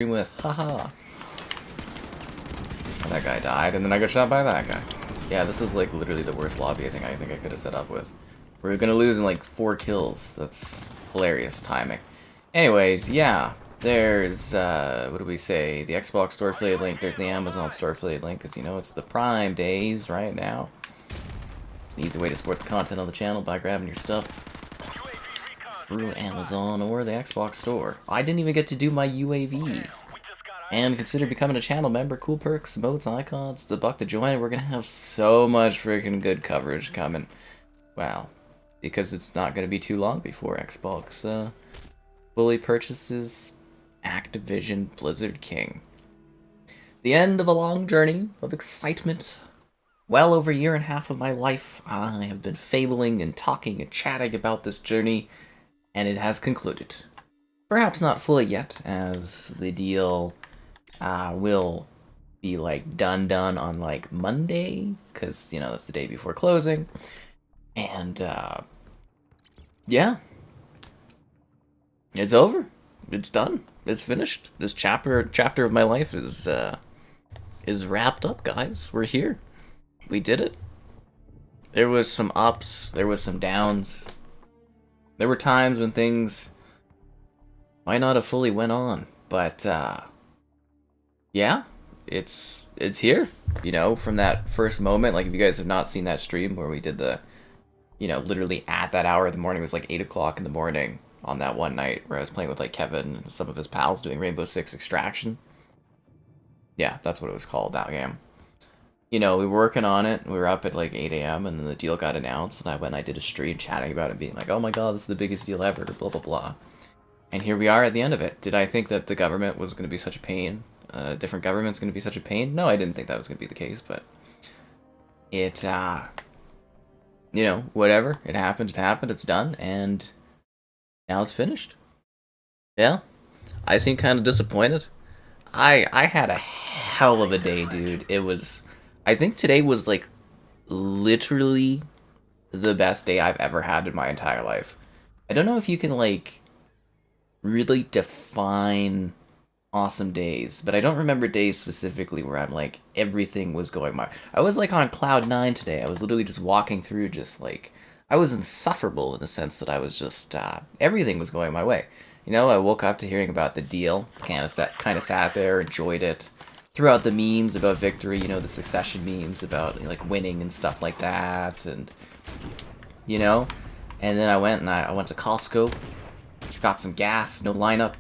with, haha. And that guy died, and then I got shot by that guy. Yeah, this is like literally the worst lobby I think I could have set up with. We're gonna lose in like 4 kills. That's hilarious timing. Anyways, yeah, there's what do we say? The Xbox store affiliate link. There's the Amazon store affiliate link, because you know it's the Prime days right now. It's an easy way to support the content on the channel by grabbing your stuff through Amazon or the Xbox store. I didn't even get to do my UAV. And consider becoming a channel member. Cool perks, emotes, icons. It's $1 to join. We're gonna have so much freaking good coverage coming. Wow. Because it's not gonna be too long before Xbox fully purchases Activision Blizzard King. The end of a long journey of excitement. Well over a year and a half of my life, I have been fabling and talking and chatting about this journey, and it has concluded. Perhaps not fully yet, as the deal will be like done on like Monday, because you know that's the day before closing. And yeah, it's over. It's done. It's finished. This chapter of my life is wrapped up, guys. We're here. We did it. There was some ups. There was some downs. There were times when things might not have fully went on, but yeah, it's here. You know, from that first moment, like if you guys have not seen that stream where we did the, you know, literally at that hour of the morning, it was like 8 o'clock in the morning on that one night where I was playing with like Kevin and some of his pals doing Rainbow Six Extraction. Yeah, that's what it was called, that game. You know, we were working on it, we were up at like 8 a.m. and then the deal got announced, and I went and I did a stream chatting about it, being like, oh my god, this is the biggest deal ever, blah blah blah. And here we are at the end of it. Did I think that the government was going to be such a pain? Different government's going to be such a pain? No, I didn't think that was going to be the case, but it, you know, whatever. It happened, it's done, and now it's finished. Yeah, I seem kind of disappointed. I had a hell of a day, dude. It was, I think today was like literally the best day I've ever had in my entire life. I don't know if you can like really define awesome days, but I don't remember days specifically where I'm like everything was going my. I was like on cloud 9 today. I was literally just walking through, just like I was insufferable in the sense that I was just everything was going my way. You know, I woke up to hearing about the deal, kind of sat there, enjoyed it, threw out the memes about victory. You know, the Succession memes about like winning and stuff like that, and you know, and then I went to Costco. Got some gas, no lineup.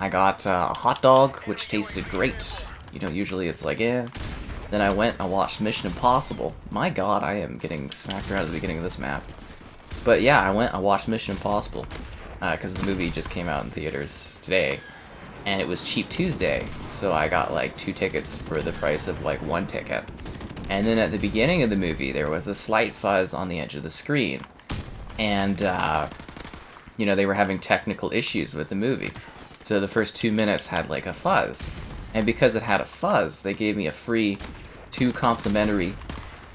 I got a hot dog, which tasted great. You know, usually it's like, eh. Then I went and watched Mission Impossible. My god, I am getting smacked around at the beginning of this map. But yeah, I went and watched Mission Impossible. Because the movie just came out in theaters today. And it was Cheap Tuesday. So I got like 2 tickets for the price of like 1 ticket. And then at the beginning of the movie, there was a slight fuzz on the edge of the screen. And, you know, they were having technical issues with the movie. So the first 2 minutes had like a fuzz. And because it had a fuzz, they gave me a free 2 complimentary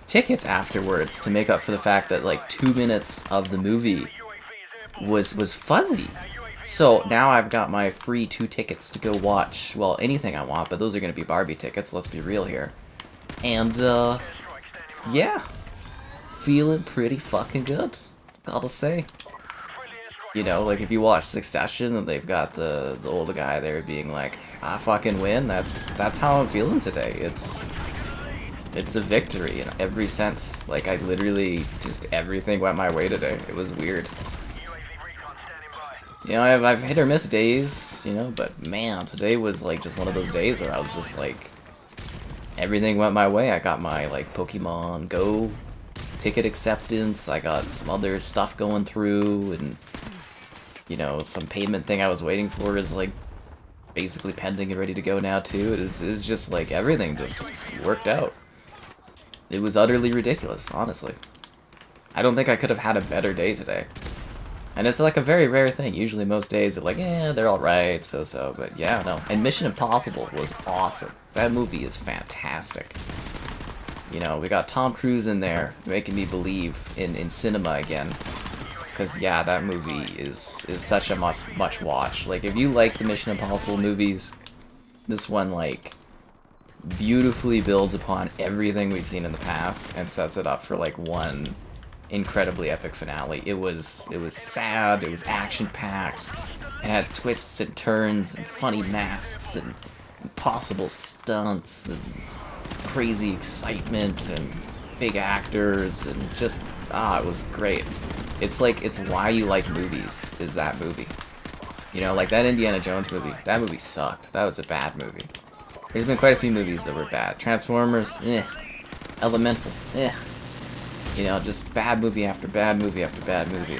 tickets afterwards to make up for the fact that like 2 minutes of the movie was fuzzy. So now I've got my free 2 tickets to go watch, well, anything I want, but those are going to be Barbie tickets, let's be real here. And, yeah. Feeling pretty fucking good, gotta say. You know, like if you watch Succession and they've got the older guy there being like, I fucking win, that's how I'm feeling today. It's a victory in every sense. Like I literally just everything went my way today. It was weird. You know, I've hit or miss days, you know, but man, today was like just one of those days where I was just like everything went my way. I got my like Pokemon Go ticket acceptance, I got some other stuff going through, and you know, some payment thing I was waiting for is like basically pending and ready to go now too. It's just like everything just worked out. It was utterly ridiculous, honestly. I don't think I could have had a better day today. And it's like a very rare thing. Usually most days are like, yeah, they're alright, so, but yeah, no. And Mission Impossible was awesome. That movie is fantastic. You know, we got Tom Cruise in there, making me believe in cinema again. Because yeah, that movie is such a must watch. Like, if you like the Mission Impossible movies, this one like beautifully builds upon everything we've seen in the past and sets it up for like one incredibly epic finale. It was sad, it was action packed, it had twists and turns and funny masks and impossible stunts and crazy excitement and big actors and just it was great. It's like, it's why you like movies, is that movie. You know, like that Indiana Jones movie. That movie sucked. That was a bad movie. There's been quite a few movies that were bad. Transformers, eh. Elemental, eh. You know, just bad movie after bad movie after bad movie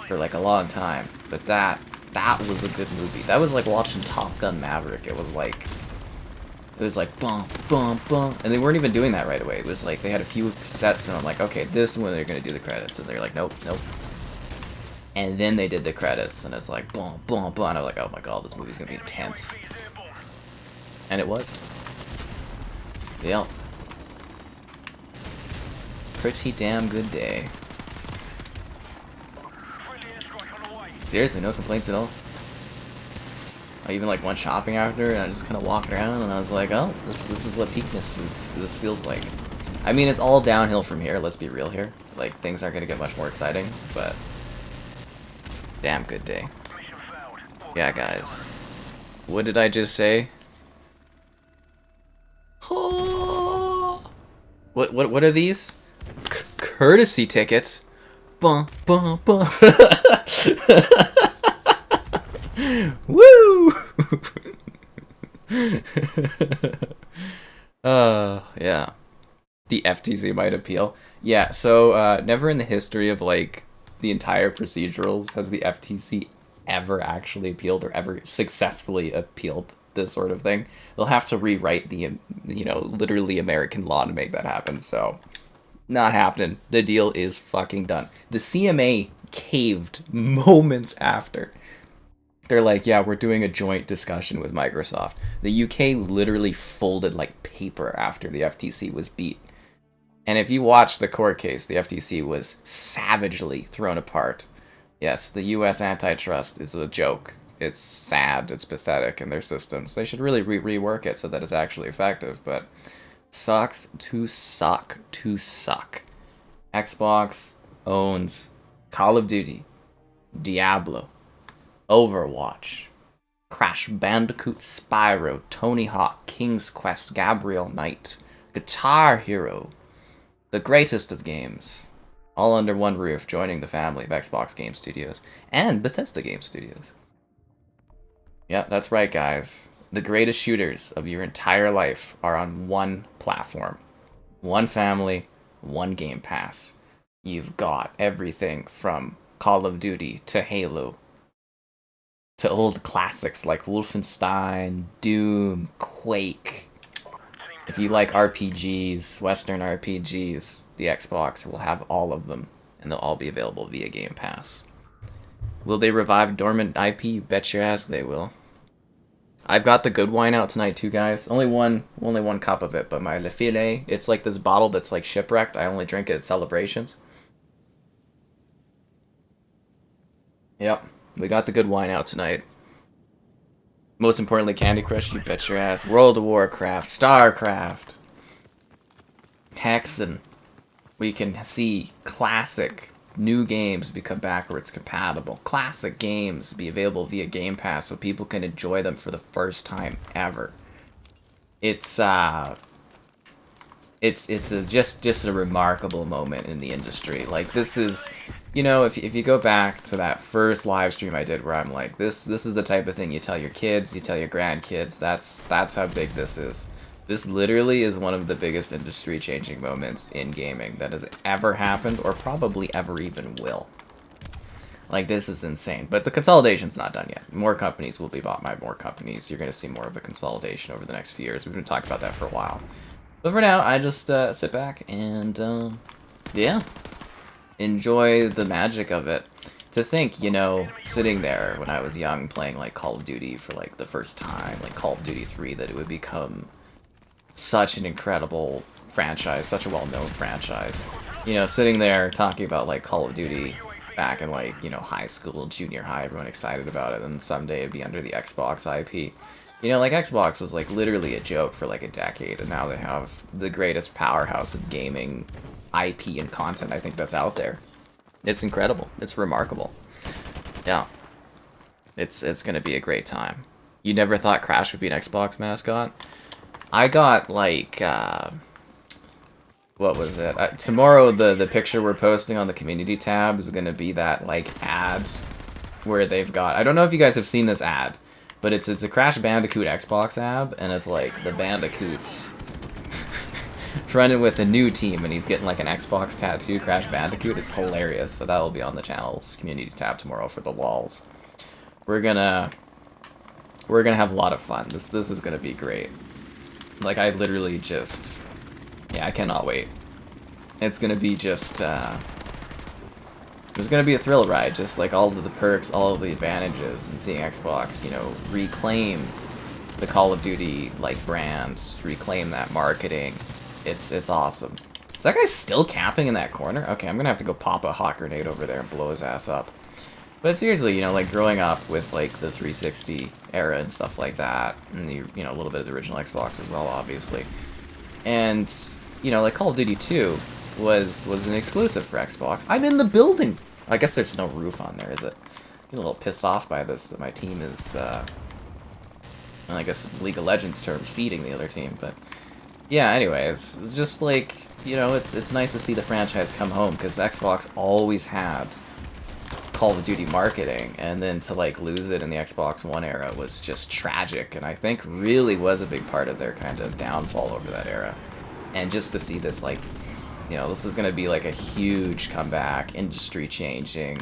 for like a long time. But that was a good movie. That was like watching Top Gun Maverick. It was like bum bum bum, and they weren't even doing that right away. It was like they had a few sets, and I'm like, okay, this is when they're gonna do the credits, and they're like, nope. And then they did the credits, and it's like boom boom boom, and I'm like, oh my god, this movie's gonna be intense. And it was. Yep. Pretty damn good day. Seriously, no complaints at all. I even like went shopping after, and I just kind of walked around, and I was like, oh, this is what peakness is. This feels like. I mean, it's all downhill from here. Let's be real here. Like, things aren't gonna get much more exciting, but damn good day. Yeah, guys. What did I just say? Oh. What are these? Courtesy tickets. Bum bum bum. Woo! Yeah. The FTC might appeal. Yeah, so never in the history of like the entire procedurals has the FTC ever actually appealed or ever successfully appealed this sort of thing. They'll have to rewrite the, you know, literally American law to make that happen, so not happening. The deal is fucking done. The CMA caved moments after. They're like, yeah, we're doing a joint discussion with Microsoft. The UK literally folded like paper after the FTC was beat. And if you watch the court case, the FTC was savagely thrown apart. Yes, the US antitrust is a joke. It's sad, it's pathetic in their systems. They should really rework it so that it's actually effective, but sucks to suck to suck. Xbox owns Call of Duty, Diablo, Overwatch, Crash Bandicoot, Spyro, Tony Hawk, King's Quest, Gabriel Knight, Guitar Hero, the greatest of games, all under one roof, joining the family of Xbox Game Studios and Bethesda Game Studios. Yeah, that's right, guys. The greatest shooters of your entire life are on one platform. One family, one Game Pass. You've got everything from Call of Duty to Halo to old classics like Wolfenstein, Doom, Quake. If you like RPGs, Western RPGs, the Xbox will have all of them, and they'll all be available via Game Pass. Will they revive dormant IP? You bet your ass they will. I've got the good wine out tonight too, guys. Only one cup of it, but my Le Filet, it's like this bottle that's like shipwrecked. I only drink it at celebrations. Yep, we got the good wine out tonight. Most importantly, Candy Crush, you bet your ass. World of Warcraft, StarCraft, Hexen. We can see classic new games become backwards compatible. Classic games be available via Game Pass so people can enjoy them for the first time ever. It's just a remarkable moment in the industry. Like, this is, you know, if you go back to that first live stream I did where I'm like, this is the type of thing you tell your kids, you tell your grandkids. That's how big this is. This literally is one of the biggest industry-changing moments in gaming that has ever happened, or probably ever even will. Like, this is insane. But the consolidation's not done yet. More companies will be bought by more companies. You're going to see more of a consolidation over the next few years. We've been talking about that for a while. But for now, I just sit back and, yeah, enjoy the magic of it. To think, you know, sitting there when I was young playing, like, Call of Duty for, like, the first time, like Call of Duty 3, that it would become such an incredible franchise, such a well-known franchise. You know, sitting there talking about like Call of Duty back in, like, you know, high school, junior high, everyone excited about it, and someday it'd be under the Xbox IP. You know, like, Xbox was, like, literally a joke for, like, a decade, and now they have the greatest powerhouse of gaming IP and content I think that's out there. It's incredible. It's remarkable. Yeah. It's gonna be a great time. You never thought Crash would be an Xbox mascot? I got, like, what was it? Tomorrow, the picture we're posting on the community tab is gonna be that, like, ad where they've got... I don't know if you guys have seen this ad, but it's a Crash Bandicoot Xbox ad, and it's, like, the Bandicoots running with a new team, and he's getting, like, an Xbox tattoo, Crash Bandicoot. It's hilarious, so that'll be on the channel's community tab tomorrow for the walls. We're gonna have a lot of fun. This is gonna be great. Like, I literally just... Yeah, I cannot wait. It's gonna be just, it's gonna be a thrill ride, just like all of the perks, all of the advantages, and seeing Xbox, you know, reclaim the Call of Duty, like, brand, reclaim that marketing. It's awesome. Is that guy still camping in that corner? Okay, I'm gonna have to go pop a hot grenade over there and blow his ass up. But seriously, you know, like, growing up with, like, the 360 era and stuff like that, and the, you know, a little bit of the original Xbox as well, obviously. And, you know, like, Call of Duty 2 was an exclusive for Xbox. I'm in the building! I guess there's no roof on there, is it? I'm getting a little pissed off by this, that my team is, I guess League of Legends terms, feeding the other team, but... Yeah, anyways, just, like, you know, it's nice to see the franchise come home, because Xbox always had Call of Duty marketing, and then to, like, lose it in the Xbox One era was just tragic, and I think really was a big part of their kind of downfall over that era. And just to see this, like, you know, this is going to be, like, a huge comeback, industry changing.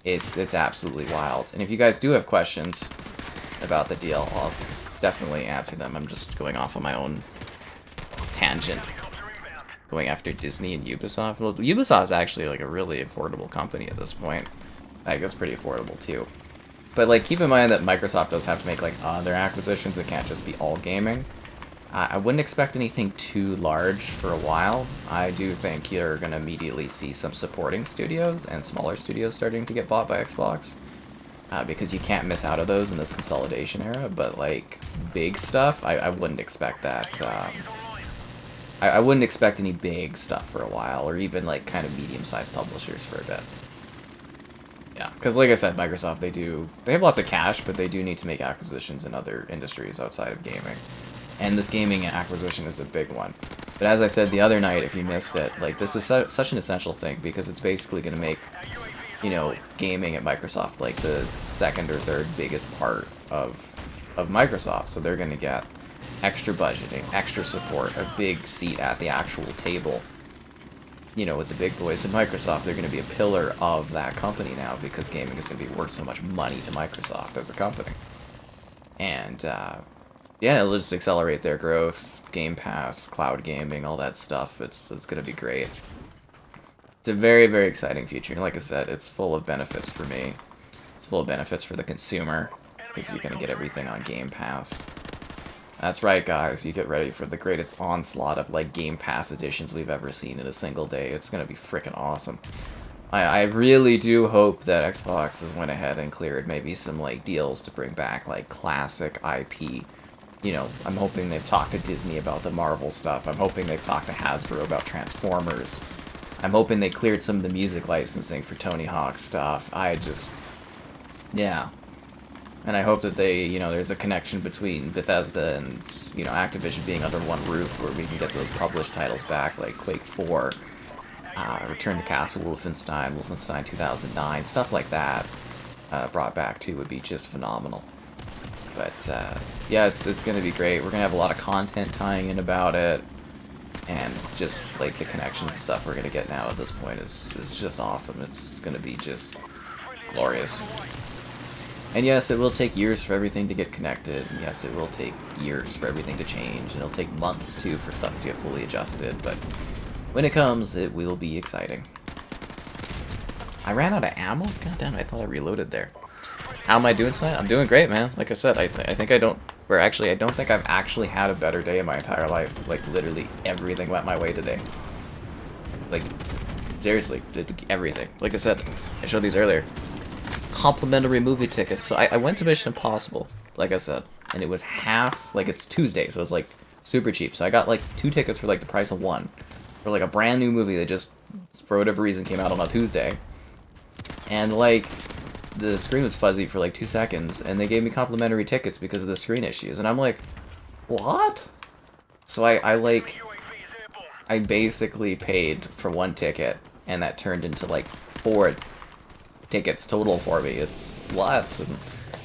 It's absolutely wild. And if you guys do have questions about the deal, I'll definitely answer them. I'm just going off on my own tangent. Going after Disney and Ubisoft. Well, Ubisoft is actually, like, a really affordable company at this point. I guess pretty affordable, too. But, like, keep in mind that Microsoft does have to make, like, other acquisitions. It can't just be all gaming. I wouldn't expect anything too large for a while. I do think you're going to immediately see some supporting studios and smaller studios starting to get bought by Xbox. Because you can't miss out of those in this consolidation era. But, like, big stuff, I wouldn't expect that. I wouldn't expect any big stuff for a while, or even, like, kind of medium-sized publishers for a bit. Yeah, because like I said, Microsoft, they have lots of cash, but they do need to make acquisitions in other industries outside of gaming. And this gaming acquisition is a big one. But as I said the other night, if you missed it, like, this is such an essential thing, because it's basically going to make, you know, gaming at Microsoft, like, the second or third biggest part of Microsoft. So they're going to get extra budgeting, extra support, a big seat at the actual table. You know, with the big boys in Microsoft, they're going to be a pillar of that company now, because gaming is going to be worth so much money to Microsoft as a company. And, yeah, it'll just accelerate their growth, Game Pass, cloud gaming, all that stuff. It's going to be great. It's a very, very exciting future. And like I said, it's full of benefits for me. It's full of benefits for the consumer, because you're going to get everything on Game Pass. That's right, guys. You get ready for the greatest onslaught of, like, Game Pass editions we've ever seen in a single day. It's gonna be freaking awesome. I really do hope that Xbox has went ahead and cleared maybe some, like, deals to bring back, like, classic IP. You know, I'm hoping they've talked to Disney about the Marvel stuff. I'm hoping they've talked to Hasbro about Transformers. I'm hoping they cleared some of the music licensing for Tony Hawk's stuff. Yeah. And I hope that they, you know, there's a connection between Bethesda and, you know, Activision being under one roof, where we can get those published titles back, like Quake 4, Return to Castle Wolfenstein, Wolfenstein 2009, stuff like that, brought back too would be just phenomenal. But, yeah, it's going to be great. We're going to have a lot of content tying in about it, and just, like, the connections and stuff we're going to get now at this point is just awesome. It's going to be just glorious. And yes, it will take years for everything to get connected, and yes, it will take years for everything to change, and it'll take months, too, for stuff to get fully adjusted, but when it comes, it will be exciting. I ran out of ammo? God damn it, I thought I reloaded there. How am I doing tonight? I'm doing great, man. Like I said, I think I don't think I've actually had a better day in my entire life. Like, literally everything went my way today. Like, Seriously, everything. Like I said, I showed these earlier. Complimentary movie tickets. So I went to Mission Impossible, like I said, and it was half, like it's Tuesday, so it's like super cheap. So I got like 2 tickets for like the price of 1. For like a brand new movie that just, for whatever reason, came out on a Tuesday. And like, the screen was fuzzy for like 2 seconds, and they gave me complimentary tickets because of the screen issues. And I'm like, what? So I basically paid for 1 ticket, and that turned into like 4 tickets total for me. It's what? And,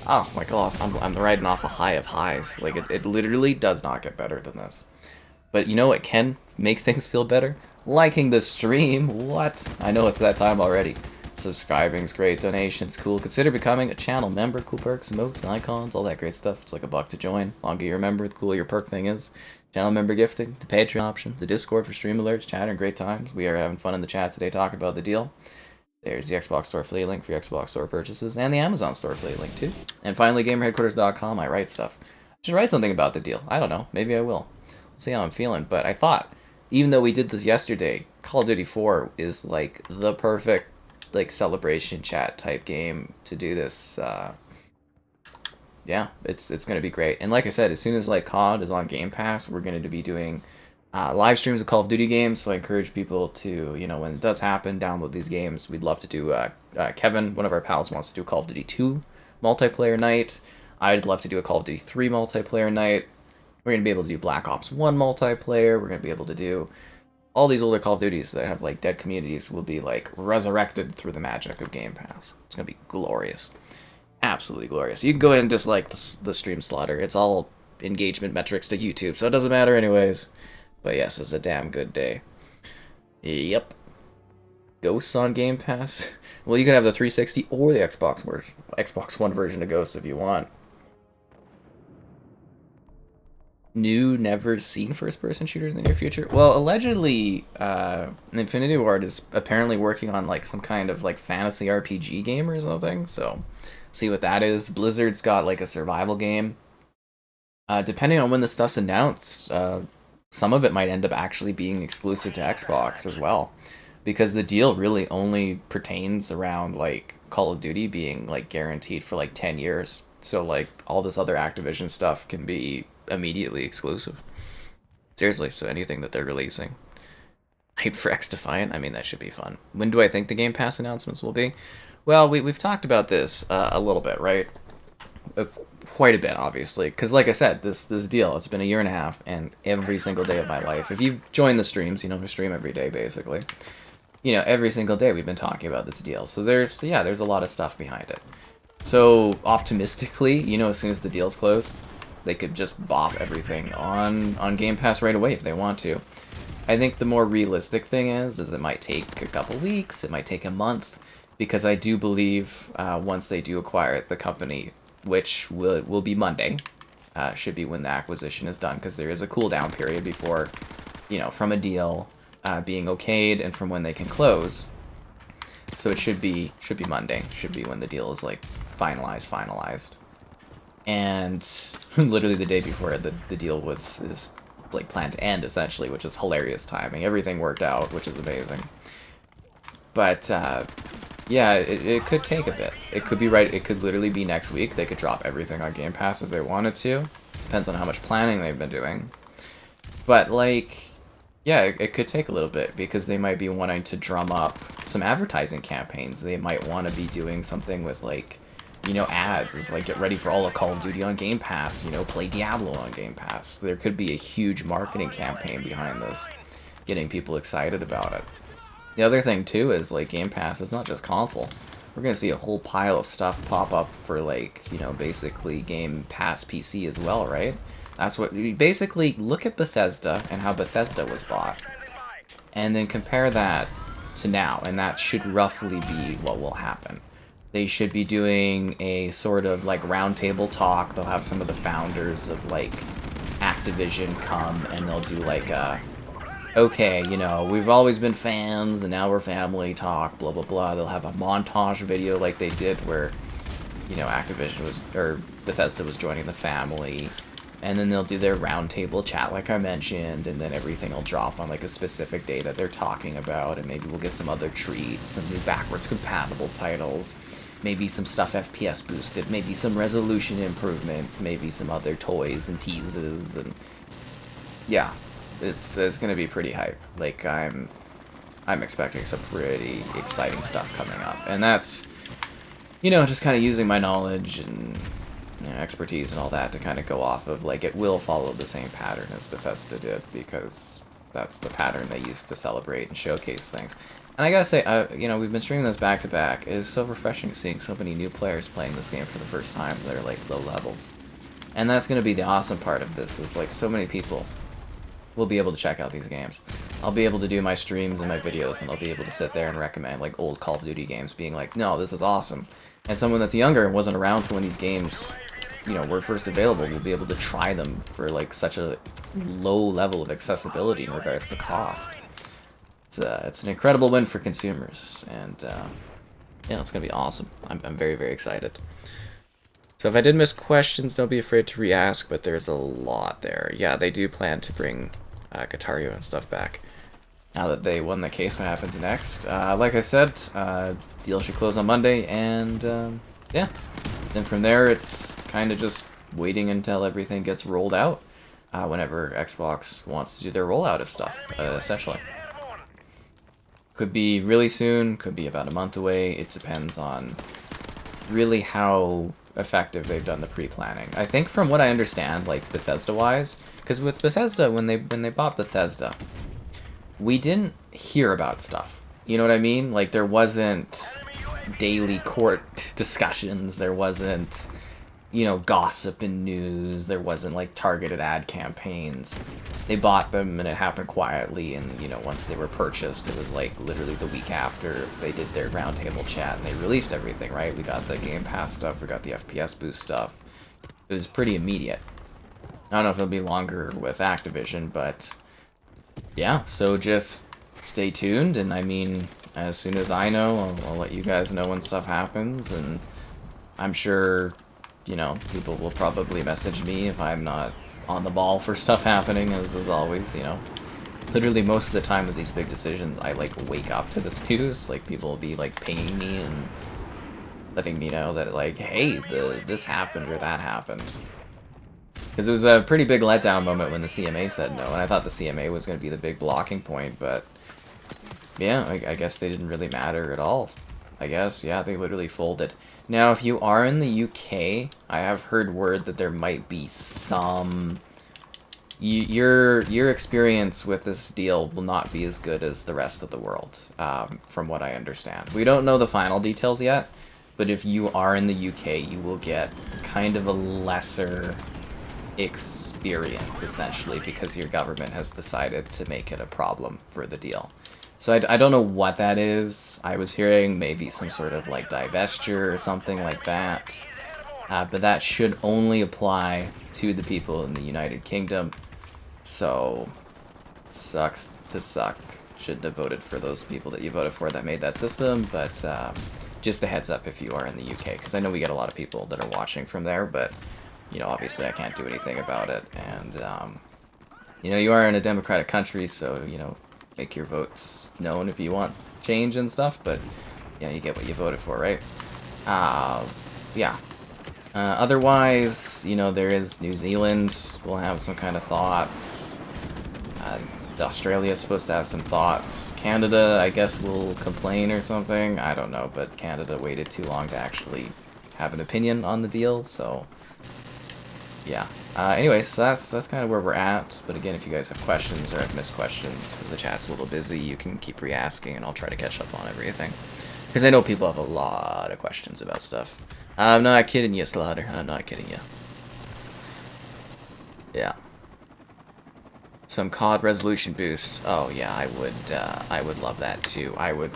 oh my god, I'm riding off a high of highs. Like, it literally does not get better than this. But you know what can make things feel better? Liking the stream. What? I know it's that time already. Subscribing's great, donations cool. Consider becoming a channel member. Cool perks, emotes, icons, all that great stuff. It's like $1 to join. Longer you're a member, the cooler your perk thing is. Channel member gifting, the Patreon option, the Discord for stream alerts, chat, and great times. We are having fun in the chat today talking about the deal. There's the Xbox Store affiliate link for your Xbox Store purchases, and the Amazon Store affiliate link too. And finally, GamerHeadquarters.com. I write stuff. I should write something about the deal. I don't know. Maybe I will. We'll see how I'm feeling. But I thought, even though we did this yesterday, Call of Duty 4 is like the perfect like celebration chat type game to do this. Yeah, it's gonna be great. And like I said, as soon as like COD is on Game Pass, we're going to be doing live streams of Call of Duty games. So I encourage people to, you know, when it does happen, download these games. We'd love to do. Kevin, one of our pals, wants to do a Call of Duty 2 multiplayer night. I'd love to do a Call of Duty 3 multiplayer night. We're gonna be able to do Black Ops 1 multiplayer. We're gonna be able to do all these older Call of Duties that have like dead communities will be like resurrected through the magic of Game Pass. It's gonna be glorious, absolutely glorious. You can go ahead and dislike the stream slaughter. It's all engagement metrics to YouTube, so it doesn't matter anyways. But yes, it's a damn good day. Yep. Ghosts on Game Pass. Well, you can have the 360 or the Xbox One version of Ghosts if you want. New, never seen first-person shooter in the near future? Well, allegedly, Infinity Ward is apparently working on like some kind of like fantasy RPG game or something. So, see what that is. Blizzard's got like a survival game. Depending on when the stuff's announced, some of it might end up actually being exclusive to Xbox as well, because the deal really only pertains around like Call of Duty being like guaranteed for like 10 years. So like all this other Activision stuff can be immediately exclusive. Seriously, so anything that they're releasing. Hype for X-Defiant, I mean, that should be fun. When do I think the Game Pass announcements will be? Well, we've talked about this a little bit, right? Quite a bit, obviously, because like I said, this deal, it's been a year and a half, and every single day of my life, if you've joined the streams, you know, we stream every day, basically. You know, every single day we've been talking about this deal. So there's a lot of stuff behind it. So, optimistically, you know, as soon as the deal's closed, they could just bop everything on Game Pass right away if they want to. I think the more realistic thing is it might take a couple weeks, it might take a month, because I do believe once they do acquire the company, which will be Monday, should be when the acquisition is done, because there is a cooldown period before, you know, from a deal being okayed and from when they can close. So it should be Monday, should be when the deal is like finalized. And literally the day before the deal is like planned to end, essentially, which is hilarious timing. Everything worked out, which is amazing. But yeah, it could take a bit. It could be right. It could literally be next week. They could drop everything on Game Pass if they wanted to. Depends on how much planning they've been doing. But like, yeah, it could take a little bit, because they might be wanting to drum up some advertising campaigns. They might want to be doing something with like, you know, ads. It's like, get ready for all of Call of Duty on Game Pass, you know, play Diablo on Game Pass. There could be a huge marketing campaign behind this, getting people excited about it. The other thing too is like Game Pass, it's not just console. We're gonna see a whole pile of stuff pop up for like, you know, basically Game Pass PC as well, right? That's what, basically look at Bethesda and how Bethesda was bought, and then compare that to now, and that should roughly be what will happen. They should be doing a sort of like roundtable talk. They'll have some of the founders of like Activision come, and they'll do like a, okay, you know, we've always been fans and now we're family talk, blah blah blah. They'll have a montage video like they did where, you know, Activision was, or Bethesda was joining the family. And then they'll do their roundtable chat like I mentioned, and then everything will drop on like a specific day that they're talking about, and maybe we'll get some other treats, some new backwards compatible titles, maybe some stuff FPS boosted, maybe some resolution improvements, maybe some other toys and teases, and yeah, it's gonna be pretty hype. Like I'm expecting some pretty exciting stuff coming up, and that's, you know, just kind of using my knowledge and, you know, expertise and all that to kind of go off of, like, it will follow the same pattern as Bethesda did, because that's the pattern they used to celebrate and showcase things. And I gotta say, you know, we've been streaming this back to back. It is so refreshing seeing so many new players playing this game for the first time. They're like low levels, and that's gonna be the awesome part of this. Is like so many people will be able to check out these games. I'll be able to do my streams and my videos, and I'll be able to sit there and recommend like old Call of Duty games, being like, no, this is awesome. And someone that's younger and wasn't around for when these games, you know, were first available, will be able to try them for like such a low level of accessibility in regards to cost. It's an incredible win for consumers, and yeah, it's gonna be awesome. I'm very, very excited. So if I did miss questions, don't be afraid to re-ask, but there's a lot there. Yeah, they do plan to bring Guitar.io and stuff back now that they won the case. What happens next? Like I said, deal should close on Monday, and yeah, then from there it's kind of just waiting until everything gets rolled out whenever Xbox wants to do their rollout of stuff, essentially. Could be really soon, could be about a month away. It depends on really how effective they've done the pre-planning. I think from what I understand, like Bethesda-wise, because with Bethesda, when they bought Bethesda, we didn't hear about stuff. You know what I mean? Like, there wasn't daily court discussions, there wasn't, you know, gossip and news, there wasn't like targeted ad campaigns. They bought them and it happened quietly, and you know, once they were purchased, it was like literally the week after they did their roundtable chat and they released everything, right? We got the Game Pass stuff, we got the FPS boost stuff. It was pretty immediate. I don't know if it'll be longer with Activision, but yeah, so just stay tuned, and I mean, as soon as I know, I'll let you guys know when stuff happens, and I'm sure, you know, people will probably message me if I'm not on the ball for stuff happening, as always, you know. Literally most of the time with these big decisions, I like wake up to this news. Like, people will be like pinging me and letting me know that like, hey, this happened or that happened. Because it was a pretty big letdown moment when the CMA said no, and I thought the CMA was going to be the big blocking point, but yeah, I guess they didn't really matter at all. I guess, yeah, they literally folded. Now, if you are in the UK, I have heard word that there might be some... Your experience with this deal will not be as good as the rest of the world, from what I understand. We don't know the final details yet, but if you are in the UK, you will get kind of a lesser experience, essentially, because your government has decided to make it a problem for the deal. So I don't know what that is. I was hearing maybe some sort of like divestiture or something like that. But that should only apply to the people in the United Kingdom. So, it sucks to suck. Shouldn't have voted for those people that you voted for that made that system. But just a heads up if you are in the UK. Because I know we get a lot of people that are watching from there. But, you know, obviously I can't do anything about it. And, you know, you are in a democratic country, so, you know, make your votes known if you want change and stuff, but yeah, you get what you voted for, right? Yeah. Otherwise, you know, there is New Zealand. We'll have some kind of thoughts. Australia is supposed to have some thoughts. Canada, I guess, will complain or something. I don't know, but Canada waited too long to actually have an opinion on the deal, so yeah. Anyways, so that's kind of where we're at. But again, if you guys have questions or have missed questions, because the chat's a little busy, you can keep re-asking, and I'll try to catch up on everything. Because I know people have a lot of questions about stuff. I'm not kidding you, Slaughter. I'm not kidding you. Yeah. Some COD resolution boosts. Oh yeah, I would love that too. I would,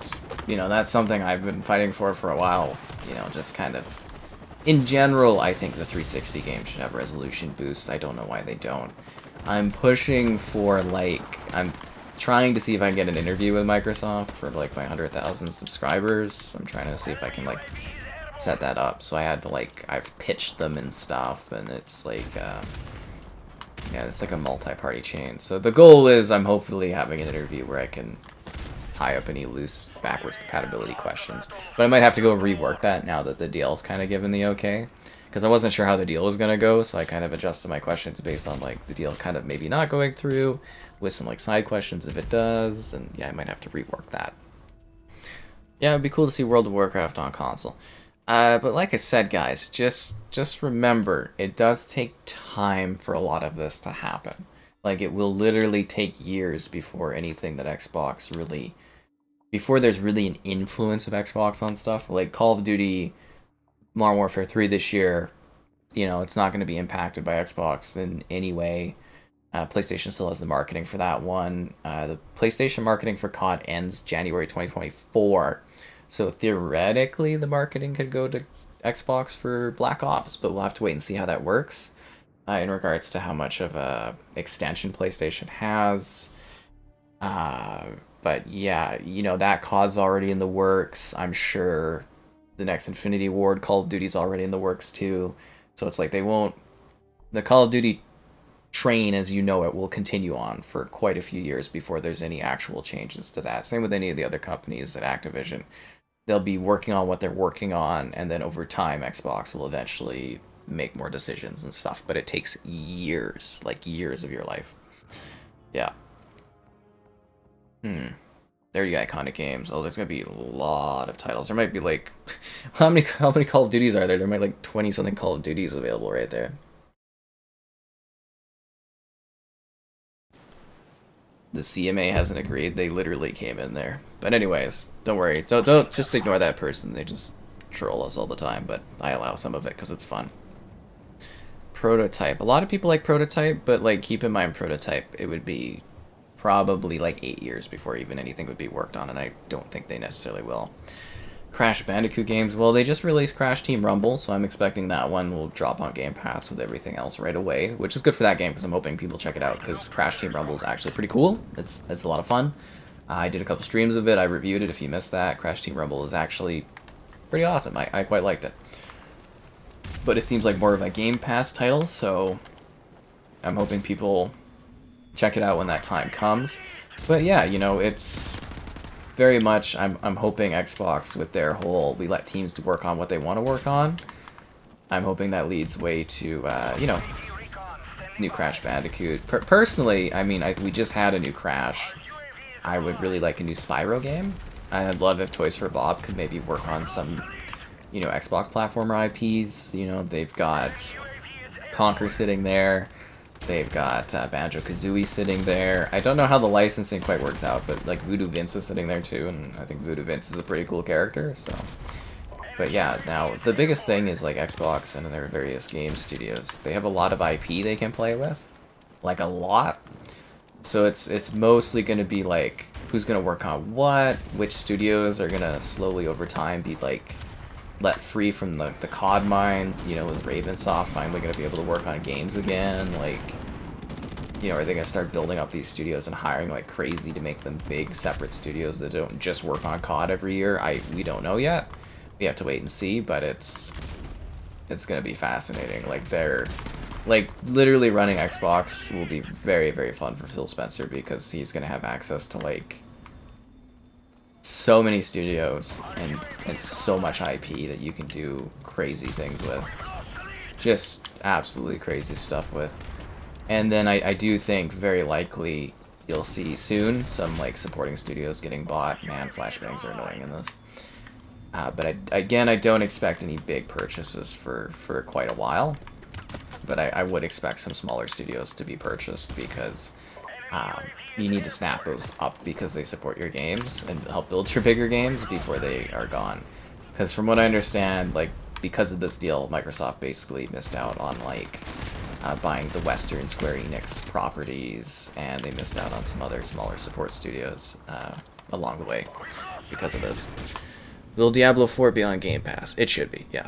you know, that's something I've been fighting for a while. You know, just kind of. In general, I think the 360 game should have resolution boosts. I don't know why they don't. I'm pushing for, like, I'm trying to see if I can get an interview with Microsoft for, like, my 100,000 subscribers. I'm trying to see if I can, like, set that up. So I had to, like, I've pitched them and stuff, and it's, like, Yeah, it's like a multi-party chain. So the goal is I'm hopefully having an interview where I can tie up any loose backwards compatibility questions. But I might have to go rework that now that the deal's kind of given the okay. Because I wasn't sure how the deal was going to go, so I kind of adjusted my questions based on like the deal kind of maybe not going through, with some like side questions if it does, and yeah, I might have to rework that. Yeah, it'd be cool to see World of Warcraft on console. But like I said, guys, just remember, it does take time for a lot of this to happen. Like, it will literally take years before anything that Xbox really... Before there's really an influence of Xbox on stuff. Like, Call of Duty Modern Warfare 3 this year, you know, it's not going to be impacted by Xbox in any way. PlayStation still has the marketing for that one. The PlayStation marketing for COD ends January 2024. So theoretically, the marketing could go to Xbox for Black Ops, but we'll have to wait and see how that works in regards to how much of a extension PlayStation has. But yeah, you know, that COD's already in the works. I'm sure the next Infinity Ward Call of Duty's already in the works too. So it's like they won't... The Call of Duty train, as you know it, will continue on for quite a few years before there's any actual changes to that. Same with any of the other companies at Activision. They'll be working on what they're working on, and then over time, Xbox will eventually make more decisions and stuff. But it takes years, like years of your life. Yeah. 30 iconic games. Oh, there's gonna be a lot of titles. There might be like, how many Call of Duties are there? There might be like 20 something Call of Duties available right there. The CMA hasn't agreed. They literally came in there. But anyways, don't worry. Don't just ignore that person. They just troll us all the time, but I allow some of it because it's fun. Prototype. A lot of people like Prototype, but like keep in mind Prototype, it would be probably like 8 years before even anything would be worked on, and I don't think they necessarily will. Crash Bandicoot games. Well, they just released Crash Team Rumble, so I'm expecting that one will drop on Game Pass with everything else right away, which is good for that game because I'm hoping people check it out because Crash Team Rumble is actually pretty cool. It's a lot of fun. I did a couple streams of it. I reviewed it if you missed that. Crash Team Rumble is actually pretty awesome. I quite liked it. But it seems like more of a Game Pass title, so I'm hoping people check it out when that time comes. But yeah, you know, it's... very much, I'm hoping Xbox with their whole, we let teams to work on what they want to work on. I'm hoping that leads way to, you know, new Crash Bandicoot. Personally, I mean, we just had a new Crash. I would really like a new Spyro game. I'd love if Toys for Bob could maybe work on some, you know, Xbox platformer IPs. You know, they've got Conker sitting there. They've got Banjo-Kazooie sitting there. I don't know how the licensing quite works out, but like Voodoo Vince is sitting there too, and I think Voodoo Vince is a pretty cool character, so... But yeah, now, the biggest thing is like Xbox and their various game studios. They have a lot of IP they can play with. Like, a lot. So it's mostly going to be like, who's going to work on what, which studios are going to slowly over time be like... let free from the COD mines. You know, is Ravensoft finally going to be able to work on games again? Like, you know, are they going to start building up these studios and hiring like crazy to make them big separate studios that don't just work on COD every year? We don't know yet. We have to wait and see, but it's going to be fascinating. Like, they're like literally running Xbox will be very, very fun for Phil Spencer because he's going to have access to like so many studios and so much IP that you can do crazy things with. Just absolutely crazy stuff with. And then I do think very likely you'll see soon some like supporting studios getting bought. Man, flashbangs are annoying in this. But again, I don't expect any big purchases for quite a while. But I would expect some smaller studios to be purchased because you need to snap those up because they support your games and help build your bigger games before they are gone. Because from what I understand, like, because of this deal, Microsoft basically missed out on, like, buying the Western Square Enix properties, and they missed out on some other smaller support studios along the way because of this. Will Diablo 4 be on Game Pass? It should be, yeah.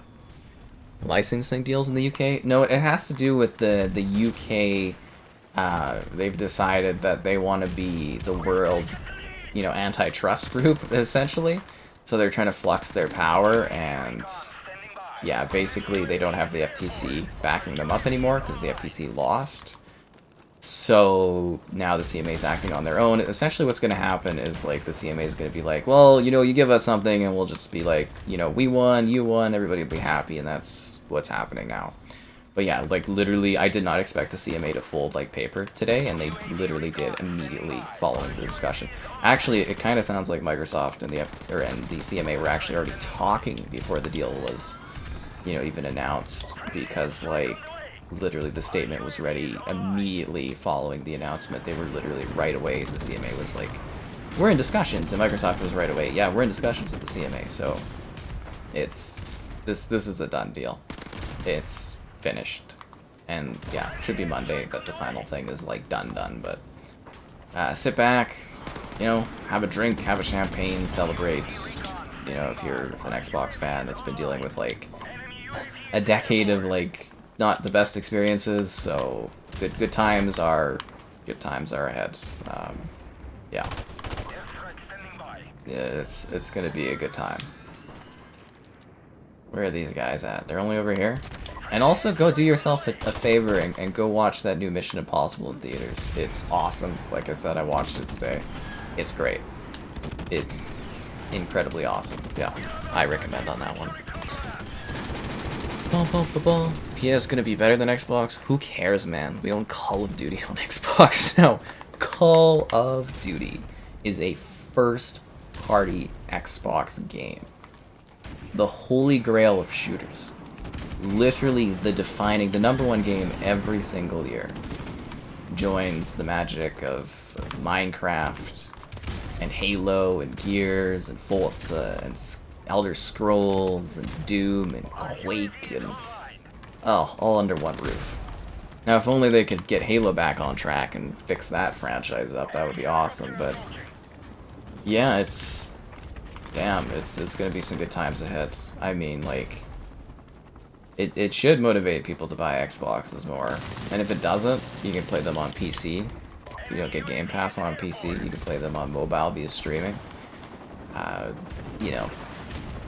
Licensing deals in the UK? No, it has to do with the UK... they've decided that they want to be the world's, you know, antitrust group, essentially. So they're trying to flux their power, and yeah, basically they don't have the FTC backing them up anymore because the FTC lost. So now the CMA is acting on their own. Essentially what's going to happen is like the CMA is going to be like, well, you know, you give us something and we'll just be like, you know, we won, you won, everybody will be happy, and that's what's happening now. But yeah, like literally I did not expect the CMA to fold like paper today, and they literally did immediately following the discussion. Actually, it kind of sounds like Microsoft and the CMA were actually already talking before the deal was, you know, even announced, because like literally the statement was ready immediately following the announcement. They were literally right away. The CMA was like, we're in discussions, and Microsoft was right away, yeah, we're in discussions with the CMA. So it's this is a done deal. It's finished, and yeah, should be Monday that the final thing is like done. But sit back, you know, have a drink, have a champagne, celebrate. You know, if you're an Xbox fan that's been dealing with like a decade of like not the best experiences, so good times are ahead. Yeah, it's gonna be a good time. Where are these guys at? They're only over here. And also go do yourself a favor and go watch that new Mission Impossible in theaters. It's awesome. Like I said, I watched it today. It's great. It's incredibly awesome. Yeah, I recommend on that one. PS gonna be better than Xbox? Who cares, man? We own Call of Duty on Xbox now. Call of Duty is a first-party Xbox game. The holy grail of shooters. Literally the number one game every single year. Joins the magic of Minecraft and Halo and Gears and Forza and Elder Scrolls and Doom and Quake and all under one roof. Now, if only they could get Halo back on track and fix that franchise up, that would be awesome. But yeah, it's gonna be some good times ahead. I mean, like, it should motivate people to buy Xboxes more. And if it doesn't, you can play them on PC. You don't get Game Pass on PC. You can play them on mobile via streaming. You know,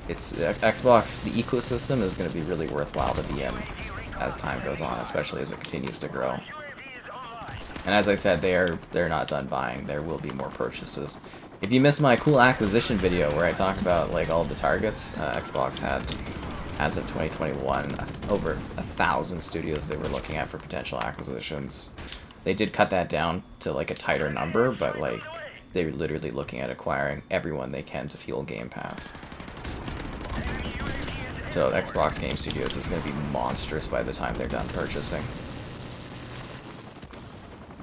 it's Xbox. The ecosystem is going to be really worthwhile to be in as time goes on, especially as it continues to grow. And as I said, they're not done buying. There will be more purchases. If you missed my cool acquisition video where I talk about like all the targets, Xbox had, as of 2021, over 1,000 studios they were looking at for potential acquisitions. They did cut that down to like a tighter number, but like they're literally looking at acquiring everyone they can to fuel Game Pass. So Xbox Game Studios is going to be monstrous by the time they're done purchasing.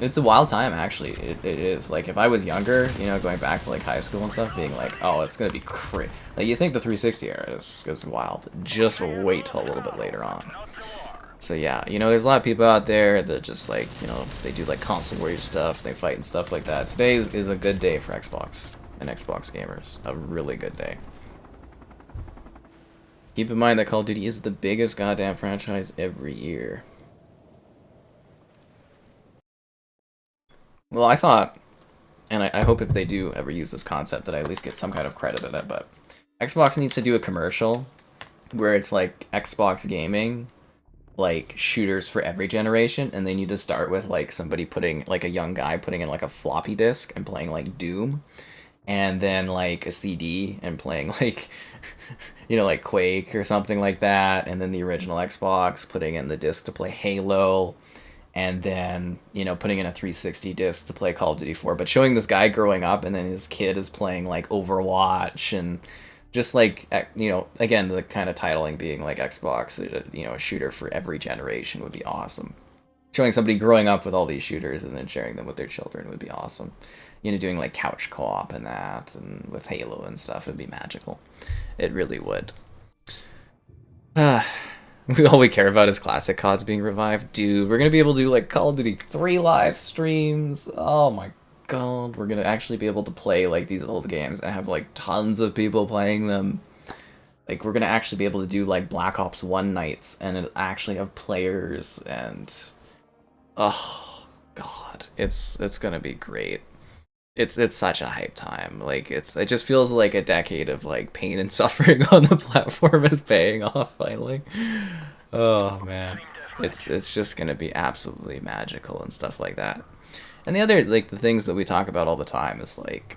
It's a wild time, actually. It is. Like, if I was younger, you know, going back to, like, high school and stuff, being like, oh, it's going to be crazy. Like, you think the 360 era is wild. Just wait till a little bit later on. So, yeah, you know, there's a lot of people out there that just, like, you know, they do, like, console warrior stuff, they fight and stuff like that. Today is a good day for Xbox and Xbox gamers. A really good day. Keep in mind that Call of Duty is the biggest goddamn franchise every year. Well, I thought, and I hope if they do ever use this concept that I at least get some kind of credit in it, but Xbox needs to do a commercial where it's like Xbox gaming, like shooters for every generation, and they need to start with like somebody putting, like a young guy putting in like a floppy disk and playing like Doom, and then like a CD and playing like, you know, like Quake or something like that, and then the original Xbox putting in the disc to play Halo, and then, you know, putting in a 360 disc to play Call of Duty 4, but showing this guy growing up, and then his kid is playing, like, Overwatch, and just, like, you know, again, the kind of titling being, like, Xbox, you know, a shooter for every generation would be awesome. Showing somebody growing up with all these shooters and then sharing them with their children would be awesome. You know, doing, like, couch co-op and that, and with Halo and stuff would be magical. It really would. All we care about is classic CODs being revived. Dude, we're going to be able to do, like, Call of Duty 3 live streams. Oh, my God. We're going to actually be able to play, like, these old games and have, like, tons of people playing them. Like, we're going to actually be able to do, like, Black Ops 1 nights and actually have players and... Oh, God. It's going to be great. It's such a hype time. Like, it just feels like a decade of, like, pain and suffering on the platform is paying off finally. Oh man. It's just gonna be absolutely magical and stuff like that. And the other, like, the things that we talk about all the time is, like,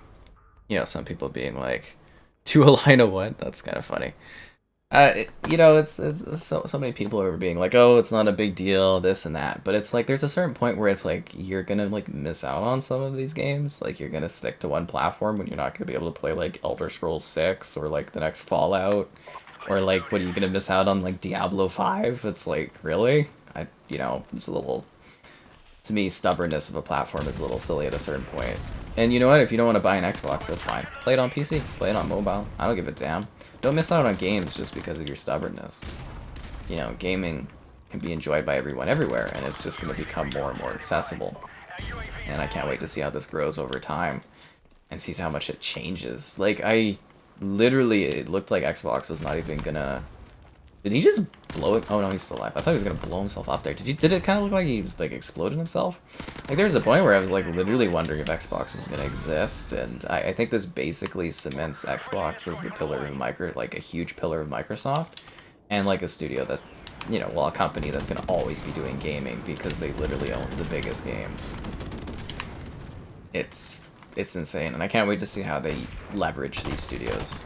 you know, some people being like, to a line of what? That's kind of funny. You know, it's so many people are being like, oh, it's not a big deal, this and that. But it's like, there's a certain point where it's like, you're gonna, like, miss out on some of these games. Like, you're gonna stick to one platform when you're not gonna be able to play, like, Elder Scrolls 6 or, like, the next Fallout. Or, like, what are you gonna miss out on, like, Diablo 5? It's like, really? You know, it's a little, to me, stubbornness of a platform is a little silly at a certain point. And you know what? If you don't want to buy an Xbox, that's fine. Play it on PC. Play it on mobile. I don't give a damn. Don't miss out on games just because of your stubbornness. You know, gaming can be enjoyed by everyone everywhere, and it's just going to become more and more accessible. And I can't wait to see how this grows over time and see how much it changes. Like, literally, it looked like Xbox was not even gonna... Did he just blow it? Oh no, he's still alive. I thought he was gonna blow himself up there. Did it kind of look like he, like, exploded himself? Like, there was a point where I was, like, literally wondering if Xbox was gonna exist, and I think this basically cements Xbox as the pillar of like a huge pillar of Microsoft, and like a studio that, you know, well, a company that's gonna always be doing gaming because they literally own the biggest games. It's insane, and I can't wait to see how they leverage these studios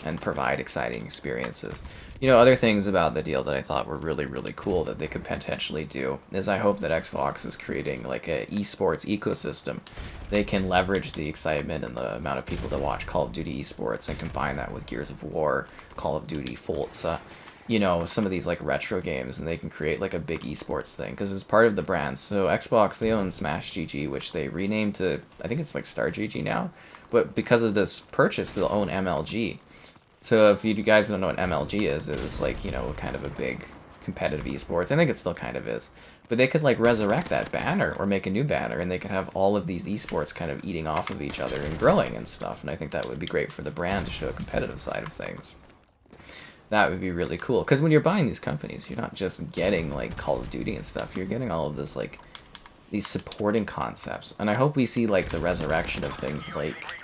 and provide exciting experiences. You know, other things about the deal that I thought were really, really cool that they could potentially do is I hope that Xbox is creating like a esports ecosystem. They can leverage the excitement and the amount of people that watch Call of Duty esports and combine that with Gears of War, Call of Duty, Forza, you know, some of these like retro games, and they can create like a big esports thing because it's part of the brand. So Xbox, they own Smash GG, which they renamed to, I think it's like Star GG now, but because of this purchase, they'll own MLG. So if you guys don't know what MLG is, it was like, you know, kind of a big competitive esports. I think it still kind of is. But they could like resurrect that banner or make a new banner, and they could have all of these esports kind of eating off of each other and growing and stuff. And I think that would be great for the brand to show a competitive side of things. That would be really cool. Because when you're buying these companies, you're not just getting like Call of Duty and stuff. You're getting all of this, like, these supporting concepts. And I hope we see like the resurrection of things like,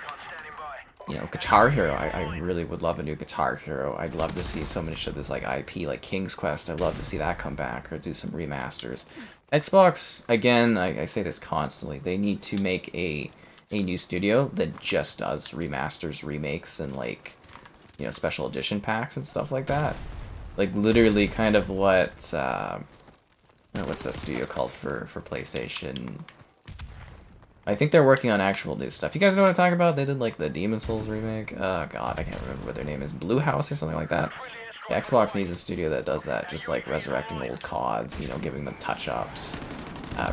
you know, Guitar Hero. I really would love a new Guitar Hero. I'd love to see so many of this like IP, like King's Quest. I'd love to see that come back or do some remasters. Xbox, again, I say this constantly, they need to make a new studio that just does remasters, remakes, and like, you know, special edition packs and stuff like that. Like literally kind of what, what's that studio called for PlayStation? I think they're working on actual new stuff. You guys know what I'm talking about? They did like the Demon's Souls remake. Oh god, I can't remember what their name is. Blue House or something like that. Yeah, Xbox needs a studio that does that, just like resurrecting old CODs, you know, giving them touch-ups,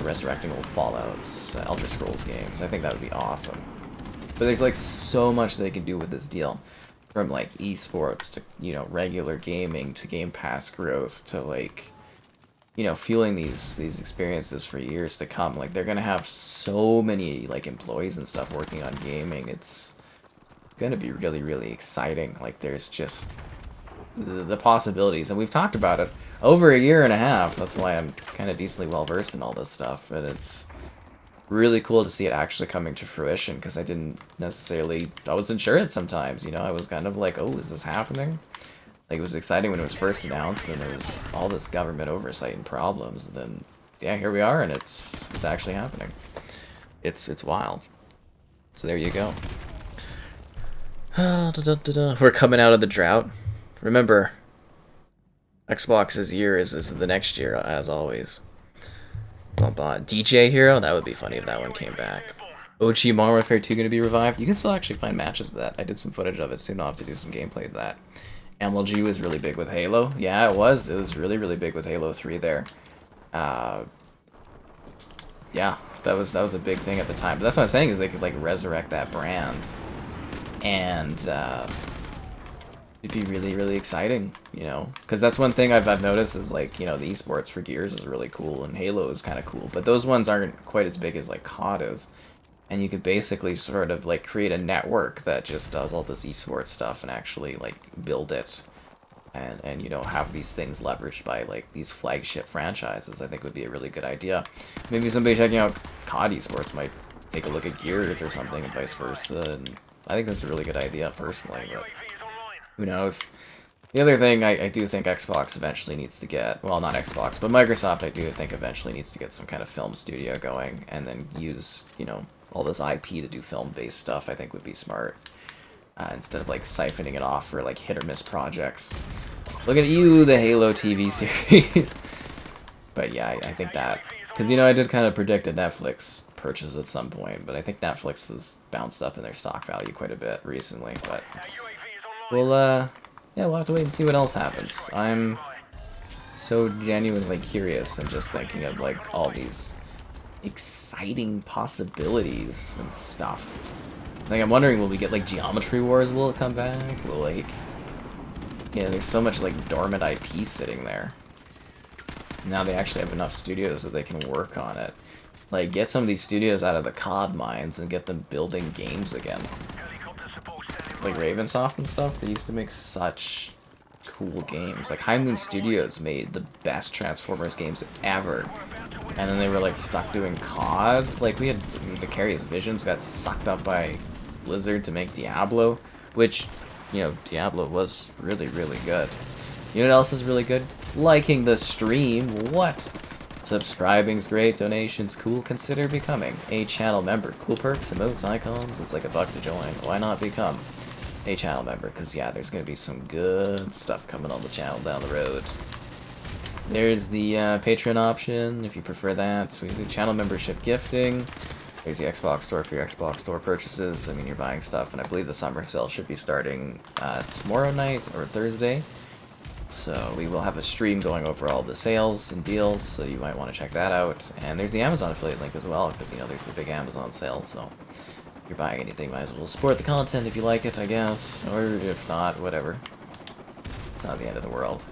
resurrecting old Fallouts, Elder Scrolls games. I think that would be awesome. But there's like so much they can do with this deal. From like esports to, you know, regular gaming to Game Pass growth to like, you know, fueling these experiences for years to come. Like, they're gonna have so many like employees and stuff working on gaming. It's gonna be really, really exciting. Like, there's just the possibilities, and we've talked about it over a year and a half. That's why I'm kind of decently well versed in all this stuff, and it's really cool to see it actually coming to fruition, because I wasn't sure it sometimes, you know. I was kind of like, oh, is this happening? Like, it was exciting when it was first announced, and there was all this government oversight and problems, and then, yeah, here we are, and it's actually happening. It's wild. So there you go. We're coming out of the drought. Remember, Xbox's year is the next year, as always. DJ Hero? That would be funny if that one came back. OG Modern Warfare 2 going to be revived? You can still actually find matches of that. I did some footage of it, soon I'll have to do some gameplay of that. MLG was really big with Halo. Yeah, it was. It was really, really big with Halo 3 there. Yeah, that was a big thing at the time. But that's what I'm saying, is they could like resurrect that brand. And it'd be really, really exciting, you know, because that's one thing I've noticed is, like, you know, the esports for Gears is really cool and Halo is kind of cool, but those ones aren't quite as big as like COD is, and you could basically sort of like create a network that just does all this esports stuff and actually like build it, and you know, have these things leveraged by like these flagship franchises. I think would be a really good idea. Maybe somebody checking out COD esports might take a look at Gears or something, and vice versa. And I think that's a really good idea personally, but who knows? The other thing I do think Xbox eventually needs to get, well, not Xbox, but Microsoft I do think eventually needs to get some kind of film studio going and then use, you know, all this IP to do film-based stuff I think would be smart. Instead of like siphoning it off for like hit or miss projects. Look at you, the Halo TV series. But yeah, I think that, because you know I did kind of predict a Netflix purchase at some point, but I think Netflix has bounced up in their stock value quite a bit recently. But we'll yeah, we'll have to wait and see what else happens. I'm so genuinely curious and just thinking of like all these exciting possibilities and stuff. Like, I'm wondering, will we get, like, Geometry Wars? Will it come back? Will, like... Yeah, there's so much, like, dormant IP sitting there. Now they actually have enough studios that they can work on it. Like, get some of these studios out of the COD mines and get them building games again. Like, Ravensoft and stuff, they used to make such cool games. Like, High Moon Studios made the best Transformers games ever. And then they were, like, stuck doing COD. Like, we had Vicarious Visions got sucked up by Blizzard to make Diablo, which, you know, Diablo was really, really good. You know what else is really good? Liking the stream. What? Subscribing's great, donations cool. Consider becoming a channel member. Cool perks, emotes, icons. It's like $1 to join. Why not become a channel member? Because, yeah, there's going to be some good stuff coming on the channel down the road. There's the Patreon option, if you prefer that. So we do channel membership gifting. There's the Xbox Store for your Xbox Store purchases. I mean, you're buying stuff, and I believe the summer sale should be starting tomorrow night or Thursday. So we will have a stream going over all the sales and deals, so you might want to check that out. And there's the Amazon affiliate link as well, because, you know, there's the big Amazon sale, so if you're buying anything, might as well support the content if you like it, I guess. Or if not, whatever. It's not the end of the world.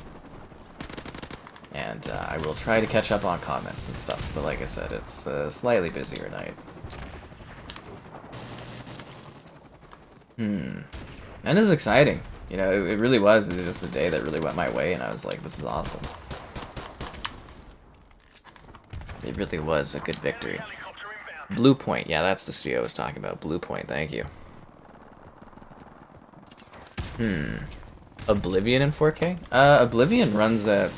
And I will try to catch up on comments and stuff, but like I said, it's a slightly busier night. And it's exciting. You know, it really was. It was just a day that really went my way, and I was like, this is awesome. It really was a good victory. Blue Point. Yeah, that's the studio I was talking about. Blue Point, thank you. Oblivion in 4K? Oblivion runs at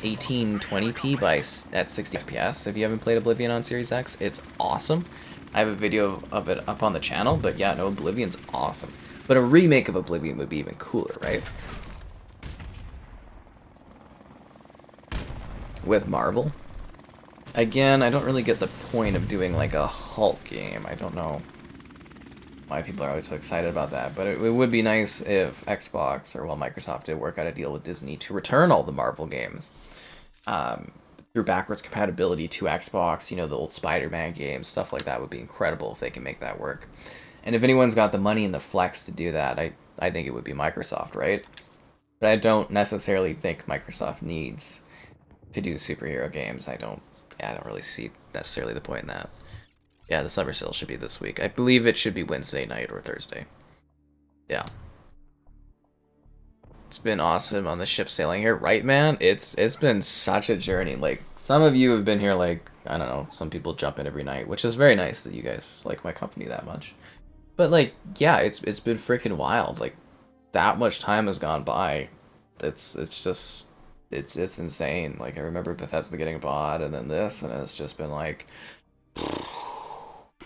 1820p at 60 FPS. If you haven't played Oblivion on Series X, it's awesome. I have a video of it up on the channel, but yeah, no, Oblivion's awesome. But a remake of Oblivion would be even cooler, right? With Marvel. Again, I don't really get the point of doing like a Hulk game. I don't know why people are always so excited about that, but it would be nice if Xbox, or well, Microsoft did work out a deal with Disney to return all the Marvel games through backwards compatibility to Xbox. You know, the old Spider-Man games, stuff like that would be incredible if they can make that work. And if anyone's got the money and the flex to do that, I think it would be Microsoft, right? But I don't necessarily think Microsoft needs to do superhero games. I don't really see necessarily the point in that. Yeah, the summer sale should be this week. I believe it should be Wednesday night or Thursday. Yeah. It's been awesome on the ship sailing here, right, man? It's been such a journey. Like, some of you have been here, like, I don't know, some people jump in every night, which is very nice that you guys like my company that much. But, like, yeah, it's been freaking wild. Like, that much time has gone by. It's just, it's insane. Like, I remember Bethesda getting bought, and then this, and it's just been like,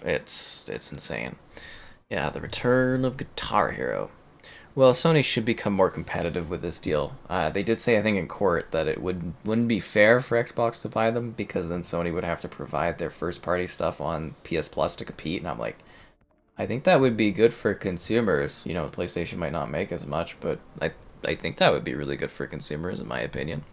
it's insane. Yeah, the return of Guitar Hero. Well, Sony should become more competitive with this deal. They did say, I think in court, that it wouldn't be fair for Xbox to buy them, because then Sony would have to provide their first-party stuff on PS Plus to compete, and I'm like, I think that would be good for consumers. You know, PlayStation might not make as much, but I think that would be really good for consumers, in my opinion.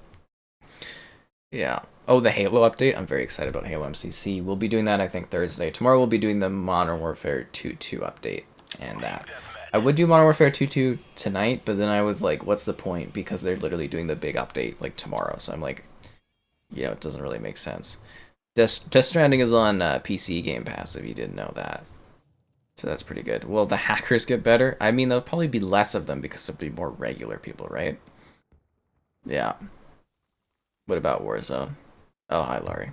Yeah. Oh, the Halo update. I'm very excited about Halo MCC. We'll be doing that, I think, Thursday. Tomorrow we'll be doing the Modern Warfare 2.2 update. And I would do Modern Warfare 2.2 tonight, but then I was like, what's the point? Because they're literally doing the big update, like, tomorrow. So I'm like, you know, it doesn't really make sense. Death Stranding is on PC Game Pass, if you didn't know that. So that's pretty good. Will the hackers get better? I mean, there'll probably be less of them because there'll be more regular people, right? Yeah. What about Warzone? Oh, hi, Laurie.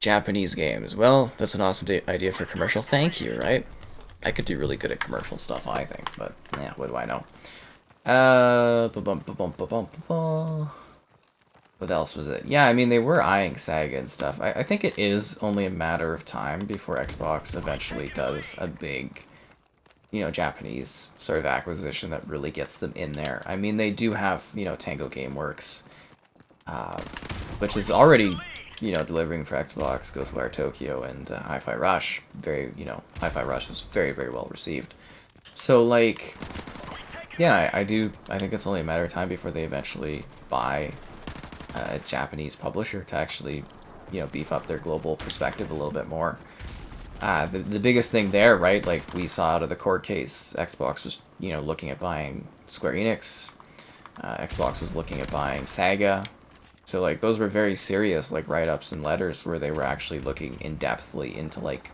Japanese games. Well, that's an awesome idea for commercial. Thank you, right? I could do really good at commercial stuff, I think, but yeah, what do I know? What else was it? Yeah, I mean, they were eyeing Saga and stuff. I think it is only a matter of time before Xbox eventually does a big, you know, Japanese sort of acquisition that really gets them in there. I mean, they do have, you know, Tango Gameworks, which is already, you know, delivering for Xbox, Ghostwire Tokyo, and Hi-Fi Rush. Very, you know, Hi-Fi Rush was very, very well received. So, like, yeah, I think it's only a matter of time before they eventually buy a Japanese publisher to actually, you know, beef up their global perspective a little bit more. The biggest thing there, right, like we saw out of the court case, Xbox was, you know, looking at buying Square Enix. Xbox was looking at buying Saga. So, like, those were very serious, like, write-ups and letters where they were actually looking in-depthly into, like,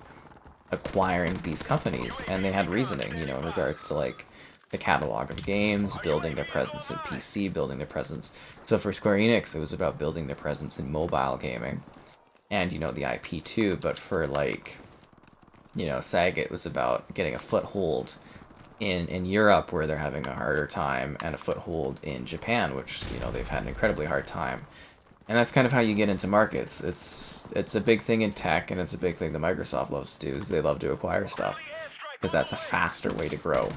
acquiring these companies. And they had reasoning, you know, in regards to, like, the catalog of games, building their presence in PC, building their presence. So for Square Enix, it was about building their presence in mobile gaming. And, you know, the IP too, but for, like, you know, Saga, it was about getting a foothold in Europe, where they're having a harder time, and a foothold in Japan, which, you know, they've had an incredibly hard time. And that's kind of how you get into markets. It's a big thing in tech, and it's a big thing that Microsoft loves to do, is they love to acquire stuff. Because that's a faster way to grow.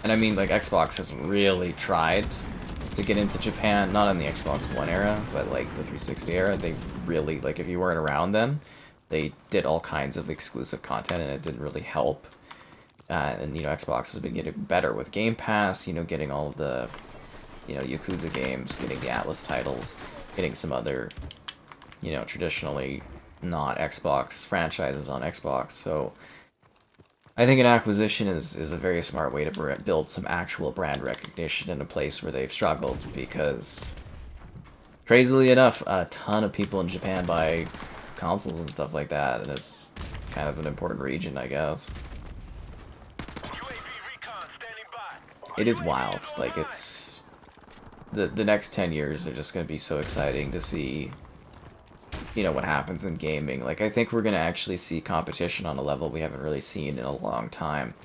And I mean, like, Xbox has really tried to get into Japan, not in the Xbox One era, but, like, the 360 era. They really, like, if you weren't around then, they did all kinds of exclusive content, and it didn't really help. And, you know, Xbox has been getting better with Game Pass, you know, getting all of the, you know, Yakuza games, getting the Atlas titles, getting some other, you know, traditionally not Xbox franchises on Xbox. So I think an acquisition is a very smart way to build some actual brand recognition in a place where they've struggled, because, crazily enough, a ton of people in Japan buy consoles and stuff like that, and it's kind of an important region, I guess. It is wild. Like, it's... The next 10 years are just going to be so exciting to see, you know, what happens in gaming. Like, I think we're going to actually see competition on a level we haven't really seen in a long time.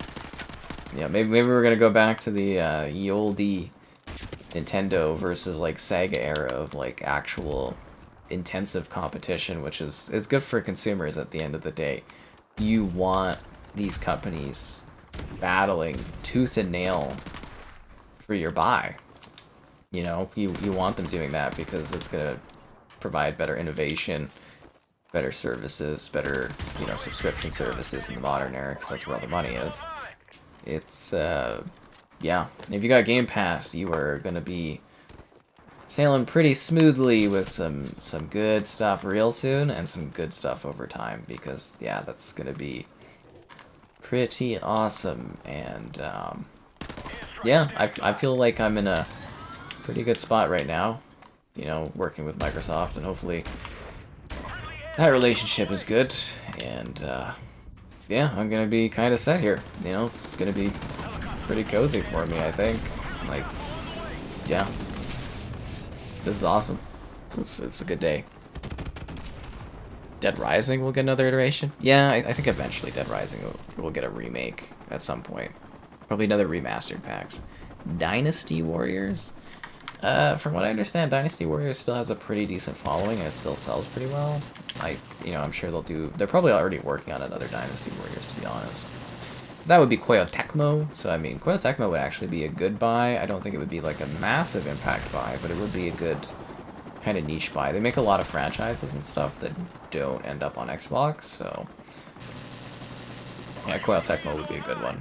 Yeah, maybe we're going to go back to the ye olde Nintendo versus, like, Sega era of, like, actual intensive competition, which is good for consumers at the end of the day. You want these companies battling tooth and nail for your buy. You know, you want them doing that because it's going to provide better innovation, better services, better, you know, subscription services in the modern era, because that's where all the money is. It's, yeah. If you got Game Pass, you are going to be sailing pretty smoothly with some good stuff real soon, and some good stuff over time, because, yeah, that's going to be pretty awesome. And, yeah, I feel like I'm in a pretty good spot right now, you know, working with Microsoft, and hopefully that relationship is good, and, yeah, I'm gonna be kind of set here, you know, it's gonna be pretty cozy for me, I think. Like, yeah, this is awesome. It's a good day. Dead Rising will get another iteration? Yeah, I think eventually Dead Rising will get a remake at some point. Probably another remastered packs. Dynasty Warriors? From what I understand, Dynasty Warriors still has a pretty decent following, and it still sells pretty well. You know, I'm sure they're probably already working on another Dynasty Warriors, to be honest. That would be Koei Tecmo, so I mean, Koei Tecmo would actually be a good buy. I don't think it would be like a massive impact buy, but it would be a good kind of niche buy. They make a lot of franchises and stuff that don't end up on Xbox, so yeah, Koei Tecmo would be a good one.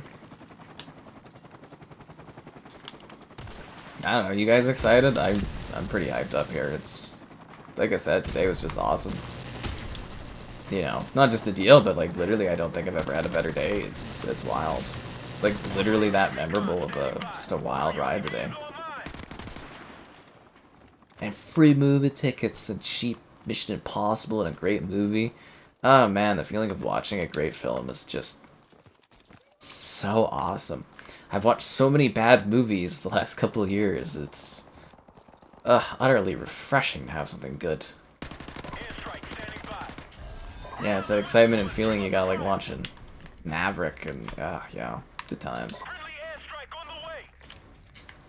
I don't know, you guys excited? I'm pretty hyped up here. It's, like I said, today was just awesome. You know, not just the deal, but, like, literally, I don't think I've ever had a better day. It's wild. Like, literally that memorable of just a wild ride today. And free movie tickets and cheap Mission Impossible and a great movie. Oh man, the feeling of watching a great film is just so awesome. I've watched so many bad movies the last couple of years. It's utterly refreshing to have something good. Yeah, it's that excitement and feeling you got like watching Maverick, and yeah, good times.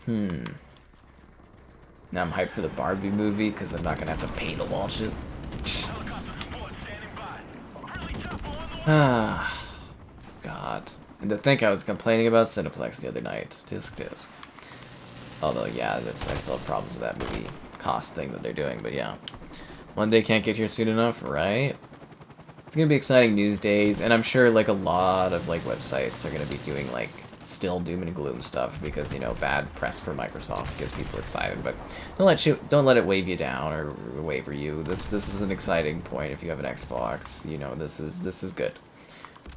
Now I'm hyped for the Barbie movie because I'm not gonna have to pay to watch it. Ah, God. And to think I was complaining about Cineplex the other night. Tisk. Although, yeah, I still have problems with that movie cost thing that they're doing, but yeah. One day can't get here soon enough, right? It's gonna be exciting news days, and I'm sure, like, a lot of, like, websites are gonna be doing, like, still doom and gloom stuff because, you know, bad press for Microsoft gets people excited, but don't let it wave you down or waver you. This is an exciting point if you have an Xbox. You know, this is good.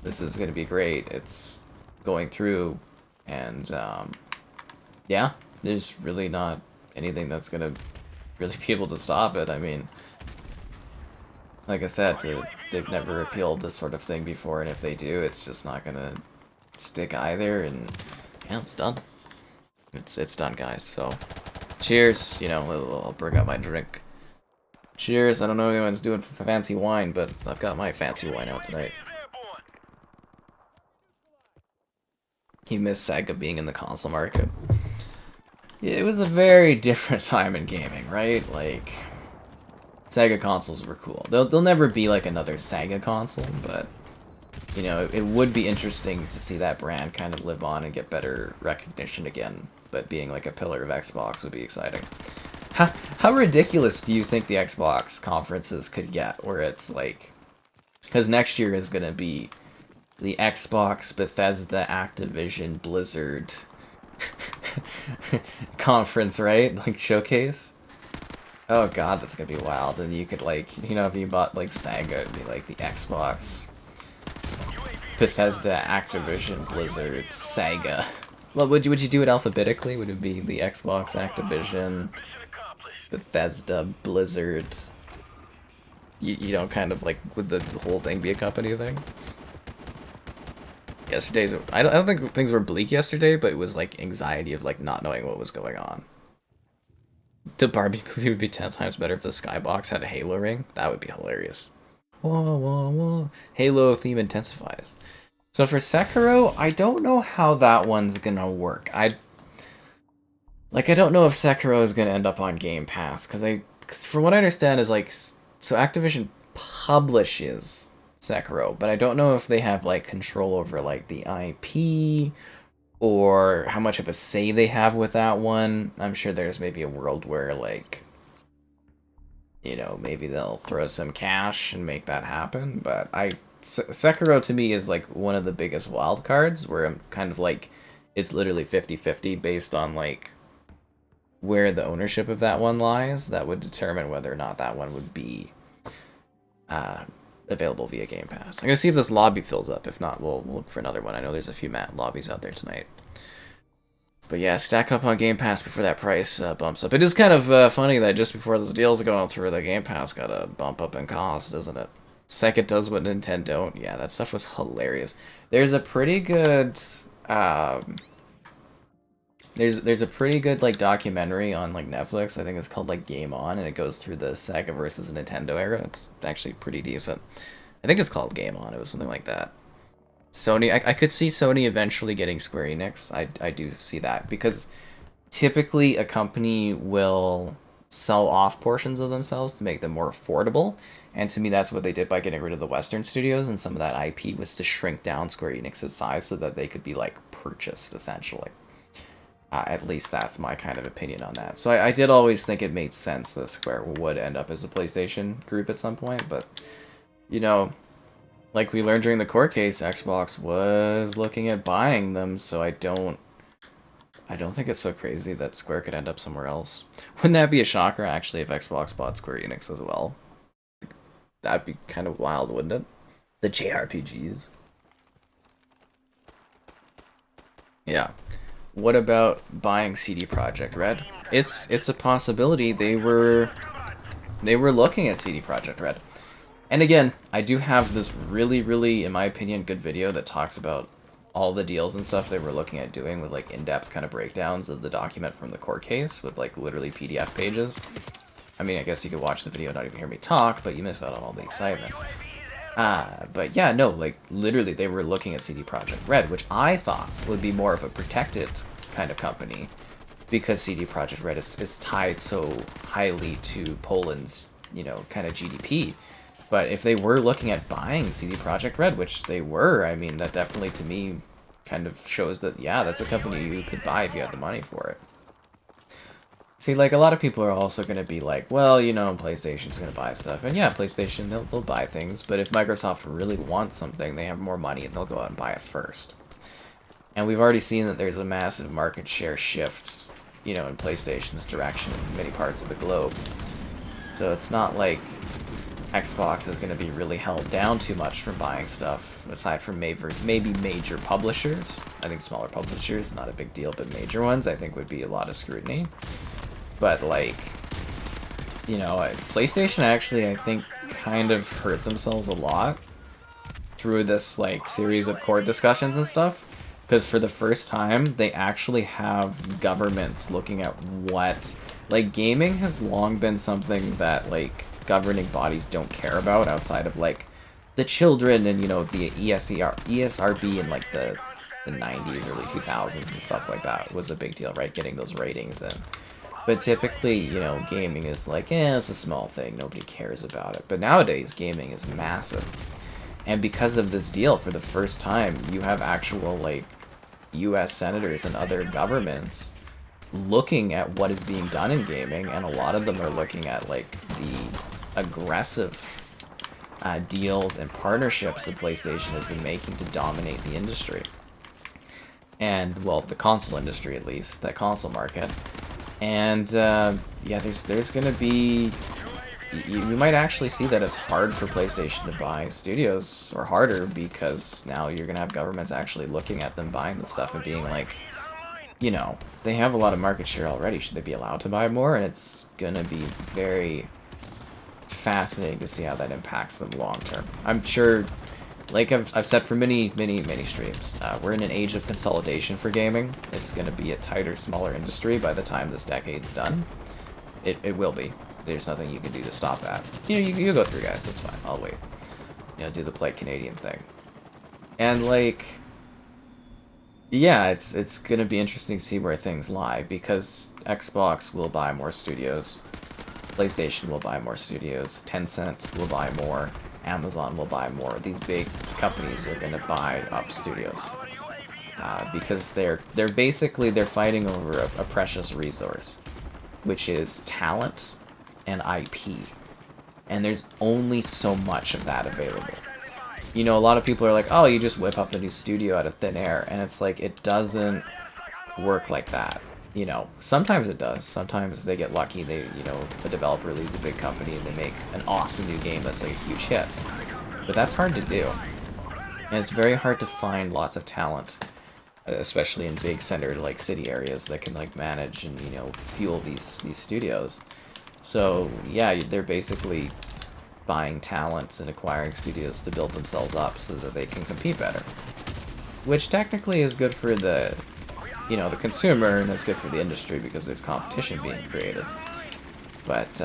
This is gonna be great. It's going through, and yeah, there's really not anything that's gonna really be able to stop it. I mean, like I said, they've never appealed this sort of thing before, and if they do, it's just not gonna stick either, and yeah, it's done. It's done, guys. So, cheers. You know, I'll bring out my drink. Cheers. I don't know if anyone's doing fancy wine, but I've got my fancy wine out tonight. You miss Sega being in the console market. Yeah, it was a very different time in gaming, right? Like, Sega consoles were cool. They'll never be like another Sega console, but you know, it would be interesting to see that brand kind of live on and get better recognition again. But being like a pillar of Xbox would be exciting. How ridiculous do you think the Xbox conferences could get? Where it's like, because next year is gonna be the Xbox, Bethesda, Activision, Blizzard conference, right? Like showcase. Oh god, that's gonna be wild. And you could, like, you know, if you bought like Sega, it'd be like the Xbox, Bethesda, Activision, Blizzard, Sega. Well, would you do it alphabetically? Would it be the Xbox, Activision, Bethesda, Blizzard? You know, kind of like, would the whole thing be a company thing? I don't think things were bleak yesterday, but it was like anxiety of like not knowing what was going on. The Barbie movie would be 10 times better if the skybox had a Halo ring. That would be hilarious. Whoa, whoa, whoa. Halo theme intensifies. So for Sekiro, I don't know how that one's gonna work. I don't know if Sekiro is gonna end up on Game Pass, because from what I understand is like, so Activision publishes Sekiro, but I don't know if they have like control over like the IP or how much of a say they have with that one. I'm sure there's maybe a world where, like, you know, maybe they'll throw some cash and make that happen, but Sekiro to me is like one of the biggest wild cards where I'm kind of like, it's literally 50-50 based on like where the ownership of that one lies. That would determine whether or not that one would be available via Game Pass. I'm gonna see if this lobby fills up. If not, we'll look for another one. I know there's a few lobbies out there tonight. But yeah, stack up on Game Pass before that price bumps up. It is kind of funny that just before those deals go out through, the Game Pass got a bump up in cost, doesn't it? Second does what Nintendo don't. Yeah, that stuff was hilarious. There's a pretty good there's a pretty good like documentary on like Netflix. I think it's called like Game On, and it goes through the Sega versus Nintendo era. It's actually pretty decent. I think it's called Game On. It was something like that. Sony, I could see Sony eventually getting Square Enix. I do see that, because typically a company will sell off portions of themselves to make them more affordable, and to me that's what they did by getting rid of the Western studios, and some of that IP was to shrink down Square Enix's size so that they could be like purchased essentially. At least that's my kind of opinion on that. So I did always think it made sense that Square would end up as a PlayStation group at some point, but you know, like we learned during the court case, Xbox was looking at buying them, so I don't think it's so crazy that Square could end up somewhere else. Wouldn't that be a shocker, actually, if Xbox bought Square Enix as well? That'd be kind of wild, wouldn't it? The JRPGs. Yeah. What about buying CD Projekt Red? It's a possibility. They were looking at CD Projekt Red. And again, I do have this really, in my opinion, good video that talks about all the deals and stuff they were looking at doing, with like in-depth kind of breakdowns of the document from the court case with like literally PDF pages. I mean, I guess you could watch the video and not even hear me talk, but you miss out on all the excitement. But yeah, no, like literally they were looking at CD Projekt Red, which I thought would be more of a protected kind of company, because CD Projekt Red is tied so highly to Poland's, you know, kind of GDP. But if they were looking at buying CD Projekt Red, which they were, I mean, that definitely to me kind of shows that, yeah, that's a company you could buy if you had the money for it. See, like, a lot of people are also going to be like, well, you know, PlayStation's going to buy stuff. And yeah, PlayStation, they'll buy things. But if Microsoft really wants something, they have more money and they'll go out and buy it first. And we've already seen that there's a massive market share shift, you know, in PlayStation's direction in many parts of the globe. So it's not like Xbox is going to be really held down too much from buying stuff, aside from maybe major publishers. I think smaller publishers, not a big deal, but major ones, I think would be a lot of scrutiny. But, like, you know, PlayStation actually, I think, kind of hurt themselves a lot through this, like, series of court discussions and stuff. Because for the first time, they actually have governments looking at what... Like, gaming has long been something that, like, governing bodies don't care about outside of, like, the children and, you know, the ESRB in, like, the 90s, early 2000s and stuff like that was a big deal, right? Getting those ratings in. But typically, you know, gaming is like, it's a small thing. Nobody cares about it. But nowadays, gaming is massive. And because of this deal, for the first time, you have actual, like, U.S. senators and other governments looking at what is being done in gaming. And a lot of them are looking at, like, the aggressive deals and partnerships that PlayStation has been making to dominate the industry. And, well, the console industry, at least. That console market. And, yeah, there's gonna be... You might actually see that it's hard for PlayStation to buy studios, or harder, because now you're gonna have governments actually looking at them buying the stuff and being like, you know, they have a lot of market share already, should they be allowed to buy more? And it's gonna be very fascinating to see how that impacts them long term. I'm sure, like I've said for many streams, we're in an age of consolidation for gaming. It's going to be a tighter, smaller industry by the time this decade's done. It will be. There's nothing you can do to stop that. You know, you go through, guys. That's fine. I'll wait. You know, do the Play Canadian thing. And, like, yeah, it's going to be interesting to see where things lie, because Xbox will buy more studios. PlayStation will buy more studios. Tencent will buy more. Amazon will buy more. These big companies are going to buy up studios because they're fighting over a precious resource, which is talent and IP, and there's only so much of that available. You know, a lot of people are like, oh, you just whip up a new studio out of thin air, and it's like, it doesn't work like that. You know, sometimes it does. Sometimes they get lucky. You know, a developer leaves a big company and they make an awesome new game that's like a huge hit. But that's hard to do. And it's very hard to find lots of talent, especially in big centered like city areas that can like manage and, you know, fuel these studios. So yeah, they're basically buying talents and acquiring studios to build themselves up so that they can compete better. Which technically is good for the, you know, the consumer, and it's good for the industry because there's competition being created. But,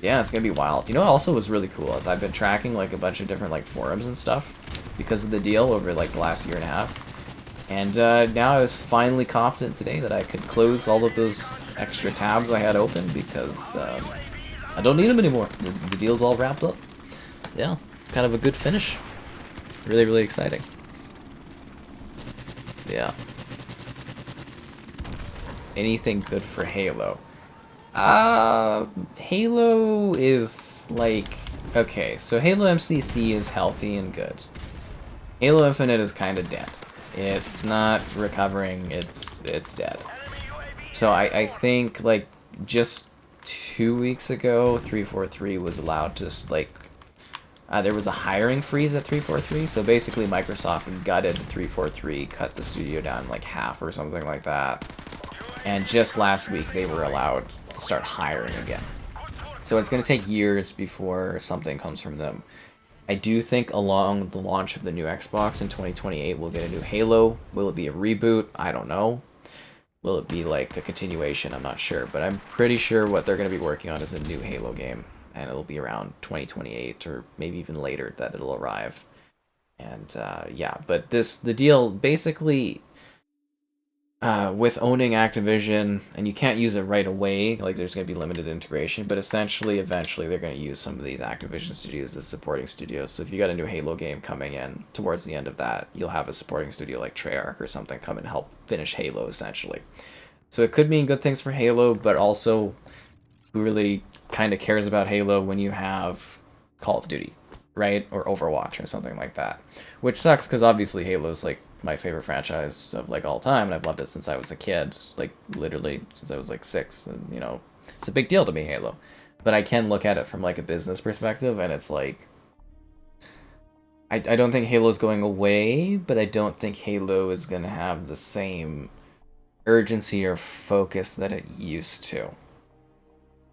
yeah, it's gonna be wild. You know what also was really cool is I've been tracking, like, a bunch of different, like, forums and stuff because of the deal over, like, the last year and a half. And, now I was finally confident today that I could close all of those extra tabs I had open because, I don't need them anymore. The deal's all wrapped up. Yeah, it's kind of a good finish. Really, really exciting. Yeah. Anything good for Halo? Halo is like, okay, so Halo MCC is healthy and good. Halo Infinite is kind of dead. It's not recovering, it's dead. So I think, like, just 2 weeks ago, 343 was allowed to, like, there was a hiring freeze at 343, so basically Microsoft gutted 343, cut the studio down like half or something like that. And just last week, they were allowed to start hiring again. So it's going to take years before something comes from them. I do think along the launch of the new Xbox in 2028, we'll get a new Halo. Will it be a reboot? I don't know. Will it be like a continuation? I'm not sure. But I'm pretty sure what they're going to be working on is a new Halo game. And it'll be around 2028 or maybe even later that it'll arrive. And yeah, but the deal basically... with owning Activision, and you can't use it right away, like there's going to be limited integration, but essentially, eventually, they're going to use some of these Activision studios as supporting studios. So if you got a new Halo game coming in, towards the end of that, you'll have a supporting studio like Treyarch or something come and help finish Halo, essentially. So it could mean good things for Halo, but also, who really kind of cares about Halo when you have Call of Duty, right? Or Overwatch or something like that. Which sucks, because obviously Halo's like my favorite franchise of like all time, and I've loved it since I was a kid, like literally since I was like 6, and you know, it's a big deal to me, Halo. But I can look at it from like a business perspective, and it's like, I don't think Halo's going away, but I don't think Halo is going to have the same urgency or focus that it used to.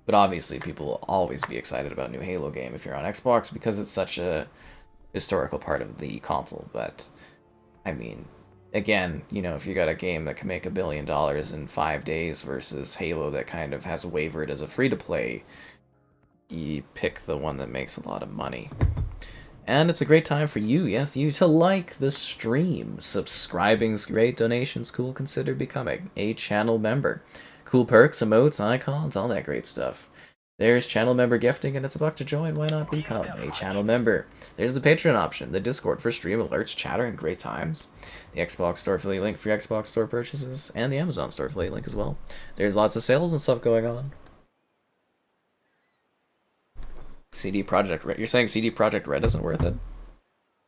But obviously people will always be excited about a new Halo game if you're on Xbox, because it's such a historical part of the console. But I mean, again, you know, if you got a game that can make $1 billion in 5 days versus Halo that kind of has wavered as a free-to-play, you pick the one that makes a lot of money. And it's a great time for you, yes, you, to like the stream. Subscribing's great, donations cool, consider becoming a channel member. Cool perks, emotes, icons, all that great stuff. There's channel member gifting, and it's $1 to join. Why not become a channel member? There's the Patreon option, the Discord for stream alerts, chatter, and great times. The Xbox Store affiliate link for your Xbox Store purchases, and the Amazon Store affiliate link as well. There's lots of sales and stuff going on. CD Projekt Red. You're saying CD Projekt Red isn't worth it?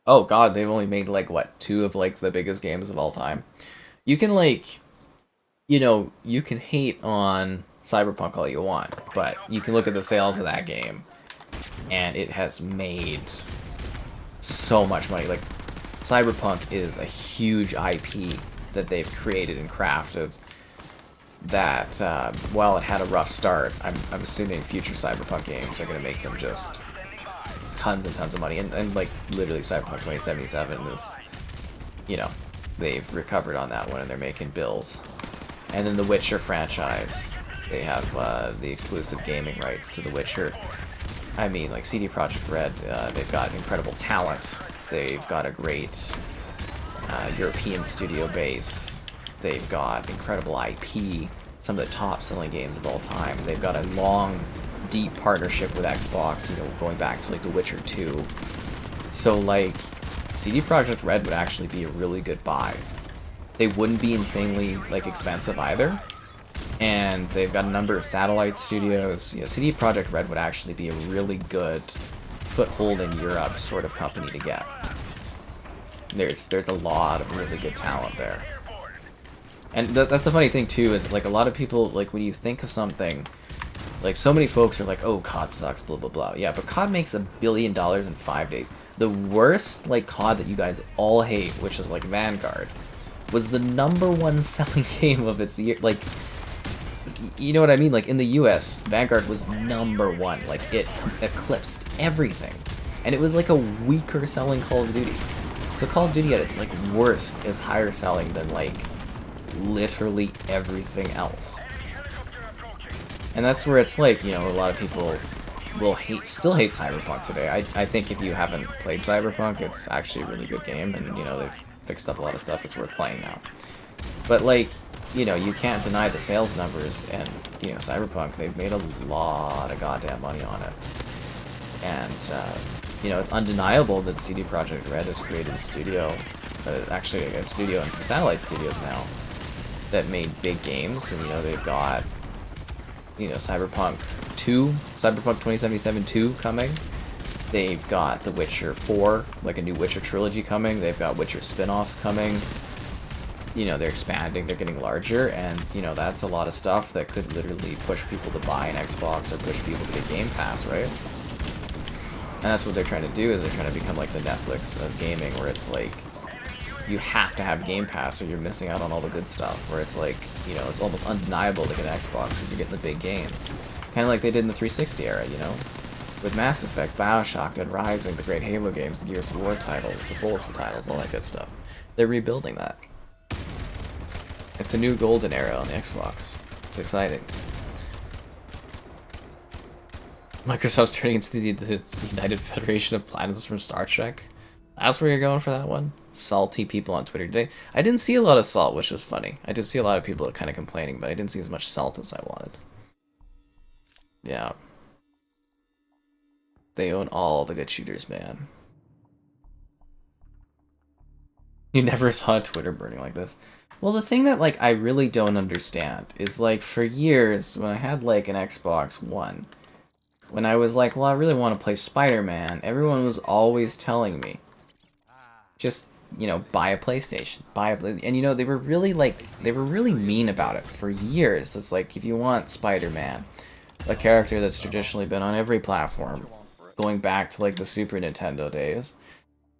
Oh god, they've only made like, what, 2 of like the biggest games of all time? You can like, you know, you can hate on Cyberpunk all you want, but you can look at the sales of that game, and it has made so much money. Like, Cyberpunk is a huge IP that they've created and crafted that, while it had a rough start, I'm assuming future Cyberpunk games are going to make them just tons and tons of money. And like, literally, Cyberpunk 2077 is, you know, they've recovered on that one, and they're making bills. And then the Witcher franchise, they have the exclusive gaming rights to The Witcher. I mean, like, CD Projekt Red, they've got incredible talent. They've got a great European studio base. They've got incredible IP, some of the top-selling games of all time. They've got a long, deep partnership with Xbox, you know, going back to, like, The Witcher 2. So, like, CD Projekt Red would actually be a really good buy. They wouldn't be insanely, like, expensive either. And they've got a number of satellite studios. You know, CD Projekt Red would actually be a really good foothold in Europe sort of company to get. There's a lot of really good talent there. And that's the funny thing too, is like a lot of people, like when you think of something, like so many folks are like, oh, COD sucks, blah blah blah. Yeah, but COD makes $1 billion in 5 days. The worst like COD that you guys all hate, which is like Vanguard, was the #1 selling game of its year. Like, you know what I mean? Like in the US, Vanguard was #1. Like it eclipsed everything. And it was like a weaker selling Call of Duty. So Call of Duty at its like worst is higher selling than like literally everything else. And that's where it's like, you know, a lot of people will still hate Cyberpunk today. I think if you haven't played Cyberpunk, it's actually a really good game, and you know, they've fixed up a lot of stuff. It's worth playing now. But like, you know, you can't deny the sales numbers, and you know, Cyberpunk, they've made a lot of goddamn money on it. And you know, it's undeniable that CD Projekt Red has created a studio, actually a studio and some satellite studios now, that made big games. And you know, they've got, you know, Cyberpunk 2077 2 coming. They've got The Witcher 4, like a new Witcher trilogy coming. They've got Witcher spin-offs coming. You know, they're expanding, they're getting larger, and you know, that's a lot of stuff that could literally push people to buy an Xbox or push people to get Game Pass, right? And that's what they're trying to do, is they're trying to become like the Netflix of gaming, where it's like, you have to have Game Pass or you're missing out on all the good stuff, where it's like, you know, it's almost undeniable to get an Xbox because you're getting the big games. Kind of like they did in the 360 era, you know? With Mass Effect, Bioshock, Dead Rising, the great Halo games, the Gears of War titles, the Forza titles, all that good stuff. They're rebuilding that. It's a new golden era on the Xbox. It's exciting. Microsoft's turning into the United Federation of Planets from Star Trek. That's where you're going for that one? Salty people on Twitter today. I didn't see a lot of salt, which was funny. I did see a lot of people kind of complaining, but I didn't see as much salt as I wanted. Yeah. They own all the good shooters, man. You never saw Twitter burning like this. Well, the thing that, like, I really don't understand is, like, for years, when I had, like, an Xbox One, when I was like, well, I really want to play Spider-Man, everyone was always telling me, just, you know, buy a PlayStation. And, you know, they were really, like, they were really mean about it for years. It's like, if you want Spider-Man, a character that's traditionally been on every platform, going back to, like, the Super Nintendo days,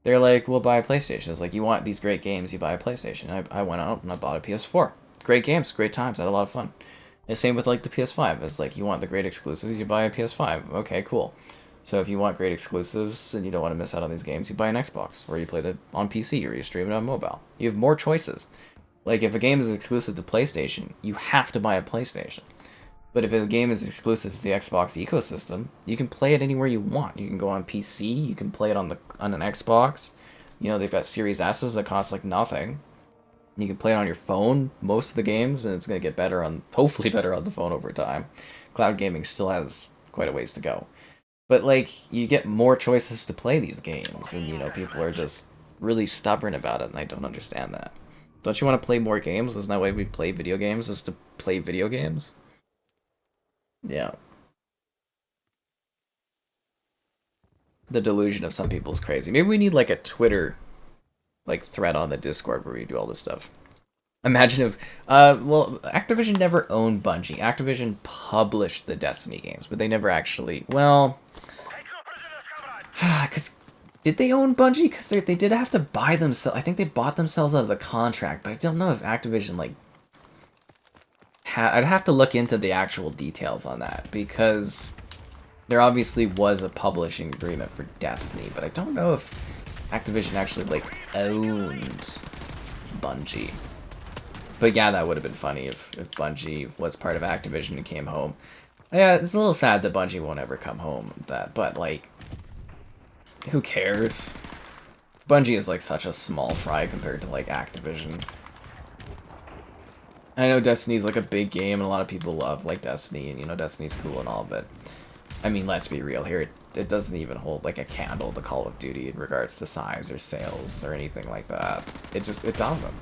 they're like, we'll buy a PlayStation. It's like, you want these great games, you buy a PlayStation. I went out and I bought a PS4. Great games, great times, I had a lot of fun. And same with, like, the PS5. It's like, you want the great exclusives, you buy a PS5. Okay, cool. So if you want great exclusives and you don't want to miss out on these games, you buy an Xbox, or you play it on PC, or you stream it on mobile. You have more choices. Like, if a game is exclusive to PlayStation, you have to buy a PlayStation. But if a game is exclusive to the Xbox ecosystem, you can play it anywhere you want. You can go on PC, you can play it on an Xbox. You know, they've got Series S's that cost like nothing. You can play it on your phone, most of the games, and it's going to get better on, hopefully better on the phone over time. Cloud gaming still has quite a ways to go. But, like, you get more choices to play these games, and, you know, people are just really stubborn about it, and I don't understand that. Don't you want to play more games? Isn't that why we play video games, is to play video games? Yeah. The delusion of some people is crazy. Maybe we need, like, a Twitter, like, thread on the Discord where we do all this stuff. Imagine if, well, Activision never owned Bungie. Activision published the Destiny games, but they never actually, well, because, did they own Bungie? Because they did have to buy themselves, I think they bought themselves out of the contract, but I don't know if Activision, like, I'd have to look into the actual details on that, because there obviously was a publishing agreement for Destiny, but I don't know if Activision actually, like, owned Bungie. But yeah, that would have been funny if Bungie was part of Activision and came home. Yeah, it's a little sad that Bungie won't ever come home with that, but, like, who cares? Bungie is, like, such a small fry compared to, like, Activision. I know Destiny's, like, a big game, and a lot of people love, like, Destiny, and, you know, Destiny's cool and all, but, I mean, let's be real here. It doesn't even hold, like, a candle to Call of Duty in regards to size or sales or anything like that. It doesn't.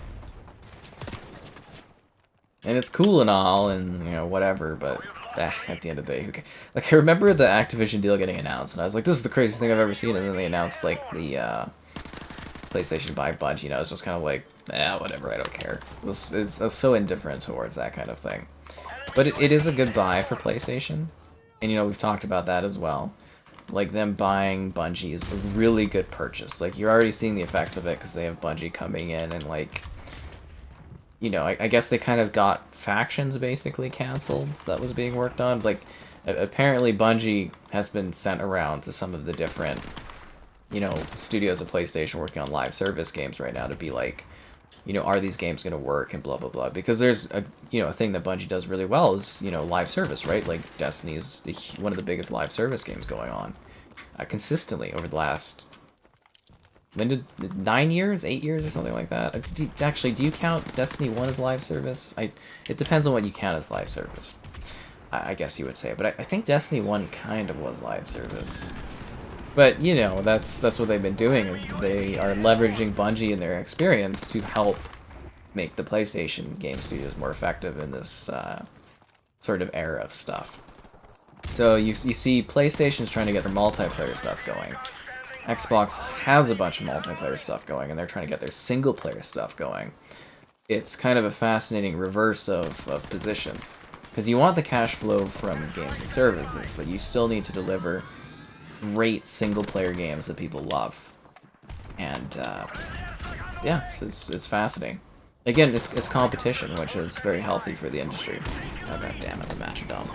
And it's cool and all, and, you know, whatever, but at the end of the day, like, I remember the Activision deal getting announced, and I was like, this is the craziest thing I've ever seen, and then they announced, like, the, PlayStation by Bungie, and I was just kind of like, whatever, I don't care. I was so indifferent towards that kind of thing. But it is a good buy for PlayStation, and, you know, we've talked about that as well. Like, them buying Bungie is a really good purchase. Like, you're already seeing the effects of it, because they have Bungie coming in, and, like, you know, I guess they kind of got factions basically canceled that was being worked on. Like, apparently Bungie has been sent around to some of the different, you know, studios of PlayStation working on live service games right now to be like, you know, are these games going to work and blah, blah, blah. Because there's a, you know, a thing that Bungie does really well is, you know, live service, right? Like, Destiny is one of the biggest live service games going on consistently over the last... When did 9 years, 8 years, or something like that? Actually, do you count Destiny 1 as live service? It depends on what you count as live service, I guess you would say. But I think Destiny 1 kind of was live service. But, you know, that's what they've been doing, is they are leveraging Bungie and their experience to help make the PlayStation game studios more effective in this sort of era of stuff. So you see PlayStation's trying to get their multiplayer stuff going. Xbox has a bunch of multiplayer stuff going, and they're trying to get their single-player stuff going. It's kind of a fascinating reverse of positions. Because you want the cash flow from games and services, but you still need to deliver great single-player games that people love. And, yeah, it's fascinating. Again, it's competition, which is very healthy for the industry. Oh, god damn it, the Matchodome.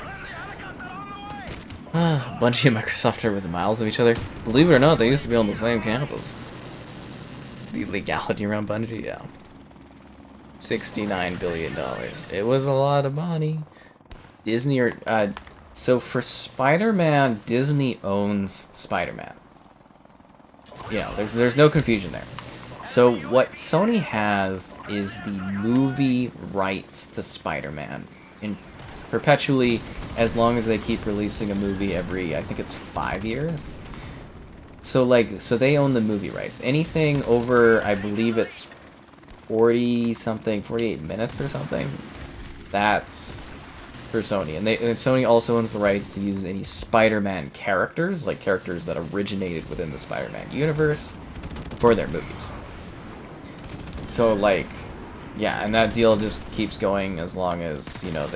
Bungie and Microsoft are within miles of each other. Believe it or not, they used to be on the same campus. The legality around Bungie, yeah. $69 billion. It was a lot of money. Disney so for Spider-Man, Disney owns Spider-Man. you know, there's no confusion there. So what Sony has is the movie rights to Spider-Man in perpetually, as long as they keep releasing a movie every, I think it's 5 years. So like, so they own the movie rights. Anything over, I believe it's 40 something, 48 minutes or something, that's for Sony. And Sony also owns the rights to use any Spider-Man characters, like characters that originated within the Spider-Man universe, for their movies. So like, yeah, and that deal just keeps going as long as, you know,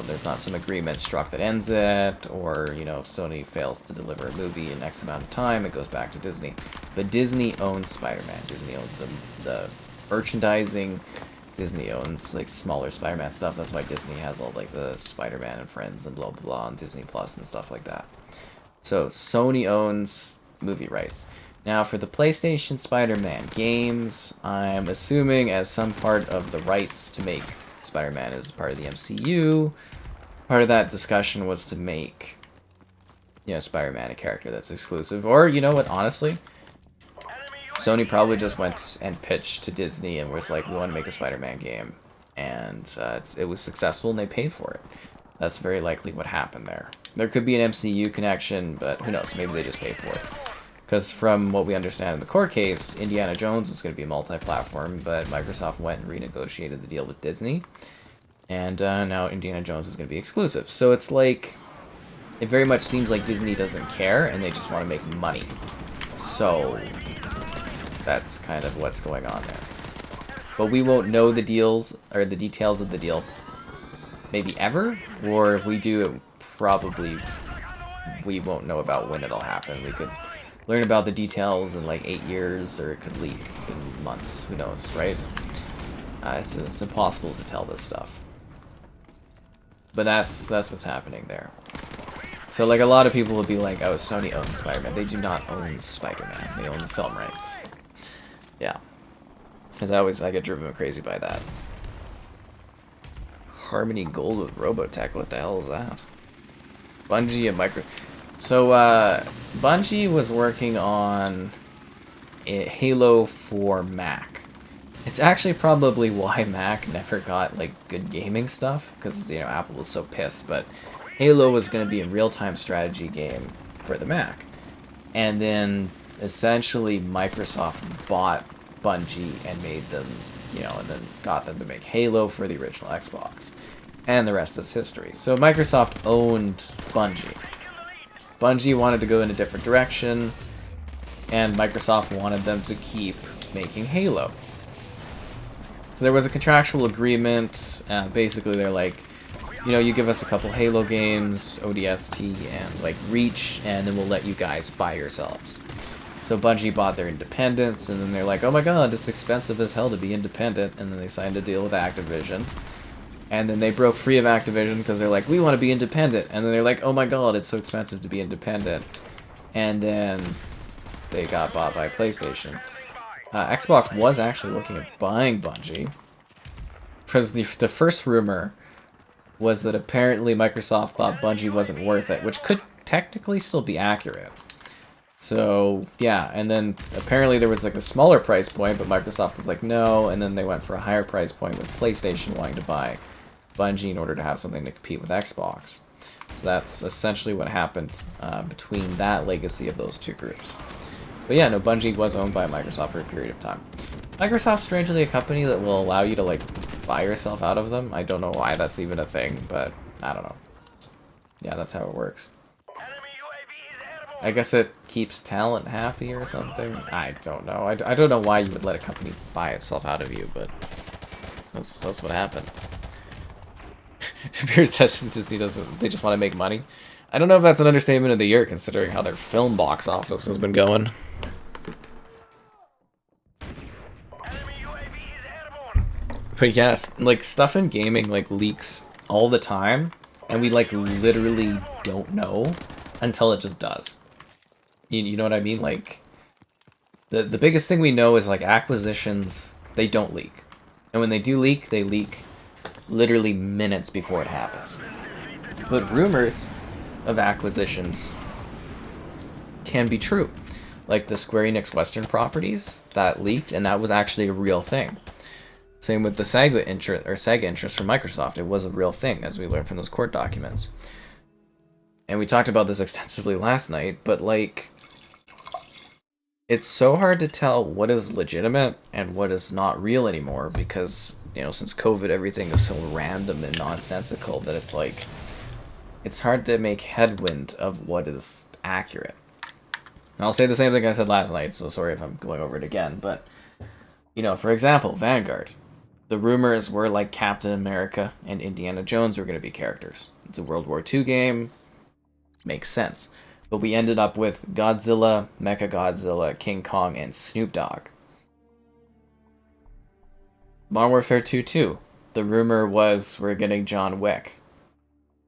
there's not some agreement struck that ends it, or, you know, if Sony fails to deliver a movie in X amount of time, it goes back to Disney. But Disney owns Spider-Man. Disney owns the merchandising. Disney owns, like, smaller Spider-Man stuff. That's why Disney has all, like, the Spider-Man and Friends and blah, blah, blah, on Disney Plus and stuff like that. So Sony owns movie rights. Now, for the PlayStation Spider-Man games, I'm assuming as some part of the rights to make Spider-Man as part of the MCU, part of that discussion was to make, you know, Spider-Man a character that's exclusive. Or, you know what, honestly, Sony probably just went and pitched to Disney and was like, we want to make a Spider-Man game. And it was successful and they paid for it. That's very likely what happened there. There could be an MCU connection, but who knows, maybe they just paid for it. Because from what we understand in the court case, Indiana Jones was going to be multi-platform, but Microsoft went and renegotiated the deal with Disney. And now Indiana Jones is going to be exclusive. So it's like, it very much seems like Disney doesn't care and they just want to make money. So that's kind of what's going on there. But we won't know the deals, or the details of the deal, maybe ever. Or if we do, it probably we won't know about when it'll happen. We could learn about the details in like 8 years, or it could leak in months. Who knows, right? It's impossible to tell this stuff. But that's what's happening there. So like a lot of people will be like, oh, Sony owns Spider-Man. They do not own Spider-Man. They own the film rights. Yeah. Because I get driven crazy by that. Harmony Gold with Robotech. What the hell is that? Bungie and Micro... So, Bungie was working on Halo for Mac. It's actually probably why Mac never got, like, good gaming stuff, because, you know, Apple was so pissed, but Halo was going to be a real-time strategy game for the Mac. And then, essentially, Microsoft bought Bungie and made them, you know, and then got them to make Halo for the original Xbox. And the rest is history. So, Microsoft owned Bungie. Bungie wanted to go in a different direction, and Microsoft wanted them to keep making Halo. So there was a contractual agreement. Basically, they're like, you know, you give us a couple Halo games, ODST, and like Reach, and then we'll let you guys buy yourselves. So Bungie bought their independence, and then they're like, oh my god, it's expensive as hell to be independent, and then they signed a deal with Activision. And then they broke free of Activision because they're like, we want to be independent. And then they're like, oh my god, it's so expensive to be independent. And then they got bought by PlayStation. Xbox was actually looking at buying Bungie. Because the first rumor was that apparently Microsoft thought Bungie wasn't worth it, which could technically still be accurate. So, yeah, and then apparently there was like a smaller price point, but Microsoft was like, no, and then they went for a higher price point with PlayStation wanting to buy Bungie in order to have something to compete with Xbox. So that's essentially what happened between that legacy of those two groups. But yeah, no, Bungie was owned by Microsoft for a period of time. Microsoft's strangely a company that will allow you to, like, buy yourself out of them. I don't know why that's even a thing, but I don't know. Yeah, that's how it works. I guess it keeps talent happy or something. I don't know. I don't know why you would let a company buy itself out of you, but that's what happened. Appears Disney doesn't. They just want to make money. I don't know if that's an understatement of the year, considering how their film box office has been going. But yes, like stuff in gaming like leaks all the time, and we like literally don't know until it just does. You know what I mean? Like the biggest thing we know is like acquisitions, they don't leak. And when they do leak, they leak literally minutes before it happens. But rumors of acquisitions can be true. like the Square Enix Western properties that leaked, and that was actually a real thing. Same with the Sega interest from Microsoft. It was a real thing, as we learned from those court documents. And we talked about this extensively last night, but like, it's so hard to tell what is legitimate and what is not real anymore because, you know, since COVID, everything is so random and nonsensical that it's like, it's hard to make headwind of what is accurate. And I'll say the same thing I said last night, so sorry if I'm going over it again, but, you know, for example, Vanguard. The rumors were like Captain America and Indiana Jones were going to be characters. It's a World War II game. Makes sense. But we ended up with Godzilla, Mechagodzilla, King Kong, and Snoop Dogg. Modern Warfare 2 too. The rumor was we're getting John Wick.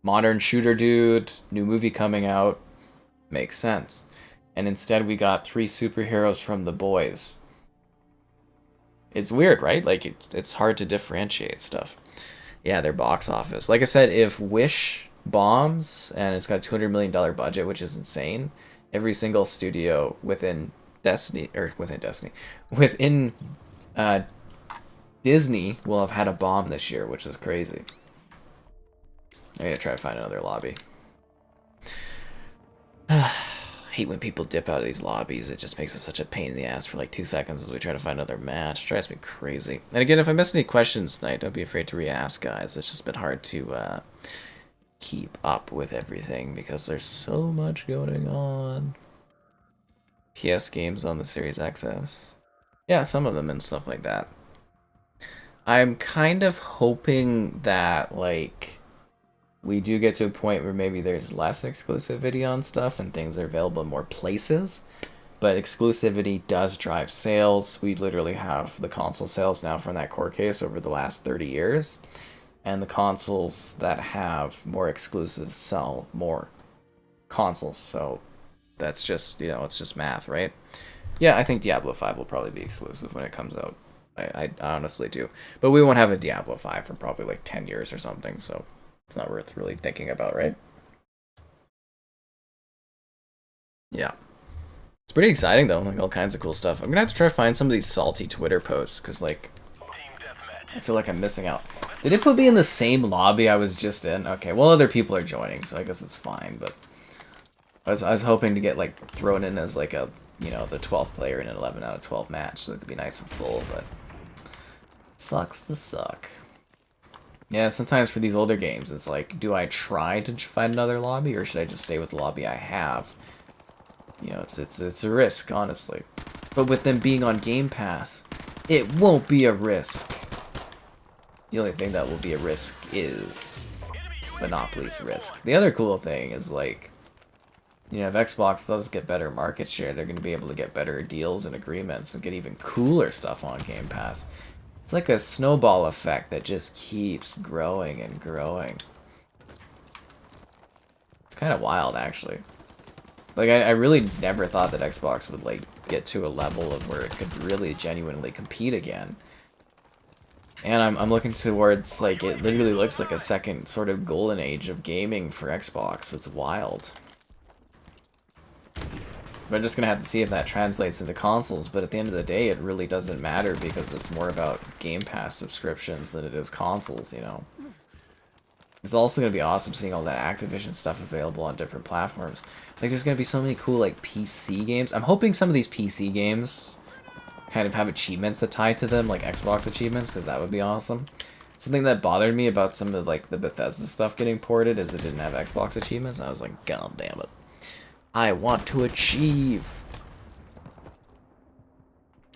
Modern shooter dude, new movie coming out. Makes sense. And instead we got 3 superheroes from The Boys. It's weird, right? Like, it's hard to differentiate stuff. Yeah, their box office. Like I said, if Wish bombs and it's got a $200 million budget, which is insane, every single studio within Disney will have had a bomb this year, which is crazy. I'm gonna try to find another lobby. I hate when people dip out of these lobbies. It just makes it such a pain in the ass for like 2 seconds as we try to find another match. It drives me crazy. And again, if I miss any questions tonight, don't be afraid to re-ask, guys. It's just been hard to keep up with everything because there's so much going on. PS games on the Series XS. Yeah, some of them and stuff like that. I'm kind of hoping that, like, we do get to a point where maybe there's less exclusivity on stuff and things are available in more places. But exclusivity does drive sales. We literally have the console sales now from that court case over the last 30 years. And the consoles that have more exclusives sell more consoles. So that's just, you know, it's just math, right? Yeah, I think Diablo 5 will probably be exclusive when it comes out. I honestly do. But we won't have a Diablo 5 for probably like 10 years or something, so it's not worth really thinking about, right? Yeah. It's pretty exciting, though. Like, all kinds of cool stuff. I'm gonna have to try to find some of these salty Twitter posts, because, like, I feel like I'm missing out. Did it put me in the same lobby I was just in? Okay, well, other people are joining, so I guess it's fine, but I was hoping to get, like, thrown in as, like, a, you know, the 12th player in an 11 out of 12 match, so it could be nice and full, but sucks to suck. Yeah, sometimes for these older games, it's like, do I try to find another lobby, or should I just stay with the lobby I have? You know, it's a risk, honestly. But with them being on Game Pass, it won't be a risk. The only thing that will be a risk is Monopoly's risk. The other cool thing is, like, you know, if Xbox does get better market share, they're going to be able to get better deals and agreements and get even cooler stuff on Game Pass. It's like a snowball effect that just keeps growing and growing. It's kind of wild, actually. Like, I really never thought that Xbox would, like, get to a level of where it could really genuinely compete again. And I'm looking towards, like, it literally looks like a second sort of golden age of gaming for Xbox. It's wild. We're just gonna have to see if that translates into consoles, but at the end of the day, it really doesn't matter because it's more about Game Pass subscriptions than it is consoles, you know? It's also gonna be awesome seeing all that Activision stuff available on different platforms. Like, there's gonna be so many cool, like, PC games. I'm hoping some of these PC games kind of have achievements that tie to them, like Xbox achievements, because that would be awesome. Something that bothered me about some of, like, the Bethesda stuff getting ported is it didn't have Xbox achievements. I was like, God damn it. I want to achieve.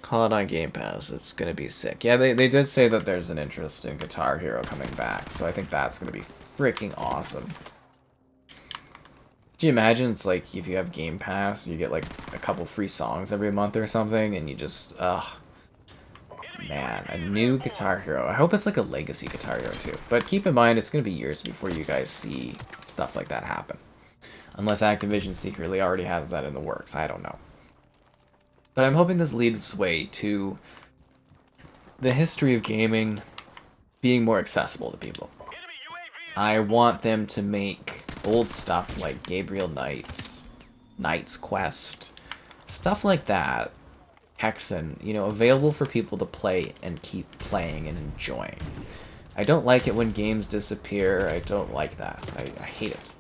Call it on Game Pass. It's going to be sick. Yeah, they did say that there's an interest in Guitar Hero coming back, so I think that's going to be freaking awesome. Could you imagine it's like if you have Game Pass, you get like a couple free songs every month or something, and you just, ugh. Man, a new Guitar Hero. I hope it's like a legacy Guitar Hero too. But keep in mind, it's going to be years before you guys see stuff like that happen. Unless Activision secretly already has that in the works. I don't know. But I'm hoping this leads way to the history of gaming being more accessible to people. I want them to make old stuff like Gabriel Knight's Quest, Stuff like that. Hexen, you know, available for people to play and keep playing and enjoying. I don't like it when games disappear. I don't like that. I hate it.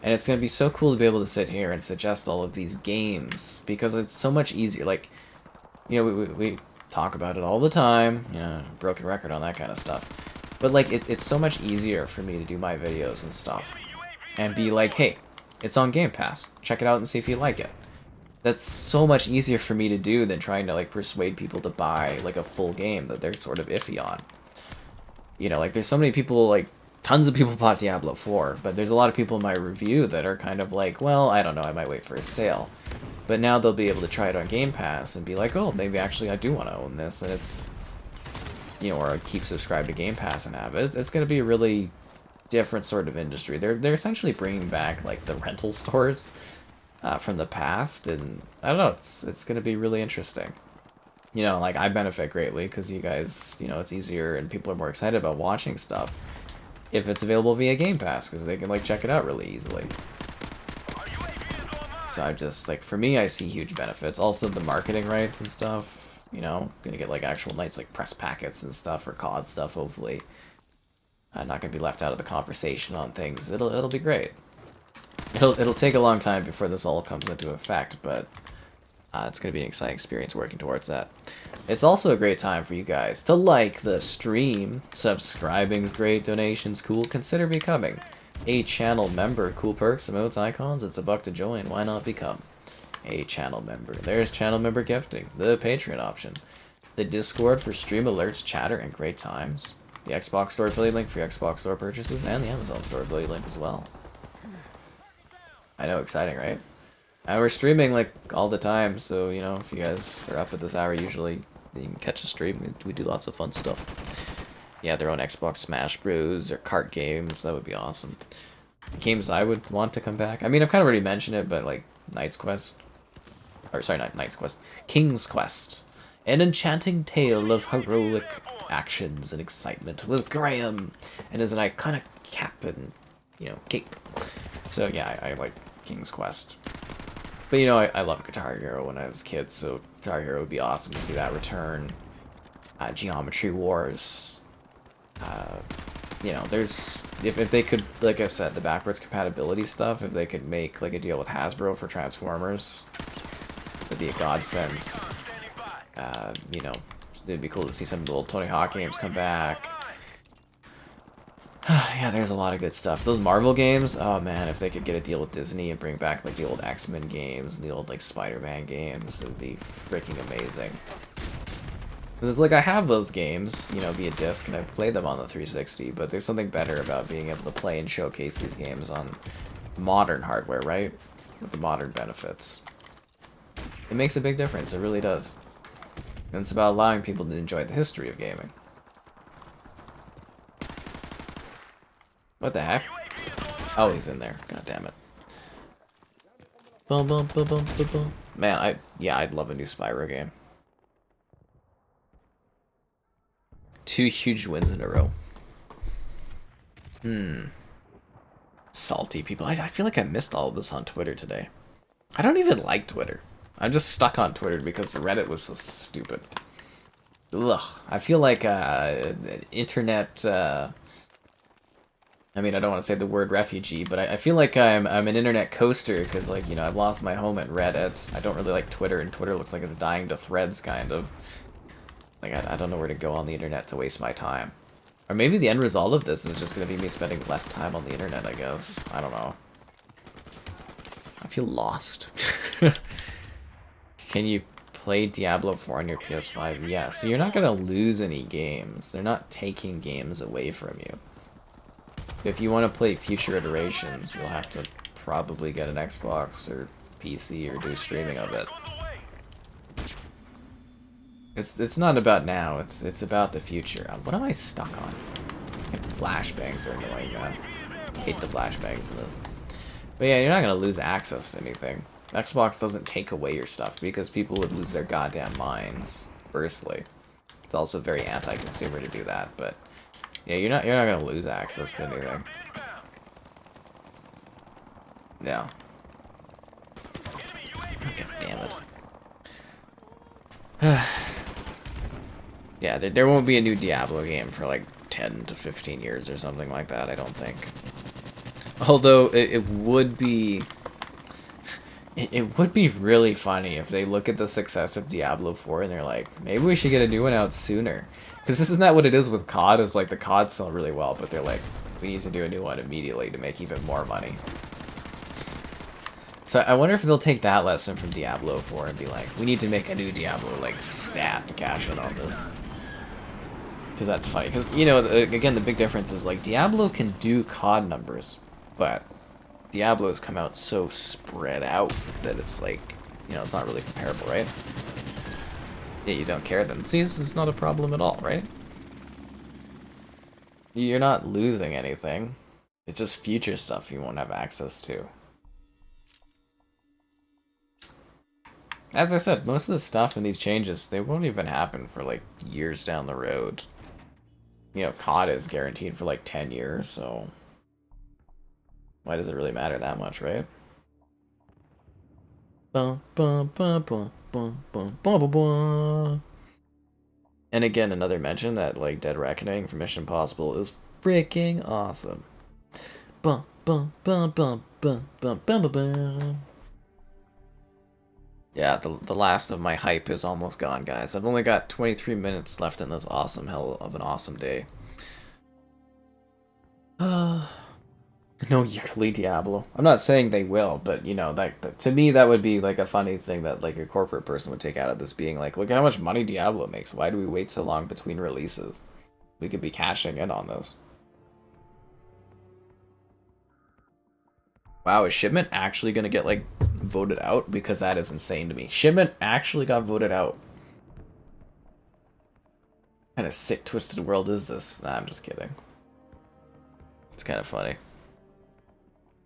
And it's going to be so cool to be able to sit here and suggest all of these games, because it's so much easier. Like, you know, we talk about it all the time, you know, broken record on that kind of stuff. But, like, it's so much easier for me to do my videos and stuff and be like, hey, it's on Game Pass. Check it out and see if you like it. That's so much easier for me to do than trying to, like, persuade people to buy, like, a full game that they're sort of iffy on. You know, like, there's so many people, like, tons of people bought Diablo 4, but there's a lot of people in my review that are kind of like, well, I don't know, I might wait for a sale. But now they'll be able to try it on Game Pass and be like, oh, maybe actually I do want to own this, and it's, you know, or keep subscribed to Game Pass and have it. It's going to be a really different sort of industry. They're essentially bringing back, like, the rental stores from the past, and I don't know, it's going to be really interesting. You know, like, I benefit greatly because you guys, you know, it's easier and people are more excited about watching stuff if it's available via Game Pass, because they can, like, check it out really easily. So I just, like, for me, I see huge benefits. Also, the marketing rights and stuff, you know, gonna get, like, actual nights, like, press packets and stuff, or COD stuff, hopefully. I'm not gonna be left out of the conversation on things. It'll be great. It'll take a long time before this all comes into effect, but it's going to be an exciting experience working towards that. It's also a great time for you guys to like the stream. Subscribing's great, donations cool. Consider becoming a channel member. Cool perks, emotes, icons. It's $1 to join. Why not become a channel member? There's channel member gifting, the Patreon option, the Discord for stream alerts, chatter, and great times, the Xbox Store affiliate link for your Xbox Store purchases, and the Amazon Store affiliate link as well. I know, exciting, right? And we're streaming, like, all the time, so, you know, if you guys are up at this hour, usually you can catch a stream. We do lots of fun stuff. Yeah, their own Xbox Smash Bros. Or kart games, that would be awesome. Games I would want to come back. I mean, I've kind of already mentioned it, but, like, Knight's Quest. Or, sorry, not Knight's Quest. King's Quest. An enchanting tale of heroic actions and excitement with Graham and his iconic cap and, you know, cape. So, yeah, I like King's Quest. But, you know, I loved Guitar Hero when I was a kid, so Guitar Hero would be awesome to see that return. Geometry Wars. You know, there's... If they could, like I said, the backwards compatibility stuff, if they could make, like, a deal with Hasbro for Transformers, it'd be a godsend. You know, it'd be cool to see some of the old Tony Hawk games come back. Yeah, there's a lot of good stuff. Those Marvel games, oh man, if they could get a deal with Disney and bring back, like, the old X-Men games and the old, like, Spider-Man games, it would be freaking amazing. Because it's like, I have those games, you know, via disc, and I play them on the 360, but there's something better about being able to play and showcase these games on modern hardware, right? With the modern benefits. It makes a big difference, it really does. And it's about allowing people to enjoy the history of gaming. What the heck? Oh, he's in there. God damn it. Boom, boom, boom, boom, boom, boom. Man, I'd love a new Spyro game. 2 huge wins in a row. Salty people. I feel like I missed all of this on Twitter today. I don't even like Twitter. I'm just stuck on Twitter because Reddit was so stupid. Ugh. I feel like internet... I mean, I don't want to say the word refugee, but I feel like I'm an internet coaster because, like, you know, I've lost my home at Reddit. I don't really like Twitter, and Twitter looks like it's dying to threads, kind of. Like, I don't know where to go on the internet to waste my time. Or maybe the end result of this is just going to be me spending less time on the internet, I guess. I don't know. I feel lost. Can you play Diablo 4 on your PS5? Yeah, so you're not going to lose any games. They're not taking games away from you. If you want to play future iterations, you'll have to probably get an Xbox or PC or do streaming of it. It's not about now, it's about the future. What am I stuck on? Flashbangs are annoying, man. Hate the flashbangs in this. But yeah, you're not gonna lose access to anything. Xbox doesn't take away your stuff because people would lose their goddamn minds. Firstly, it's also very anti-consumer to do that, but yeah, you're not gonna lose access to anything. Yeah. God damn it. Yeah, there won't be a new Diablo game for like 10 to 15 years or something like that, I don't think. Although it would be... It would be really funny if they look at the success of Diablo 4 and they're like, maybe we should get a new one out sooner. Because this is not what it is with COD, is like the COD sell really well, but they're like, we need to do a new one immediately to make even more money. So I wonder if they'll take that lesson from Diablo 4 and be like, we need to make a new Diablo like stat to cash in on this. Because that's funny. Because, you know, again, the big difference is like Diablo can do COD numbers, but Diablo's come out so spread out that it's like, you know, it's not really comparable, right? Yeah, you don't care then. See, this is not a problem at all, right? You're not losing anything. It's just future stuff you won't have access to. As I said, most of the stuff in these changes, they won't even happen for like years down the road. You know, COD is guaranteed for like 10 years, so why does it really matter that much, right? Bum, bum, bum, bum, bum, bum, bum, bum, bum. And again, another mention that like Dead Reckoning from Mission Impossible is freaking awesome. Bum, bum, bum, bum, bum, bum, bum, bum, bum. Yeah, the last of my hype is almost gone, guys. I've only got 23 minutes left in this awesome hell of an awesome day. No yearly Diablo. I'm not saying they will, but you know, that to me that would be like a funny thing that like a corporate person would take out of this, being like, look how much money Diablo makes. Why do we wait so long between releases? We could be cashing in on this. Wow, is Shipment actually gonna get like voted out? Because that is insane to me. Shipment actually got voted out. What kind of sick, twisted world is this? Nah, I'm just kidding. It's kind of funny.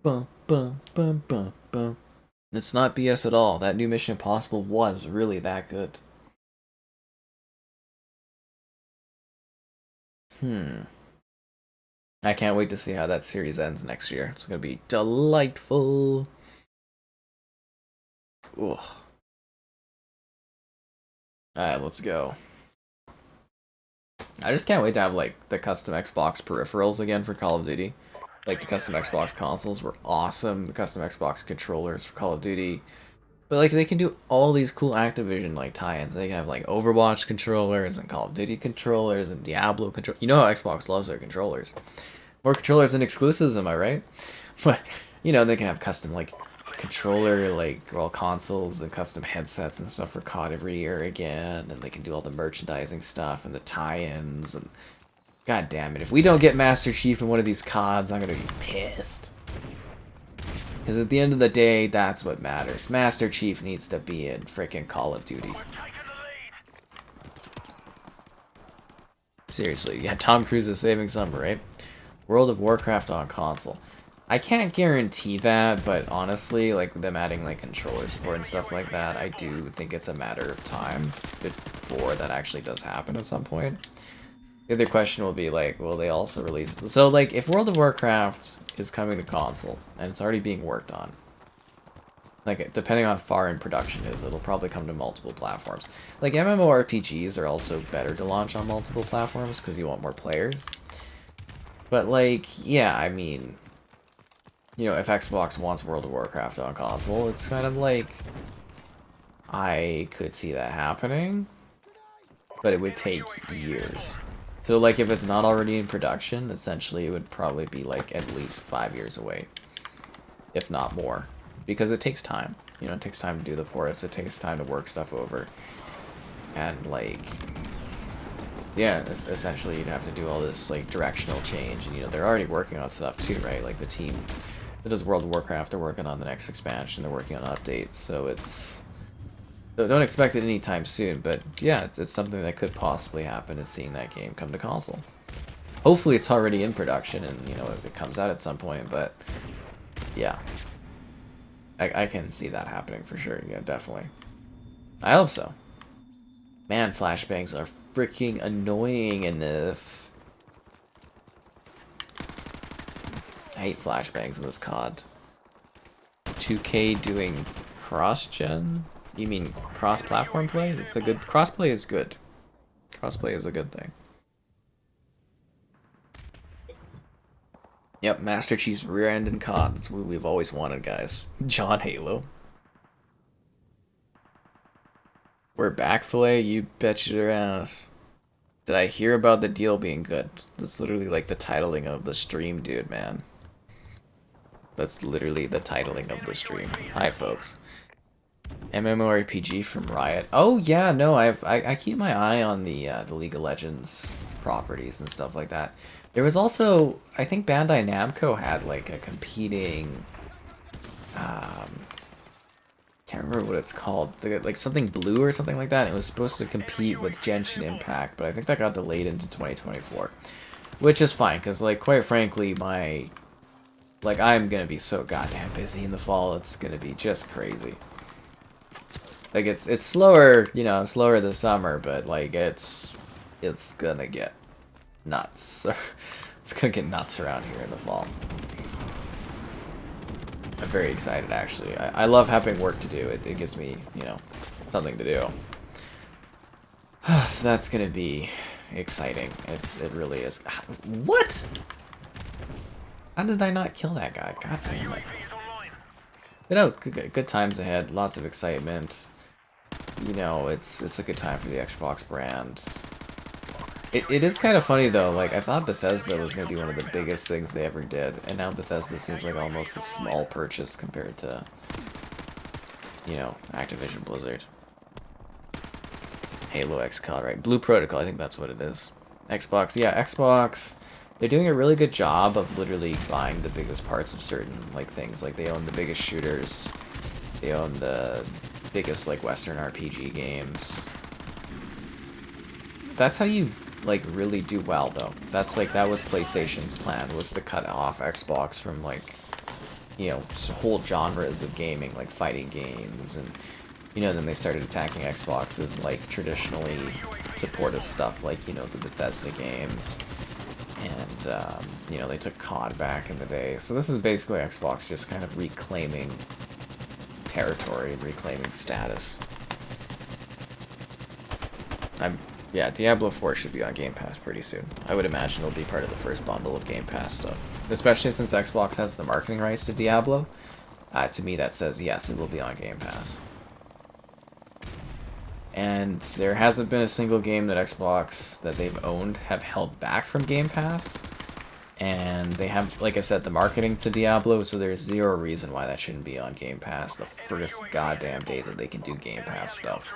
Bum, bum, bum, bum, bum. It's not BS at all. That new Mission Impossible was really that good. I can't wait to see how that series ends next year. It's gonna be delightful. Ugh. Alright, let's go. I just can't wait to have like the custom Xbox peripherals again for Call of Duty. Like the custom Xbox consoles were awesome. The custom Xbox controllers for Call of Duty. But like they can do all these cool Activision like tie-ins. They can have like Overwatch controllers and Call of Duty controllers and Diablo controllers. You know how Xbox loves their controllers. More controllers and exclusives, am I right? But you know, they can have custom like controller like all consoles and custom headsets and stuff for COD every year again, and they can do all the merchandising stuff and the tie-ins, and god damn it, if we don't get Master Chief in one of these CODs, I'm gonna be pissed. Because at the end of the day, that's what matters. Master Chief needs to be in freaking Call of Duty. Seriously, yeah, Tom Cruise is saving summer, right? World of Warcraft on console. I can't guarantee that, but honestly, like them adding like controller support and stuff like that, I do think it's a matter of time before that actually does happen at some point. The other question will be like, will they also release... So like, if World of Warcraft is coming to console, and it's already being worked on, like, depending on how far in production is, it'll probably come to multiple platforms. Like, MMORPGs are also better to launch on multiple platforms, because you want more players. But like, yeah, I mean... You know, if Xbox wants World of Warcraft on console, it's kind of like... I could see that happening, but it would take years. So, like, if it's not already in production, essentially it would probably be, like, at least 5 years away. If not more. Because it takes time. You know, it takes time to do the ports, it takes time to work stuff over. And, like... Yeah, essentially you'd have to do all this, like, directional change. And, you know, they're already working on stuff, too, right? Like, the team that does World of Warcraft, they're working on the next expansion, they're working on updates, so it's... So don't expect it anytime soon, but yeah, it's something that could possibly happen, is seeing that game come to console. Hopefully it's already in production and, you know, if it comes out at some point, but yeah. I can see that happening for sure, yeah, definitely. I hope so. Man, flashbangs are freaking annoying in this. I hate flashbangs in this COD. 2K doing Cross-gen? You mean cross-platform play? It's a good... Crossplay is good. Crossplay is a good thing. Yep, Master Chief's rear end and COD. That's what we've always wanted, guys. John Halo. We're back, Filet. You bet your ass. Did I hear about the deal being good? That's literally like the titling of the stream, dude, man. That's literally the titling of the stream. Hi, folks. MMORPG from Riot. Oh yeah, no, I keep my eye on the League of Legends properties and stuff like that. There was also, I think Bandai Namco had like a competing, can't remember what it's called, like something blue or something like that. It was supposed to compete with Genshin Impact, but I think that got delayed into 2024, which is fine because, like, quite frankly, I'm gonna be so goddamn busy in the fall. It's gonna be just crazy. Like it's slower, you know, slower this summer, but like it's gonna get nuts. It's gonna get nuts around here in the fall. I'm very excited, actually. I love having work to do. It gives me, you know, something to do. So that's gonna be exciting. It really is. What? How did I not kill that guy? God damn it. But no, good times ahead. Lots of excitement. You know, it's a good time for the Xbox brand. It is kind of funny though, like I thought Bethesda was going to be one of the biggest things they ever did, and now Bethesda seems like almost a small purchase compared to, you know, Activision Blizzard. Halo X COD, right? Blue Protocol, I think that's what it is. Xbox, yeah, Xbox, they're doing a really good job of literally buying the biggest parts of certain, like, things. Like, they own the biggest shooters, they own the biggest, like, Western RPG games. That's how you, like, really do well, though. That's, like, that was PlayStation's plan, was to cut off Xbox from, like, you know, whole genres of gaming, like fighting games, and, you know, then they started attacking Xbox's, like, traditionally supportive stuff, like, you know, the Bethesda games, and, you know, they took COD back in the day. So this is basically Xbox just kind of reclaiming territory and reclaiming status. Yeah, Diablo 4 should be on Game Pass pretty soon. I would imagine it'll be part of the first bundle of Game Pass stuff. Especially since Xbox has the marketing rights to Diablo. To me, that says, yes, it will be on Game Pass. And there hasn't been a single game that Xbox, that they've owned, have held back from Game Pass. And they have, like I said, the marketing to Diablo, so there's zero reason why that shouldn't be on Game Pass the first goddamn day that they can do Game Pass stuff.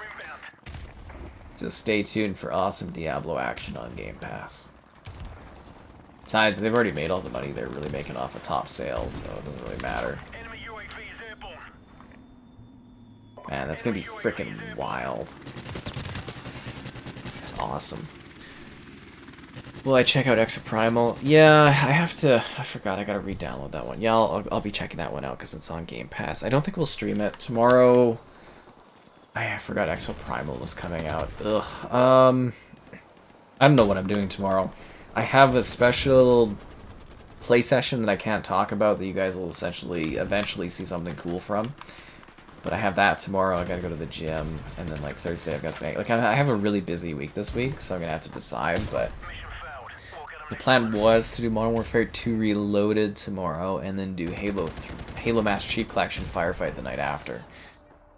So stay tuned for awesome Diablo action on Game Pass. Besides, they've already made all the money they're really making off of top sales, so it doesn't really matter. Man, that's gonna be freaking wild. It's awesome. Will I check out Exoprimal? Yeah, I have to. I forgot, I gotta re-download that one. Yeah, I'll be checking that one out because it's on Game Pass. I don't think we'll stream it tomorrow. I forgot Exoprimal was coming out. Ugh. I don't know what I'm doing tomorrow. I have a special play session that I can't talk about that you guys will eventually see something cool from. But I have that tomorrow. I gotta go to the gym, and then like Thursday I've got to make. Like I have a really busy week this week, so I'm gonna have to decide. But the plan was to do Modern Warfare 2 Reloaded tomorrow, and then do Halo Master Chief Collection Firefight the night after.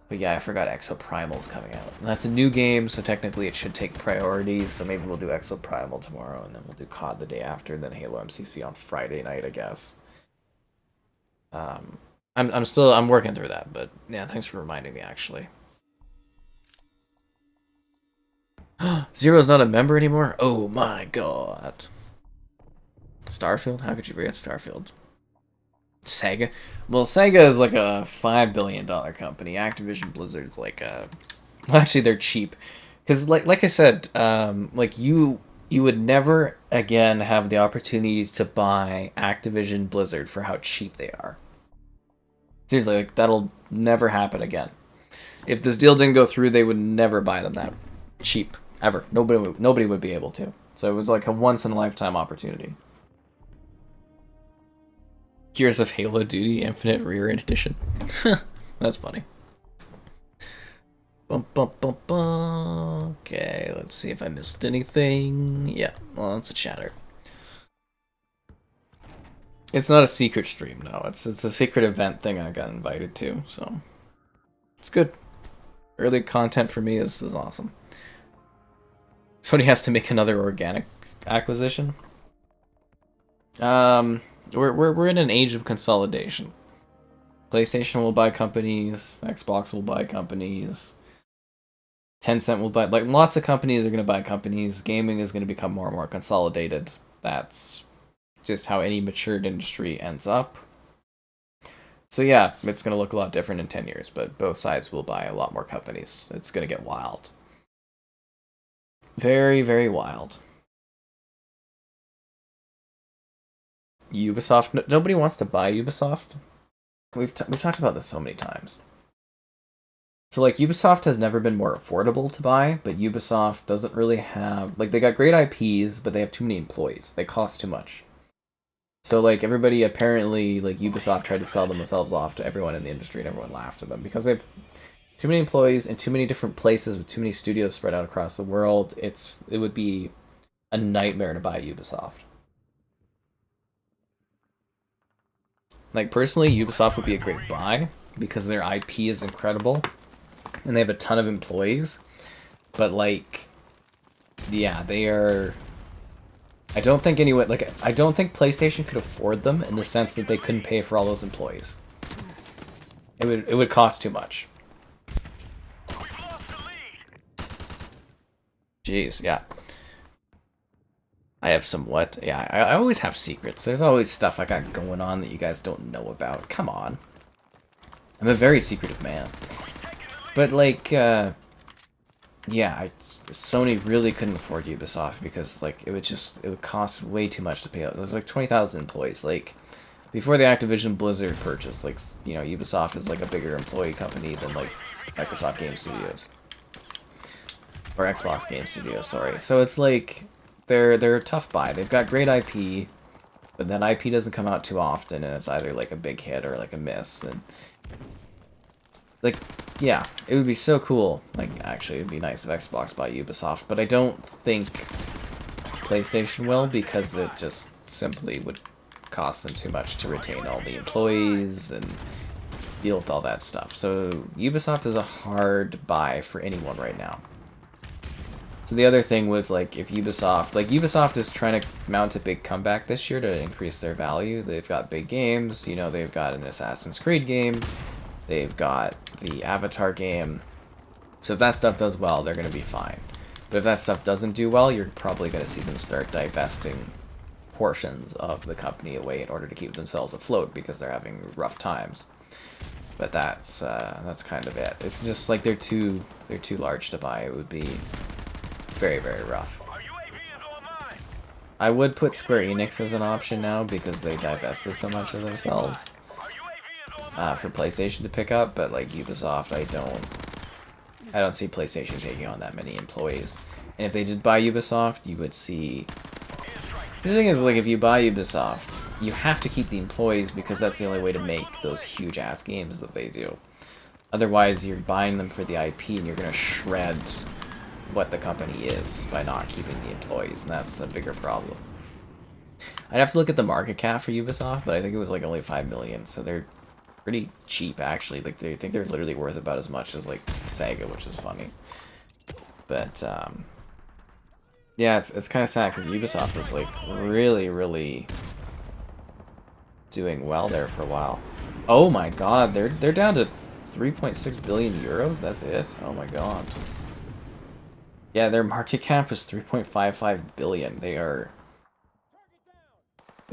But yeah, I forgot Exoprimal's coming out. And that's a new game, so technically it should take priority, so maybe we'll do Exoprimal tomorrow, and then we'll do COD the day after, and then Halo MCC on Friday night, I guess. I'm working through that, but yeah, thanks for reminding me, actually. Zero's not a member anymore? Oh my god. Starfield? How could you forget Starfield? Sega? Well, Sega is like a $5 billion company. Activision Blizzard's like a... Well, actually, they're cheap. Because, like I said, like you would never again have the opportunity to buy Activision Blizzard for how cheap they are. Seriously, like, that'll never happen again. If this deal didn't go through, they would never buy them that cheap. Ever. Nobody would be able to. So it was like a once-in-a-lifetime opportunity. Gears of Halo Duty Infinite Rear Edition. That's funny. Bum, bum, bum, bum. Okay, let's see if I missed anything. Yeah, well, it's a chatter. It's not a secret stream, no. It's a secret event thing I got invited to, so it's good. Early content for me is awesome. Sony has to make another organic acquisition. We're in an age of consolidation. PlayStation will buy companies, Xbox will buy companies, Tencent will buy, like, lots of companies are going to buy companies. Gaming is going to become more and more consolidated. That's just how any matured industry ends up. So yeah, it's going to look a lot different in 10 years, but both sides will buy a lot more companies. It's going to get wild. Very, very wild. Ubisoft, nobody wants to buy Ubisoft. We've talked about this so many times. So, like, Ubisoft has never been more affordable to buy, but Ubisoft doesn't really have, like, they got great IPs, but they have too many employees. They cost too much. So, like, everybody apparently, like, Ubisoft tried to sell themselves off to everyone in the industry, and everyone laughed at them because they have too many employees in too many different places with too many studios spread out across the world. It would be a nightmare to buy Ubisoft. Like, personally, Ubisoft would be a great buy because their IP is incredible and they have a ton of employees. But, like, yeah, they are... I don't think anyone... Like, I don't think PlayStation could afford them in the sense that they couldn't pay for all those employees. It would cost too much. Jeez, yeah. I have some what? Yeah, I always have secrets. There's always stuff I got going on that you guys don't know about. Come on. I'm a very secretive man. But, like, yeah, Sony really couldn't afford Ubisoft because, like, it would cost way too much to pay out. There's, like, 20,000 employees. Like, before the Activision Blizzard purchase, like, you know, Ubisoft is, like, a bigger employee company than, like, Microsoft Game Studios. Or Xbox Game Studios, sorry. So it's, like... They're a tough buy. They've got great IP, but that IP doesn't come out too often, and it's either like a big hit or like a miss. And like, yeah, it would be so cool. Like, actually, it'd be nice if Xbox bought Ubisoft, but I don't think PlayStation will because it just simply would cost them too much to retain all the employees and deal with all that stuff. So Ubisoft is a hard buy for anyone right now. So the other thing was, like, if Ubisoft... Like, Ubisoft is trying to mount a big comeback this year to increase their value. They've got big games. You know, they've got an Assassin's Creed game. They've got the Avatar game. So if that stuff does well, they're going to be fine. But if that stuff doesn't do well, you're probably going to see them start divesting portions of the company away in order to keep themselves afloat because they're having rough times. But that's kind of it. It's just, like, they're too large to buy. It would be... very, very rough. I would put Square Enix as an option now because they divested so much of themselves for PlayStation to pick up, but like Ubisoft, I don't see PlayStation taking on that many employees. And if they did buy Ubisoft, you would see... The thing is, like, if you buy Ubisoft, you have to keep the employees because that's the only way to make those huge-ass games that they do. Otherwise, you're buying them for the IP and you're going to shred what the company is by not keeping the employees, and that's a bigger problem. I'd have to look at the market cap for Ubisoft, but I think it was like only 5 million, so they're pretty cheap actually. Like, they think they're literally worth about as much as like Sega, which is funny. But yeah, it's kind of sad because Ubisoft was like really doing well there for a while. Oh my god, they're down to 3.6 billion euros. That's it. Oh my god. Yeah, their market cap is 3.55 billion. They're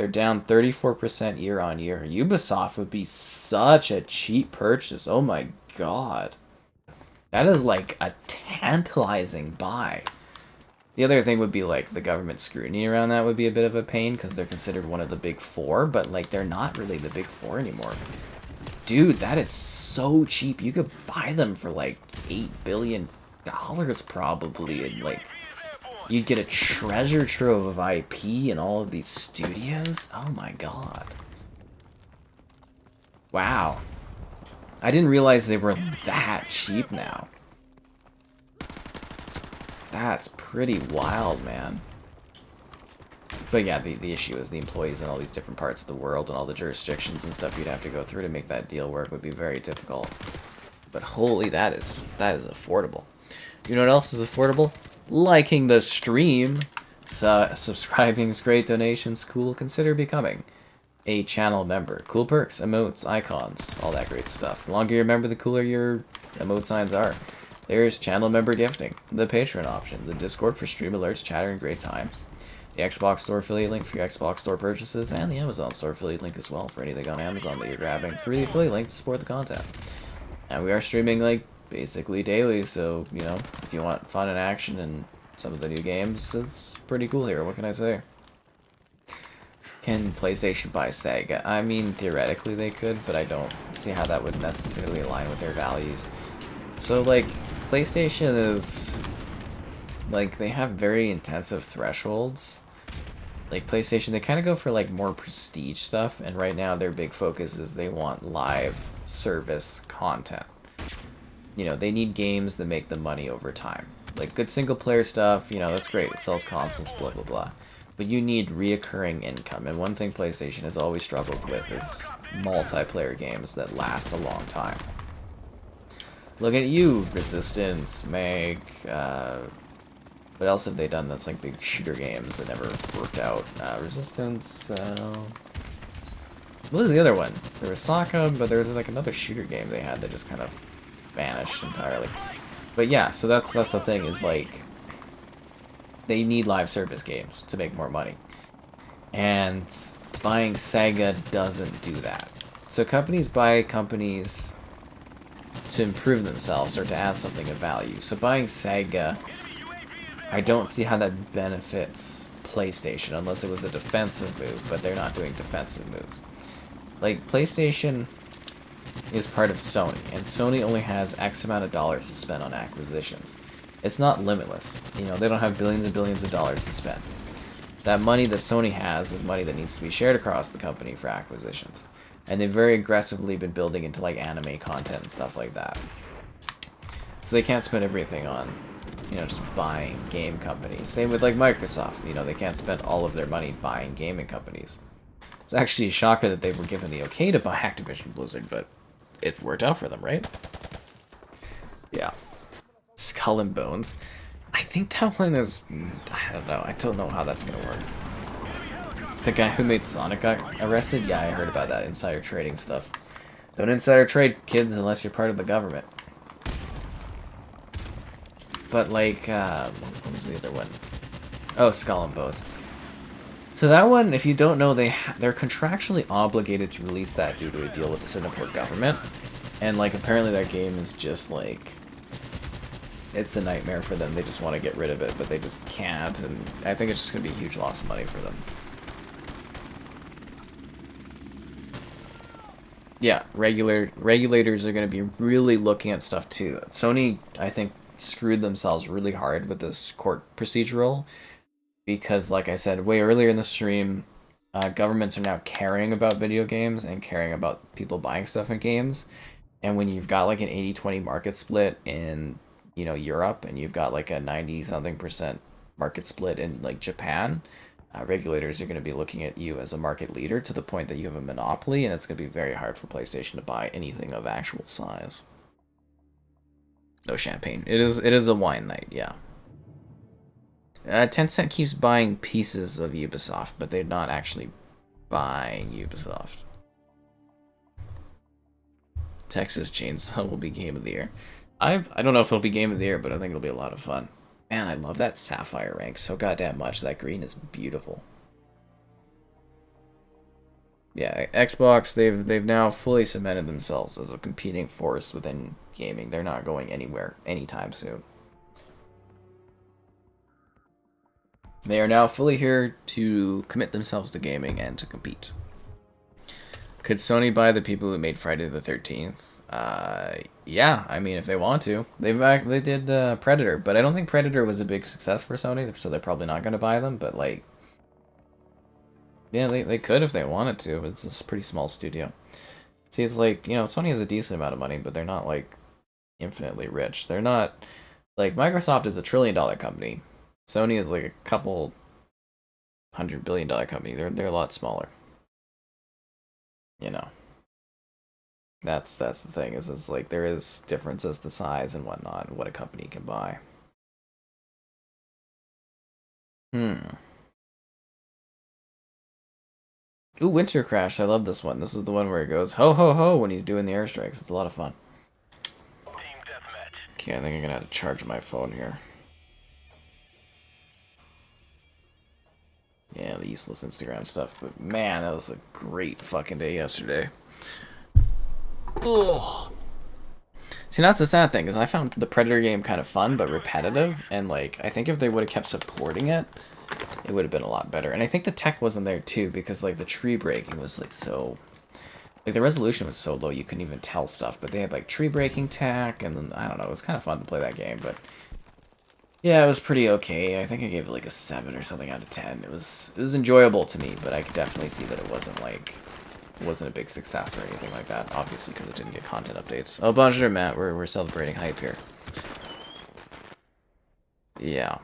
down 34% year on year. Ubisoft would be such a cheap purchase. Oh my god. That is like a tantalizing buy. The other thing would be like the government scrutiny around that would be a bit of a pain because they're considered one of the big four, but like they're not really the big four anymore. Dude, that is so cheap. You could buy them for like $8 billion probably, and like you'd get a treasure trove of IP in all of these studios. Oh my god. Wow. I didn't realize they were that cheap now. That's pretty wild, man. But yeah, the issue is the employees in all these different parts of the world and all the jurisdictions and stuff you'd have to go through to make that deal work would be very difficult. But holy, that is affordable. You know what else is affordable? Liking the stream. So, subscribing is great, donations cool. Consider becoming a channel member. Cool perks, emotes, icons, all that great stuff. The longer you're a member, the cooler your emote signs are. There's channel member gifting, the Patreon option, the Discord for stream alerts, chatter, and great times, the Xbox Store affiliate link for your Xbox Store purchases, and the Amazon Store affiliate link as well for anything on Amazon that you're grabbing through the affiliate link to support the content. And we are streaming, like, basically daily, so, you know, if you want fun and action and some of the new games, it's pretty cool here, what can I say? Can PlayStation buy Sega? I mean, theoretically they could, but I don't see how that would necessarily align with their values. So, like, PlayStation is, like, they have very intensive thresholds. Like, PlayStation, they kind of go for, like, more prestige stuff, and right now their big focus is they want live service content. You know, they need games that make them money over time. Like, good single-player stuff, you know, that's great. It sells consoles, blah, blah, blah. But you need reoccurring income, and one thing PlayStation has always struggled with is multiplayer games that last a long time. Look at you, Resistance, Meg, what else have they done that's like big shooter games that never worked out? Resistance, what was the other one? There was Sokka, but there was like another shooter game they had that just kind of vanished entirely. But yeah, so that's the thing, is like, they need live service games to make more money. And buying Sega doesn't do that. So companies buy companies to improve themselves or to add something of value. So buying Sega, I don't see how that benefits PlayStation unless it was a defensive move, but they're not doing defensive moves. Like, PlayStation is part of Sony, and Sony only has X amount of dollars to spend on acquisitions. It's not limitless. You know, they don't have billions and billions of dollars to spend. That money that Sony has is money that needs to be shared across the company for acquisitions. And they've very aggressively been building into, like, anime content and stuff like that. So they can't spend everything on, you know, just buying game companies. Same with, like, Microsoft. You know, they can't spend all of their money buying gaming companies. It's actually a shocker that they were given the okay to buy Activision Blizzard, but it worked out for them, right? Yeah. Skull and Bones. I think that one is... I don't know. I don't know how that's gonna work. The guy who made Sonic got arrested? Yeah, I heard about that. Insider trading stuff. Don't insider trade, kids, unless you're part of the government. But, like, what was the other one? Oh, Skull and Bones. So that one, if you don't know, they're contractually obligated to release that due to a deal with the Singapore government. And, like, apparently that game is just, like... It's a nightmare for them. They just want to get rid of it, but they just can't. And I think it's just going to be a huge loss of money for them. Yeah, regulators are going to be really looking at stuff too. Sony, I think, screwed themselves really hard with this court procedural because, like I said way earlier in the stream, governments are now caring about video games and caring about people buying stuff in games. And when you've got like an 80-20 market split in, you know, Europe, and you've got like a 90-something% market split in like Japan, regulators are going to be looking at you as a market leader to the point that you have a monopoly, and it's going to be very hard for PlayStation to buy anything of actual size. No champagne. It is a wine night, yeah. Tencent keeps buying pieces of Ubisoft, but they're not actually buying Ubisoft. Texas Chainsaw will be Game of the Year. I don't know if it'll be Game of the Year, but I think it'll be a lot of fun. Man, I love that sapphire rank so goddamn much. That green is beautiful. Yeah, Xbox, they've now fully cemented themselves as a competing force within gaming. They're not going anywhere anytime soon. They are now fully here to commit themselves to gaming and to compete. Could Sony buy the people who made Friday the 13th? Yeah, I mean, if they want to. They did Predator, but I don't think Predator was a big success for Sony, so they're probably not going to buy them, but, like... Yeah, they could if they wanted to, but it's a pretty small studio. See, it's like, you know, Sony has a decent amount of money, but they're not, like, infinitely rich. They're not... Like, Microsoft is a $1 trillion company. Sony is like a couple $100 billion company. They're a lot smaller. You know. That's the thing, is it's like there is differences to size and whatnot and what a company can buy. Ooh, Winter Crash. I love this one. This is the one where it goes ho ho ho when he's doing the airstrikes. It's a lot of fun. Okay, I think I'm gonna have to charge my phone here. Yeah, the useless Instagram stuff. But man, that was a great fucking day yesterday. Ugh. See, that's the sad thing, is I found the Predator game kind of fun, but repetitive, and like, I think if they would have kept supporting it, it would have been a lot better. And I think the tech wasn't there too, because like the tree breaking was like so, like the resolution was so low you couldn't even tell stuff, but they had like tree breaking tech, and then, I don't know, it was kind of fun to play that game, but yeah, it was pretty okay. I think I gave it like a 7 or something out of 10. It was enjoyable to me, but I could definitely see that it wasn't a big success or anything like that, obviously, because it didn't get content updates. Oh, bonjour, Matt. We're celebrating hype here. Yeah.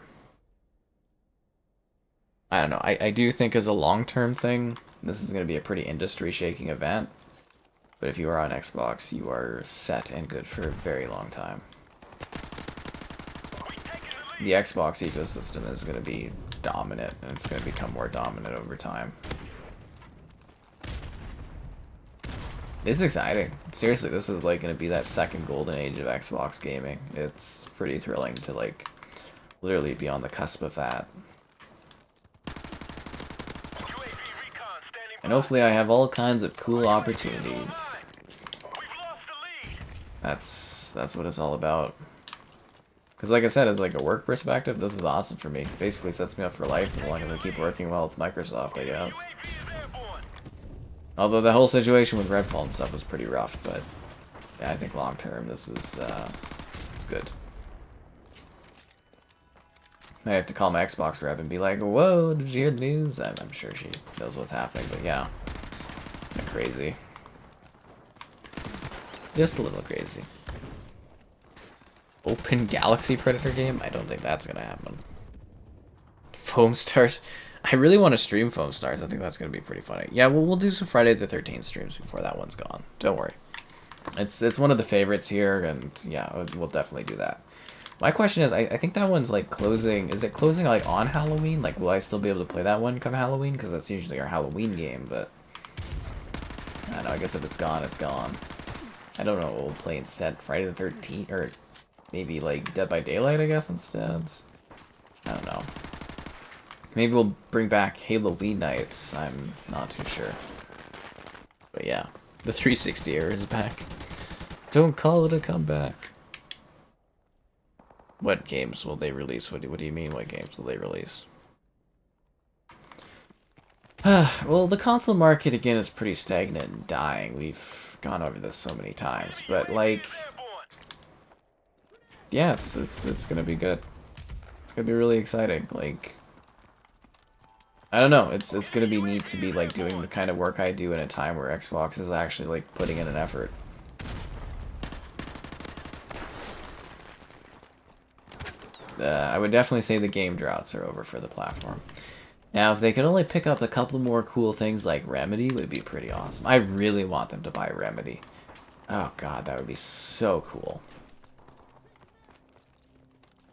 I don't know. I do think as a long-term thing, this is going to be a pretty industry-shaking event. But if you are on Xbox, you are set and good for a very long time. The Xbox ecosystem is going to be dominant, and it's going to become more dominant over time. It's exciting. Seriously, this is like going to be that second golden age of Xbox gaming. It's pretty thrilling to like literally be on the cusp of that. And hopefully I have all kinds of cool opportunities. That's what it's all about. Because like I said, as like a work perspective, this is awesome for me. Basically sets me up for life as long as I keep working well with Microsoft, I guess. Although the whole situation with Redfall and stuff was pretty rough, but yeah, I think long term this is it's good. I have to call my Xbox rep and be like, "Whoa, did you hear the news?" I'm sure she knows what's happening, but yeah, kind of crazy, just a little crazy. Open Galaxy Predator game? I don't think that's gonna happen. Foam Stars. I really want to stream Foam Stars. I think that's going to be pretty funny. Yeah, we'll do some Friday the 13th streams before that one's gone. Don't worry. It's one of the favorites here, and yeah, we'll definitely do that. My question is, I think that one's like closing. Is it closing like on Halloween? Like, will I still be able to play that one come Halloween? Because that's usually our Halloween game, but I don't know. I guess if it's gone, it's gone. I don't know what we'll play instead. Friday the 13th, or maybe like Dead by Daylight, I guess, instead. I don't know. Maybe we'll bring back Halloween nights. I'm not too sure. But yeah, the 360 era is back. Don't call it a comeback. What games will they release? What do you mean, what games will they release? Well, the console market, again, is pretty stagnant and dying. We've gone over this so many times. But, like, yeah, it's gonna be good. It's gonna be really exciting. Like, I don't know. It's gonna be neat to be like doing the kind of work I do in a time where Xbox is actually like putting in an effort. I would definitely say the game droughts are over for the platform. Now, if they could only pick up a couple more cool things like Remedy, would be pretty awesome. I really want them to buy Remedy. Oh god, that would be so cool.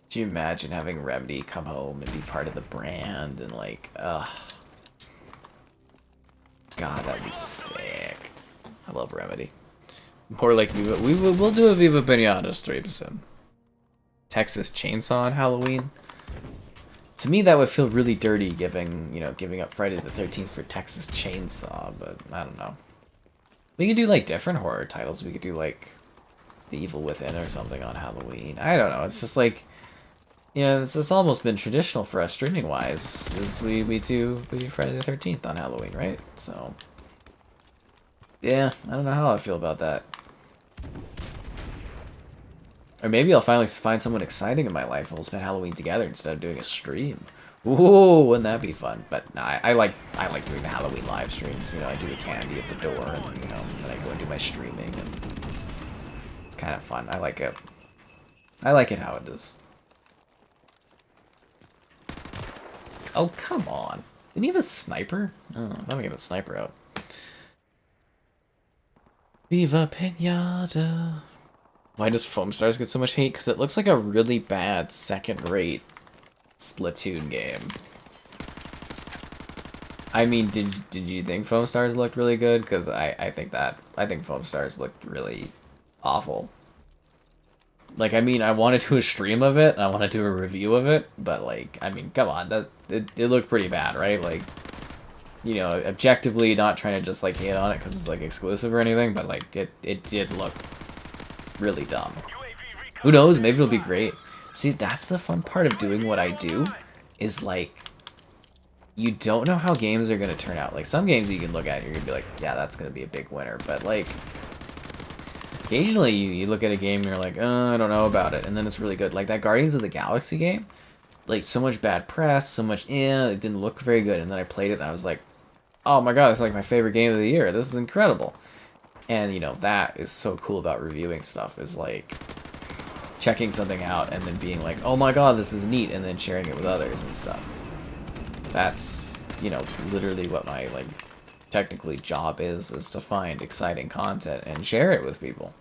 Could you imagine having Remedy come home and be part of the brand and like, ugh. God, that'd be sick. I love Remedy. More like Viva. We'll do a Viva Pinata stream soon. Texas Chainsaw on Halloween. To me, that would feel really dirty giving up Friday the 13th for Texas Chainsaw, but I don't know. We could do like different horror titles. We could do like The Evil Within or something on Halloween. I don't know. It's just like, it's almost been traditional for us streaming wise. Is we do Friday the 13th on Halloween, right? So yeah, I don't know how I feel about that. Or maybe I'll finally find someone exciting in my life and we'll spend Halloween together instead of doing a stream. Ooh, wouldn't that be fun? But nah, I like doing the Halloween live streams. I do the candy at the door, and then I go and do my streaming, and it's kind of fun. I like it. I like it how it is. Oh, come on. Didn't he have a sniper? Oh, I thought he had a sniper out. Viva Pinata. Why does Foam Stars get so much hate? Because it looks like a really bad second-rate Splatoon game. I mean, did you think Foam Stars looked really good? Because I think Foam Stars looked really awful. Like, I mean, I want to do a stream of it, and I want to do a review of it, but, like, I mean, come on, it looked pretty bad, right? Like, you know, objectively, not trying to just, like, hate on it because it's, like, exclusive or anything, but, like, it did look really dumb. Who knows, maybe it'll be great. See, that's the fun part of doing what I do, is, like, you don't know how games are going to turn out. Like, some games you can look at and you're going to be like, yeah, that's going to be a big winner, but, like, occasionally you look at a game and you're like, I don't know about it, and then it's really good. Like that Guardians of the Galaxy game, like so much bad press, so much it didn't look very good, and then I played it and I was like, oh my god, it's like my favorite game of the year. This is incredible. And you know, that is so cool about reviewing stuff, is like checking something out and then being like, oh my god, this is neat, and then sharing it with others and stuff. That's, you know, literally what my like technically job is to find exciting content and share it with people.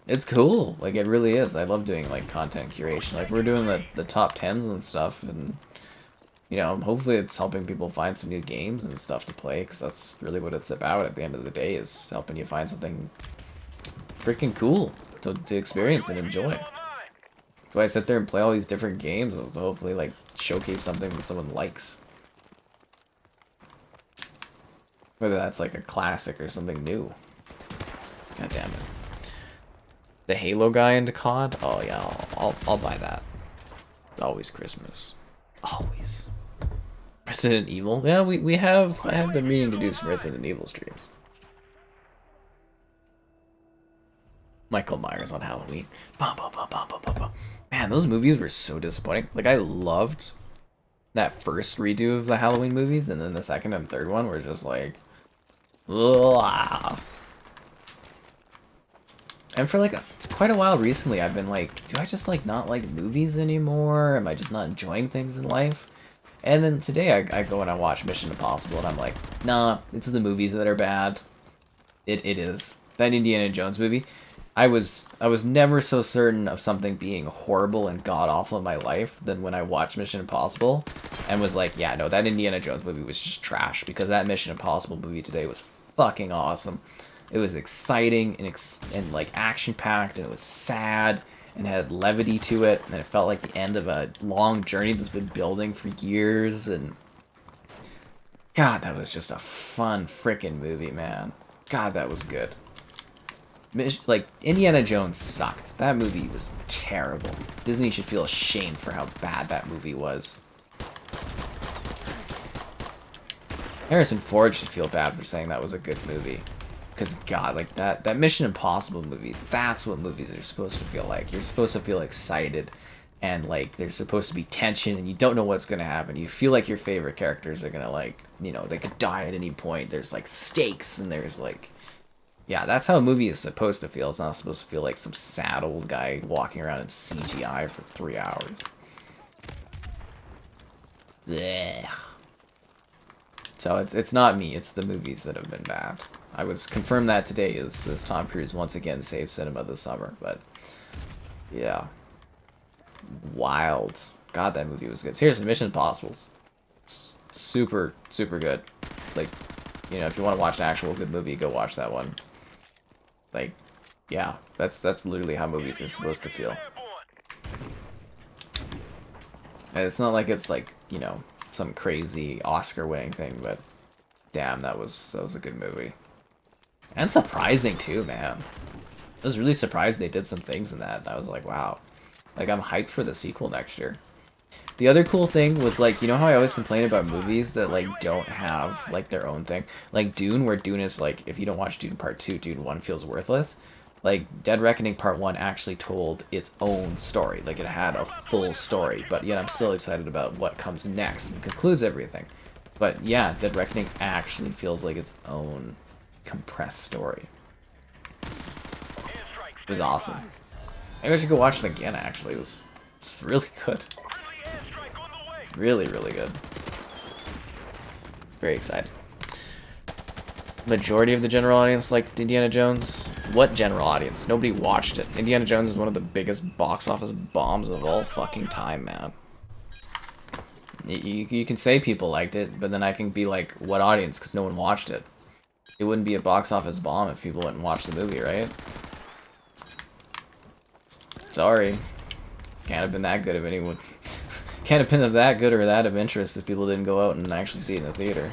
It's cool, like it really is. I love doing like content curation. Like we're doing the top 10s and stuff, and you know, hopefully it's helping people find some new games and stuff to play, because that's really what it's about at the end of the day, is helping you find something freaking cool to experience and enjoy. So I sit there and play all these different games, is to hopefully like showcase something that someone likes. Whether that's like a classic or something new. God damn it. The Halo guy into COD? Oh yeah, I'll buy that. It's always Christmas. Always. Resident Evil? Yeah, I have been meaning to do some Resident Evil streams. Michael Myers on Halloween. Bum, bum, bum, bum, bum, bum, bum. Man, those movies were so disappointing. Like I loved that first redo of the Halloween movies, and then the second and third one were just like, ugh. And for like quite a while recently, I've been like, do I just like not like movies anymore? Am I just not enjoying things in life? And then today I go and I watch Mission Impossible, and I'm like, nah, it's the movies that are bad. It is. That Indiana Jones movie, I was never so certain of something being horrible and god awful in my life than when I watched Mission Impossible and was like, yeah, no, that Indiana Jones movie was just trash, because that Mission Impossible movie today was fucking awesome. It was exciting and like action-packed, and it was sad, and had levity to it, and it felt like the end of a long journey that's been building for years, and God, that was just a fun frickin' movie, man. God, that was good. Like, Indiana Jones sucked. That movie was terrible. Disney should feel ashamed for how bad that movie was. Harrison Ford should feel bad for saying that was a good movie. Because, God, like, that Mission Impossible movie, that's what movies are supposed to feel like. You're supposed to feel excited, and, like, there's supposed to be tension, and you don't know what's going to happen. You feel like your favorite characters are going to, like, you know, they could die at any point. There's, like, stakes, and there's, like... Yeah, that's how a movie is supposed to feel. It's not supposed to feel like some sad old guy walking around in CGI for 3 hours. Blech. So it's not me, it's the movies that have been bad. I was confirmed that today as Tom Cruise once again saved cinema this summer, but yeah. Wild. God, that movie was good. Seriously, Mission Impossible. Super, super good. Like, you know, if you want to watch an actual good movie, go watch that one. Like, yeah, that's literally how movies are supposed to feel. And it's not like it's like, you know, some crazy Oscar-winning thing, but damn, that was a good movie. And surprising too, man. I was really surprised they did some things in that. I was like, wow. Like, I'm hyped for the sequel next year. The other cool thing was, like, you know how I always complain about movies that, like, don't have, like, their own thing? Like Dune, where Dune is, like, if you don't watch Dune Part 2, Dune 1 feels worthless. Like, Dead Reckoning Part 1 actually told its own story. Like, it had a full story, but yet I'm still excited about what comes next and concludes everything. But, yeah, Dead Reckoning actually feels like its own compressed story. It was awesome. Maybe I should go watch it again, actually. It was really good. Really, really good. Very excited. Majority of the general audience liked Indiana Jones. What general audience? Nobody watched it. Indiana Jones is one of the biggest box office bombs of all fucking time, man. You can say people liked it, but then I can be like, what audience? Because no one watched it. It wouldn't be a box office bomb if people wouldn't watch the movie, right? Sorry. Can't have been that good of anyone. Can't have been that good or that of interest if people didn't go out and actually see it in the theater.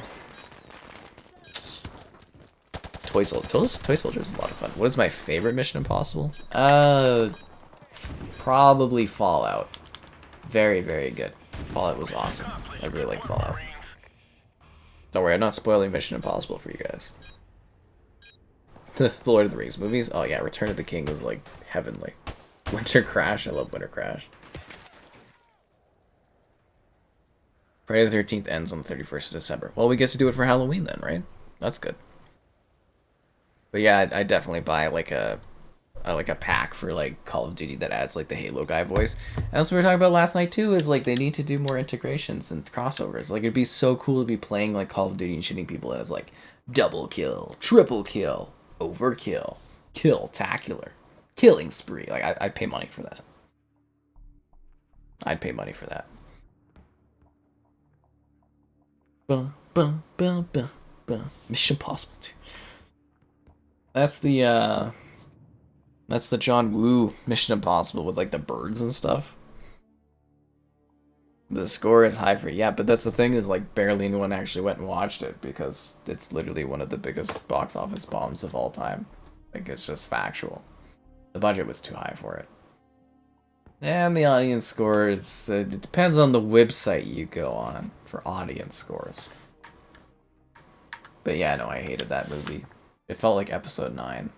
Toy Soldier is a lot of fun. What is my favorite Mission Impossible? Probably Fallout. Very, very good. Fallout was awesome. I really like Fallout. Don't worry, I'm not spoiling Mission Impossible for you guys. The Lord of the Rings movies? Oh yeah, Return of the King was like heavenly. Winter Crash, I love Winter Crash. Friday the 13th ends on the 31st of December. Well, we get to do it for Halloween then, right? That's good. But yeah, I definitely buy like a pack for like Call of Duty that adds like the Halo guy voice. And that's what we were talking about last night too, is like they need to do more integrations and crossovers. Like it'd be so cool to be playing like Call of Duty and shooting people and it's like double kill, triple kill, overkill, kill-tacular, killing spree. Like I'd pay money for that. I'd pay money for that. Mission Impossible 2. That's the John Woo Mission Impossible with like the birds and stuff. The score is high for it, yeah, but that's the thing is like barely anyone actually went and watched it because it's literally one of the biggest box office bombs of all time. Like it's just factual. The budget was too high for it. And the audience score, it depends on the website you go on for audience scores. But yeah, no, I hated that movie. It felt like episode 9.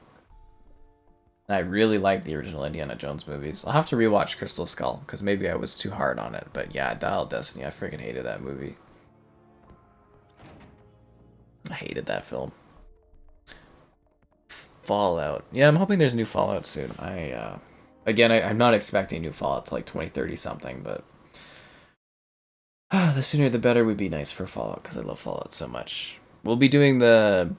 And I really like the original Indiana Jones movies. I'll have to rewatch Crystal Skull, because maybe I was too hard on it. But yeah, Dial of Destiny, I freaking hated that movie. I hated that film. Fallout. Yeah, I'm hoping there's a new Fallout soon. Again, I'm not expecting new Fallout to like 2030 something, but the sooner the better would be nice for Fallout, because I love Fallout so much. We'll be doing the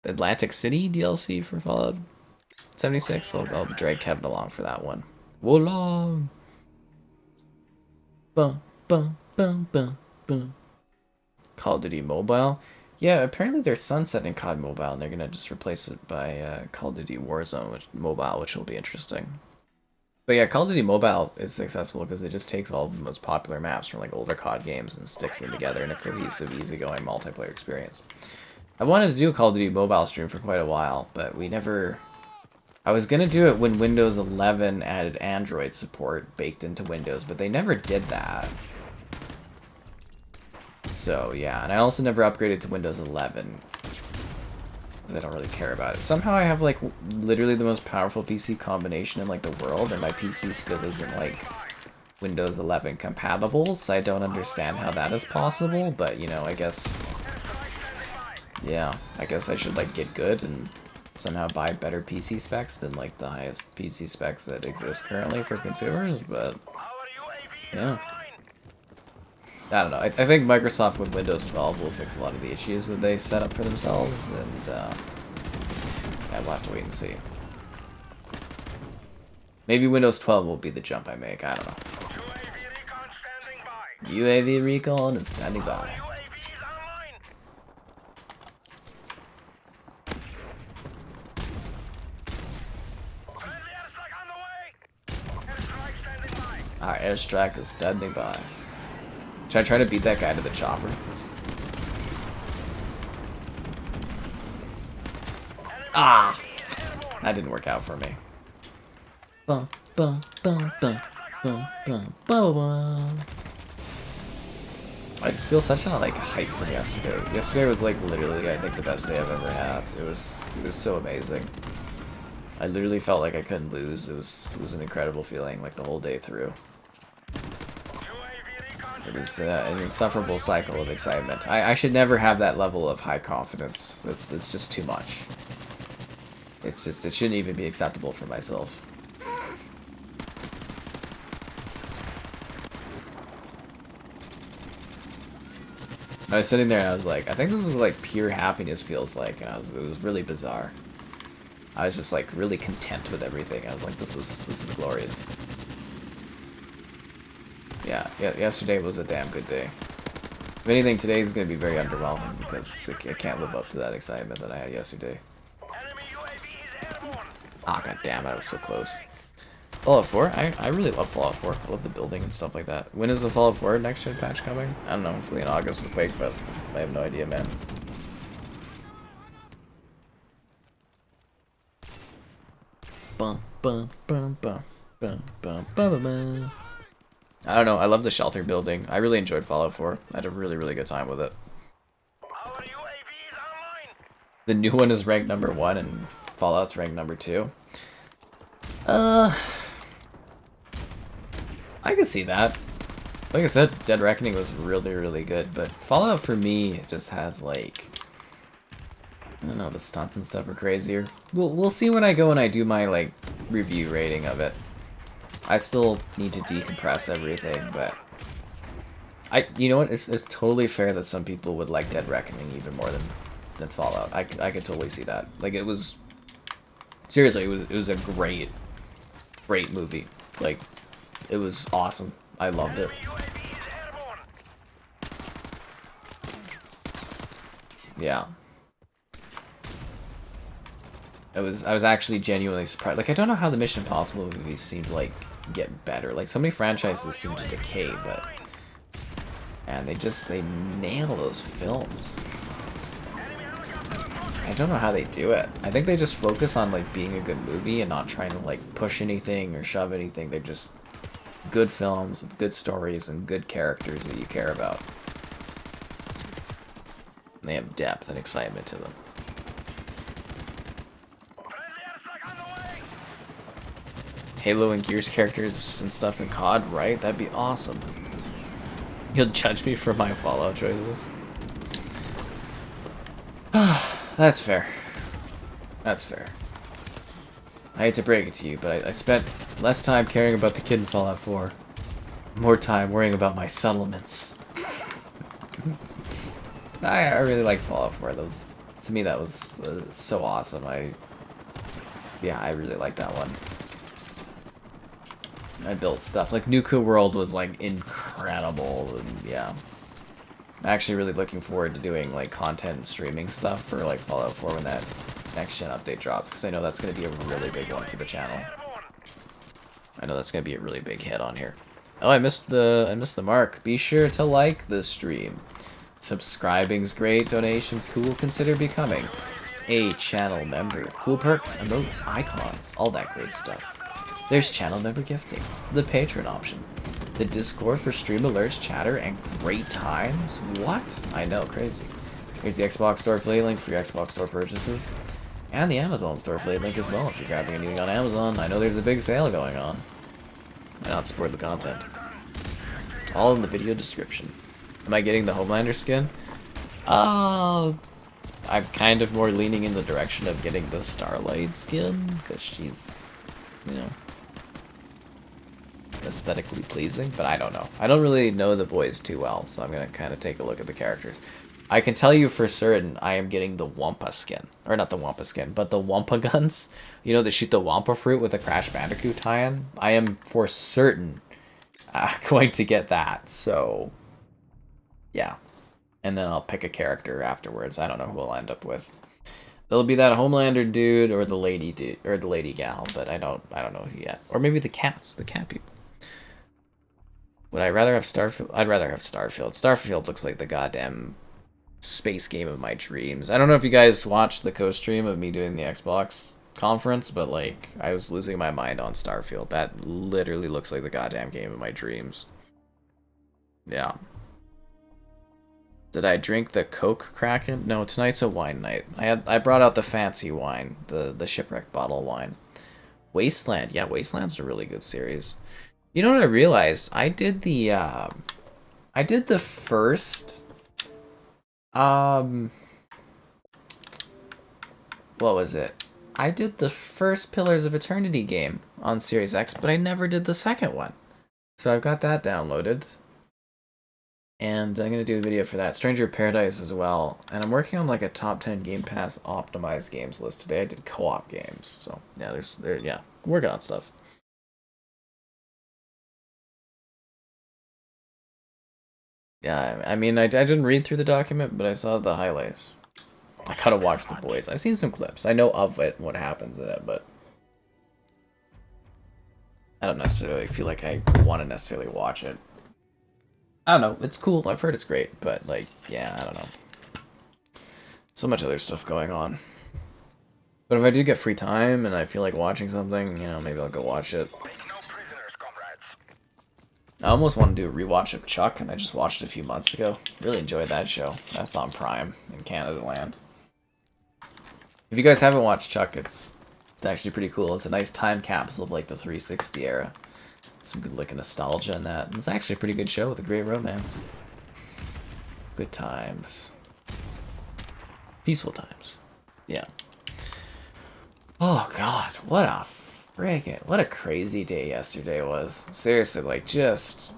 Atlantic City DLC for Fallout 76. I'll drag Kevin along for that one. Wolong. Bum bum bum bum bum. Call of Duty Mobile. Yeah, apparently they're sunsetting COD Mobile and they're gonna just replace it by Call of Duty Warzone Mobile, which will be interesting. But yeah, Call of Duty Mobile is successful because it just takes all of the most popular maps from like older COD games and sticks them together in a cohesive, easygoing multiplayer experience. I wanted to do a Call of Duty Mobile stream for quite a while, but we never... I was going to do it when Windows 11 added Android support baked into Windows, but they never did that. So, yeah, and I also never upgraded to Windows 11, because I don't really care about it. Somehow I have, like, literally the most powerful PC combination in, like, the world, and my PC still isn't, like, Windows 11 compatible, so I don't understand how that is possible, but, you know, I guess... Yeah, I guess I should, like, get good and somehow buy better PC specs than, like, the highest PC specs that exist currently for consumers, but... Yeah. I don't know. I think Microsoft with Windows 12 will fix a lot of the issues that they set up for themselves, and, yeah, we'll have to wait and see. Maybe Windows 12 will be the jump I make, I don't know. UAV recon is standing by. Our airstrike is standing by. Should I try to beat that guy to the chopper? Ah! That didn't work out for me. Bum, bum, bum, bum, bum, bum, bum, bum. I just feel such a like hype for yesterday. Yesterday was like literally I think the best day I've ever had. It was so amazing. I literally felt like I couldn't lose. It was an incredible feeling like the whole day through. It was an insufferable cycle of excitement. I should never have that level of high confidence. It's just too much. It shouldn't even be acceptable for myself. I was sitting there and I was like, I think this is what like pure happiness feels like, and it was really bizarre. I was just like really content with everything. I was like, this is glorious. Yeah, yesterday was a damn good day. If anything, today is going to be very underwhelming because I can't live up to that excitement that I had yesterday. Ah, god damn it, I was so close. Fallout 4? I really love Fallout 4. I love the building and stuff like that. When is the Fallout 4 next gen patch coming? I don't know, hopefully in August with Quakefest. I have no idea, man. Bum, bum, bum, bum, bum, bum, bum, bum. I don't know, I love the shelter building. I really enjoyed Fallout 4. I had a really, really good time with it. The new one is ranked number 1 and Fallout's ranked number 2. I can see that. Like I said, Dead Reckoning was really, really good, but Fallout for me just has like, I don't know, the stunts and stuff are crazier. We'll see when I go and I do my like review rating of it. I still need to decompress everything, but you know what? It's totally fair that some people would like Dead Reckoning even more than Fallout. I could totally see that. Like it was seriously, it was a great movie. Like it was awesome. I loved it. Yeah. I was actually genuinely surprised. Like I don't know how the Mission Impossible movies seem to like get better. Like so many franchises seem to decay, but and they nail those films. I don't know how they do it. I think they just focus on like being a good movie and not trying to like push anything or shove anything. They're just good films with good stories and good characters that you care about. And they have depth and excitement to them. Halo and Gears characters and stuff in COD, right? That'd be awesome. You'll judge me for my Fallout choices? That's fair. That's fair. I hate to break it to you, but I spent less time caring about the kid in Fallout 4. More time worrying about my settlements. I really like Fallout 4. To me, that was so awesome. Yeah, I really like that one. I built stuff. Like, Nuka World was, like, incredible. And, yeah. I'm actually really looking forward to doing, like, content and streaming stuff for, like, Fallout 4 when that next-gen update drops. Because I know that's going to be a really big one for the channel. I know that's going to be a really big hit on here. Oh, I missed the mark. Be sure to like the stream. Subscribing's great. Donations cool. Consider becoming a channel member. Cool perks, emotes, icons, all that great stuff. There's channel member gifting, the patron option, the Discord for stream alerts, chatter, and great times. What? I know, crazy. Here's the Xbox Store affiliate link for your Xbox Store purchases, and the Amazon Store affiliate link as well if you're grabbing anything on Amazon. I know there's a big sale going on. And not support the content. All in the video description. Am I getting the Homelander skin? I'm kind of more leaning in the direction of getting the Starlight skin, because she's, you know, aesthetically pleasing, but I don't know. I don't really know the boys too well, so I'm going to kind of take a look at the characters. I can tell you for certain I am getting the Wampa skin. Or not the Wampa skin, but the Wampa guns. You know, that shoot the Wampa fruit with a Crash Bandicoot tie-in. I am for certain going to get that, so yeah. And then I'll pick a character afterwards. I don't know who I'll end up with. It'll be that Homelander dude or the lady dude or the lady gal, but I don't know who yet. Or maybe the cat people. Would I rather have Starfield? I'd rather have Starfield. Starfield looks like the goddamn space game of my dreams. I don't know if you guys watched the co-stream of me doing the Xbox conference, but like I was losing my mind on Starfield. That literally looks like the goddamn game of my dreams. Yeah. Did I drink the Coke Kraken? No, tonight's a wine night. I brought out the fancy wine, the shipwreck bottle wine. Wasteland. Yeah, Wasteland's a really good series. You know what I realized? I did the first what was it? I did the first Pillars of Eternity game on Series X, but I never did the second one. So I've got that downloaded. And I'm gonna do a video for that. Stranger of Paradise as well. And I'm working on like a top 10 Game Pass optimized games list today. I did co-op games. So yeah, yeah, working on stuff. Yeah, I mean, I didn't read through the document, but I saw the highlights. I gotta watch The Boys. I've seen some clips. I know of it, what happens in it, but I don't necessarily feel like I want to necessarily watch it. I don't know. It's cool. I've heard it's great, but like, yeah, I don't know. So much other stuff going on. But if I do get free time and I feel like watching something, you know, maybe I'll go watch it. I almost want to do a rewatch of Chuck, and I just watched it a few months ago. Really enjoyed that show. That's on Prime in Canada land. If you guys haven't watched Chuck, it's actually pretty cool. It's a nice time capsule of like the 360 era. Some good looking nostalgia in that. And it's actually a pretty good show with a great romance. Good times. Peaceful times. Yeah. Oh god, what a crazy day yesterday was. Seriously, like just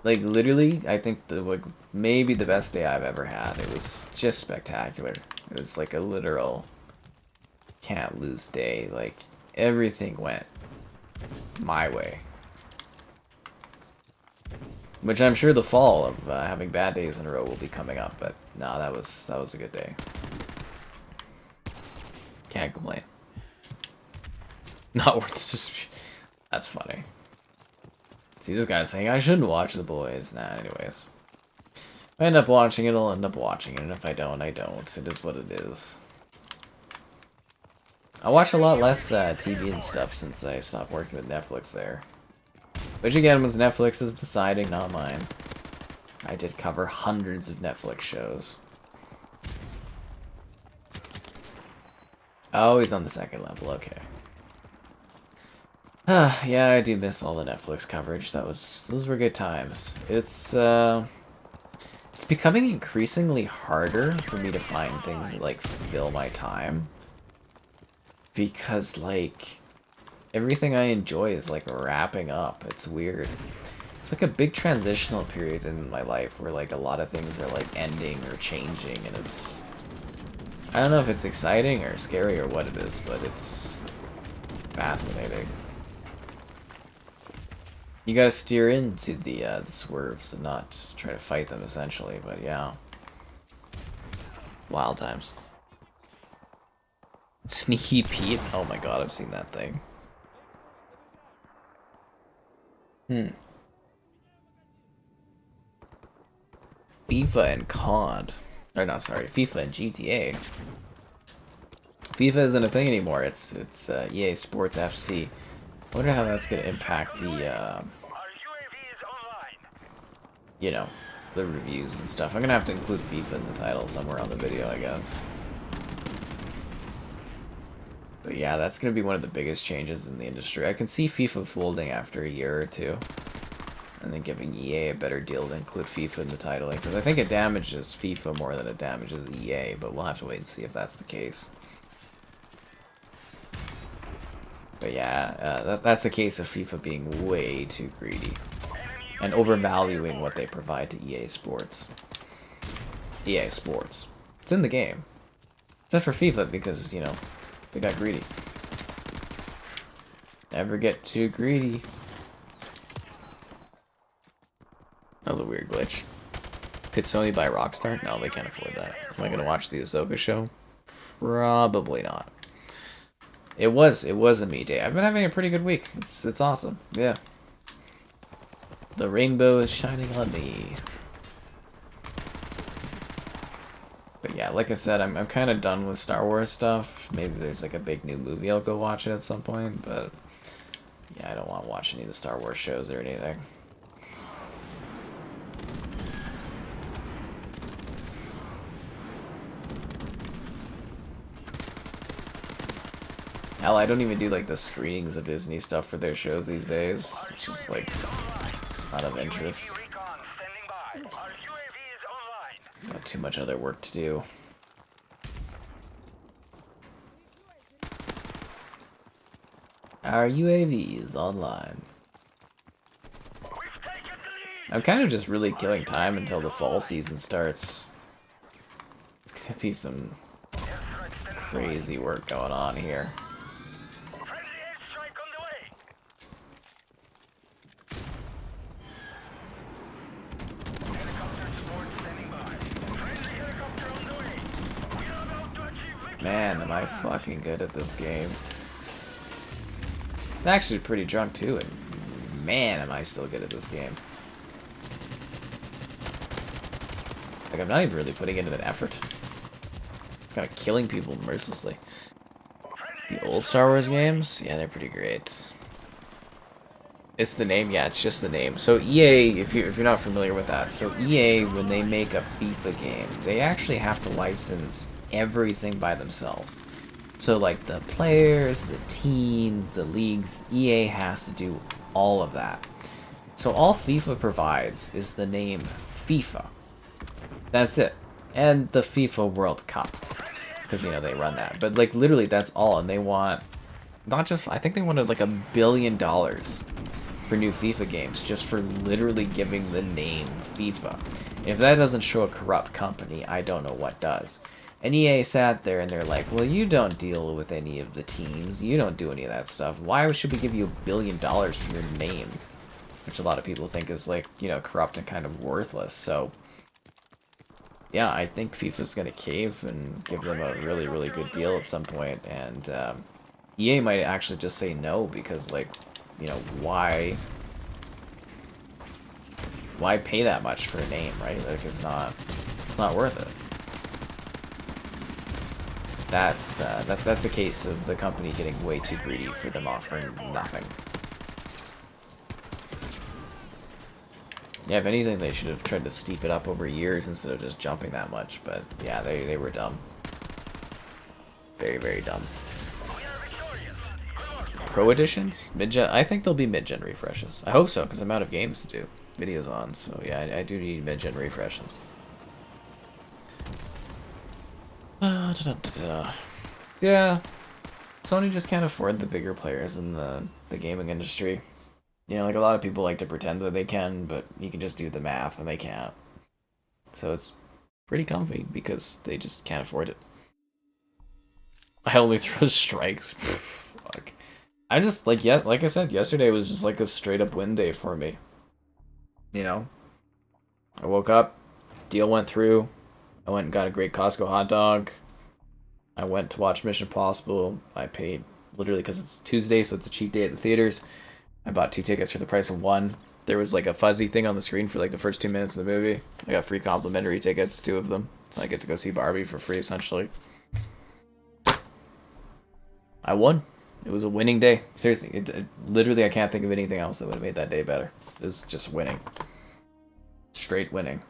like literally, I think like maybe the best day I've ever had. It was just spectacular. It was like a literal can't lose day. Like everything went my way. Which I'm sure the fall of having bad days in a row will be coming up, but no, that was a good day. Can't complain. Not worth it. Just that's funny. See, this guy's saying I shouldn't watch The Boys. Nah, anyways. If I end up watching it, I'll end up watching it, and if I don't, I don't. It is what it is. I watch a lot less TV and stuff since I stopped working with Netflix there. Which again was Netflix's deciding, not mine. I did cover hundreds of Netflix shows. Oh, he's on the second level, okay. Yeah, I do miss all the Netflix coverage. Those were good times. It's becoming increasingly harder for me to find things that like fill my time. Because like everything I enjoy is like wrapping up. It's weird. It's like a big transitional period in my life where like a lot of things are like ending or changing, and it's I don't know if it's exciting or scary or what it is, but it's fascinating. You gotta steer into the swerves and not try to fight them, essentially, but yeah. Wild times. Sneaky Pete? Oh my god, I've seen that thing. FIFA and COD. Or not, sorry, FIFA and GTA. FIFA isn't a thing anymore, it's EA Sports FC. I wonder how that's gonna impact the, you know, the reviews and stuff. I'm gonna have to include FIFA in the title somewhere on the video, I guess. But yeah, that's gonna be one of the biggest changes in the industry. I can see FIFA folding after a year or two, and then giving EA a better deal to include FIFA in the titling, because I think it damages FIFA more than it damages EA, but we'll have to wait and see if that's the case. But yeah, that's a case of FIFA being way too greedy and overvaluing what they provide to EA Sports. EA Sports. It's in the game. Except for FIFA because, you know, they got greedy. Never get too greedy. That was a weird glitch. Could Sony buy Rockstar? No, they can't afford that. Am I gonna watch the Ahsoka show? Probably not. It was a me day. I've been having a pretty good week. It's awesome. Yeah. The rainbow is shining on me. But yeah, like I said, I'm kind of done with Star Wars stuff. Maybe there's like a big new movie I'll go watch it at some point, but yeah, I don't want to watch any of the Star Wars shows or anything. Hell, I don't even do like the screenings of Disney stuff for their shows these days. It's just like not of interest. Got too much other work to do. Our UAV is online. I'm kind of just really killing time until the fall season starts. It's gonna be some crazy work going on here. Man, am I fucking good at this game. I'm actually pretty drunk too, and man, am I still good at this game. Like, I'm not even really putting in an effort. It's kind of killing people mercilessly. The old Star Wars games? Yeah, they're pretty great. It's the name? Yeah, it's just the name. So EA, if you're not familiar with that, so EA, when they make a FIFA game, they actually have to license everything by themselves. So like the players, the teams, the leagues, EA has to do all of that. So all FIFA provides is the name FIFA. That's it. And the FIFA World Cup. Because, you know, they run that. But like literally that's all. And they want, not just, I think they wanted like $1 billion for new FIFA games just for literally giving the name FIFA. If that doesn't show a corrupt company, I don't know what does. And EA sat there and they're like, well, you don't deal with any of the teams. You don't do any of that stuff. Why should we give you $1 billion for your name? Which a lot of people think is like, you know, corrupt and kind of worthless. So, yeah, I think FIFA's going to cave and give them a really, really good deal at some point. And EA might actually just say no because, like, you know, why pay that much for a name, right? Like, it's not worth it. That's a case of the company getting way too greedy for them offering nothing. Yeah, if anything, they should have tried to steep it up over years instead of just jumping that much. But yeah, they were dumb. Very, very dumb. Pro editions? Mid-gen? I think they'll be mid-gen refreshes. I hope so, because I'm out of games to do videos on. So yeah, I do need mid-gen refreshes. Yeah, Sony just can't afford the bigger players in the gaming industry. You know, like a lot of people like to pretend that they can, but you can just do the math and they can't. So it's pretty comfy because they just can't afford it. I only throw strikes. Fuck. I just, like I said, yesterday was just like a straight up win day for me. You know? I woke up, deal went through, I went and got a great Costco hot dog. I went to watch Mission Impossible. I paid, literally, because it's Tuesday, so it's a cheap day at the theaters. I bought 2 tickets for the price of 1. There was like a fuzzy thing on the screen for like the first 2 minutes of the movie. I got free complimentary tickets, 2 of them. So I get to go see Barbie for free, essentially. I won. It was a winning day. Seriously, literally, I can't think of anything else that would have made that day better. It was just winning. Straight winning.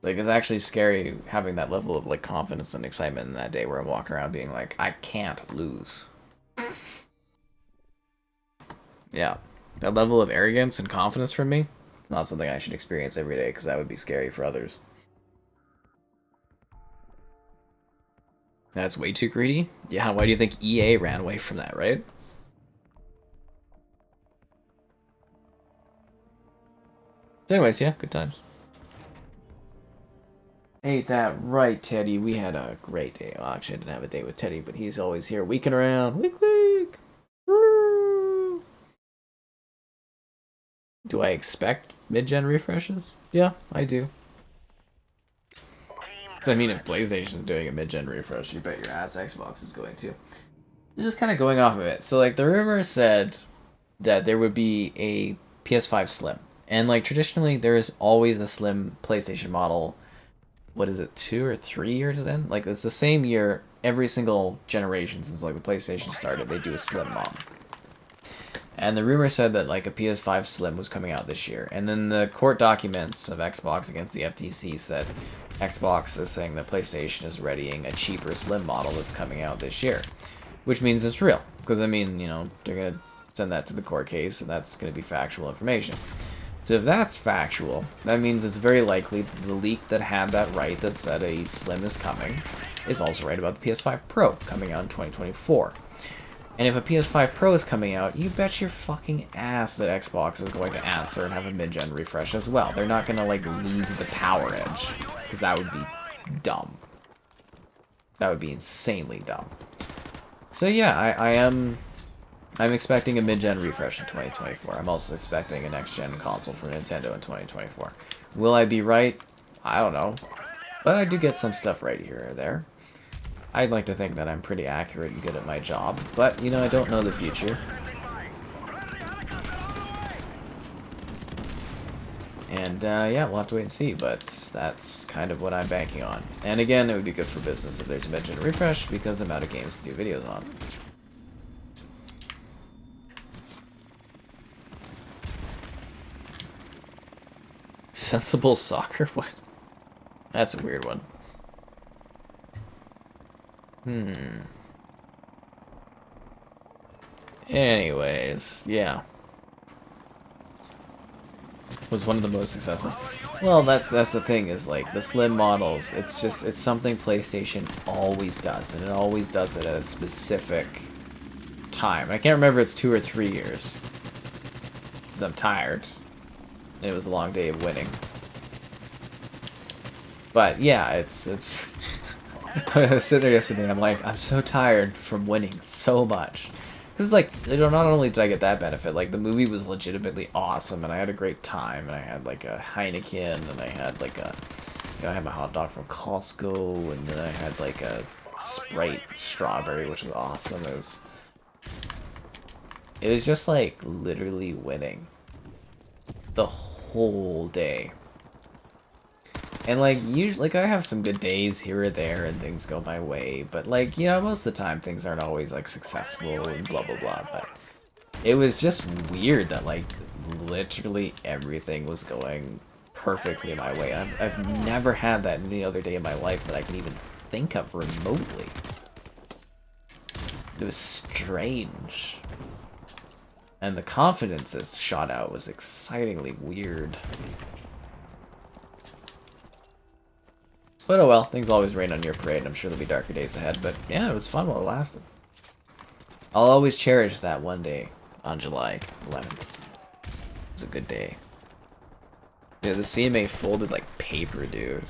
Like, it's actually scary having that level of, like, confidence and excitement in that day where I'm walking around being like, I can't lose. Yeah. That level of arrogance and confidence from me, it's not something I should experience every day, because that would be scary for others. That's way too greedy? Yeah, why do you think EA ran away from that, right? So anyways, yeah, good times. Ain't that right, Teddy? We had a great day. Well, actually, I didn't have a day with Teddy, but he's always here weeking around. Week, week. Woo. Do I expect mid-gen refreshes? Yeah, I do. So, I mean, if PlayStation's doing a mid-gen refresh, you bet your ass Xbox is going to. Just kind of going off of it. So, like, the rumor said that there would be a PS5 Slim. And, like, traditionally, there is always a Slim PlayStation model. What is it, 2 or 3 years in? Like, it's the same year every single generation since, like, the PlayStation started. They do a Slim model. And the rumor said that, like, a PS5 Slim was coming out this year. And then the court documents of Xbox against the FTC said Xbox is saying that PlayStation is readying a cheaper Slim model that's coming out this year. Which means it's real. Because, I mean, you know, they're going to send that to the court case, and that's going to be factual information. So if that's factual, that means it's very likely the leak that had that right that said a Slim is coming is also right about the PS5 Pro coming out in 2024. And if a PS5 Pro is coming out, you bet your fucking ass that Xbox is going to answer and have a mid-gen refresh as well. They're not going to, like, lose the power edge, because that would be dumb. That would be insanely dumb. So yeah, I'm expecting a mid-gen refresh in 2024. I'm also expecting a next-gen console for Nintendo in 2024. Will I be right? I don't know. But I do get some stuff right here or there. I'd like to think that I'm pretty accurate and good at my job, but, you know, I don't know the future. And, yeah, we'll have to wait and see, but that's kind of what I'm banking on. And again, it would be good for business if there's a mid-gen refresh, because I'm out of games to do videos on. Sensible soccer? What? That's a weird one. Anyways, yeah. Was one of the most successful. Well, that's the thing, is like the slim models, it's something PlayStation always does, and it always does it at a specific time. I can't remember if it's 2 or 3 years. Because I'm tired. And it was a long day of winning. But yeah, it's I was sitting there yesterday and I'm like, I'm so tired from winning so much. Because, like, you know, not only did I get that benefit, like, the movie was legitimately awesome, and I had a great time, and I had, like, a Heineken, and I had, like, I had my hot dog from Costco, and then I had, like, a Sprite strawberry, which was awesome. It was just, like, literally winning the whole day. And, like, usually, like, I have some good days here or there and things go my way, but, like, you know, most of the time things aren't always, like, successful and blah, blah, blah, but it was just weird that, like, literally everything was going perfectly my way. I've never had that any other day in my life that I can even think of remotely. It was strange. And the confidence it shot out was excitingly weird. But oh well, things always rain on your parade, and I'm sure there'll be darker days ahead. But yeah, it was fun while it lasted. I'll always cherish that one day on July 11th. It was a good day. Yeah, the CMA folded like paper, dude.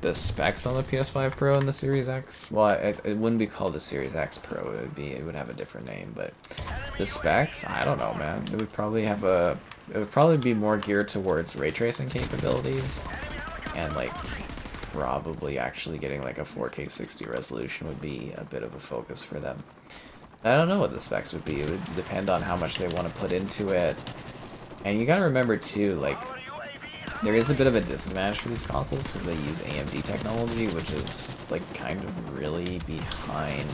The specs on the PS5 Pro and the Series X, well, it wouldn't be called the Series X Pro. It would have a different name. But the specs, I don't know, man. It would probably be more geared towards ray tracing capabilities, and like probably actually getting like a 4K 60 resolution would be a bit of a focus for them. I don't know what the specs would be. It would depend on how much they want to put into it. And you gotta remember too, like, there is a bit of a disadvantage for these consoles because they use AMD technology, which is like kind of really behind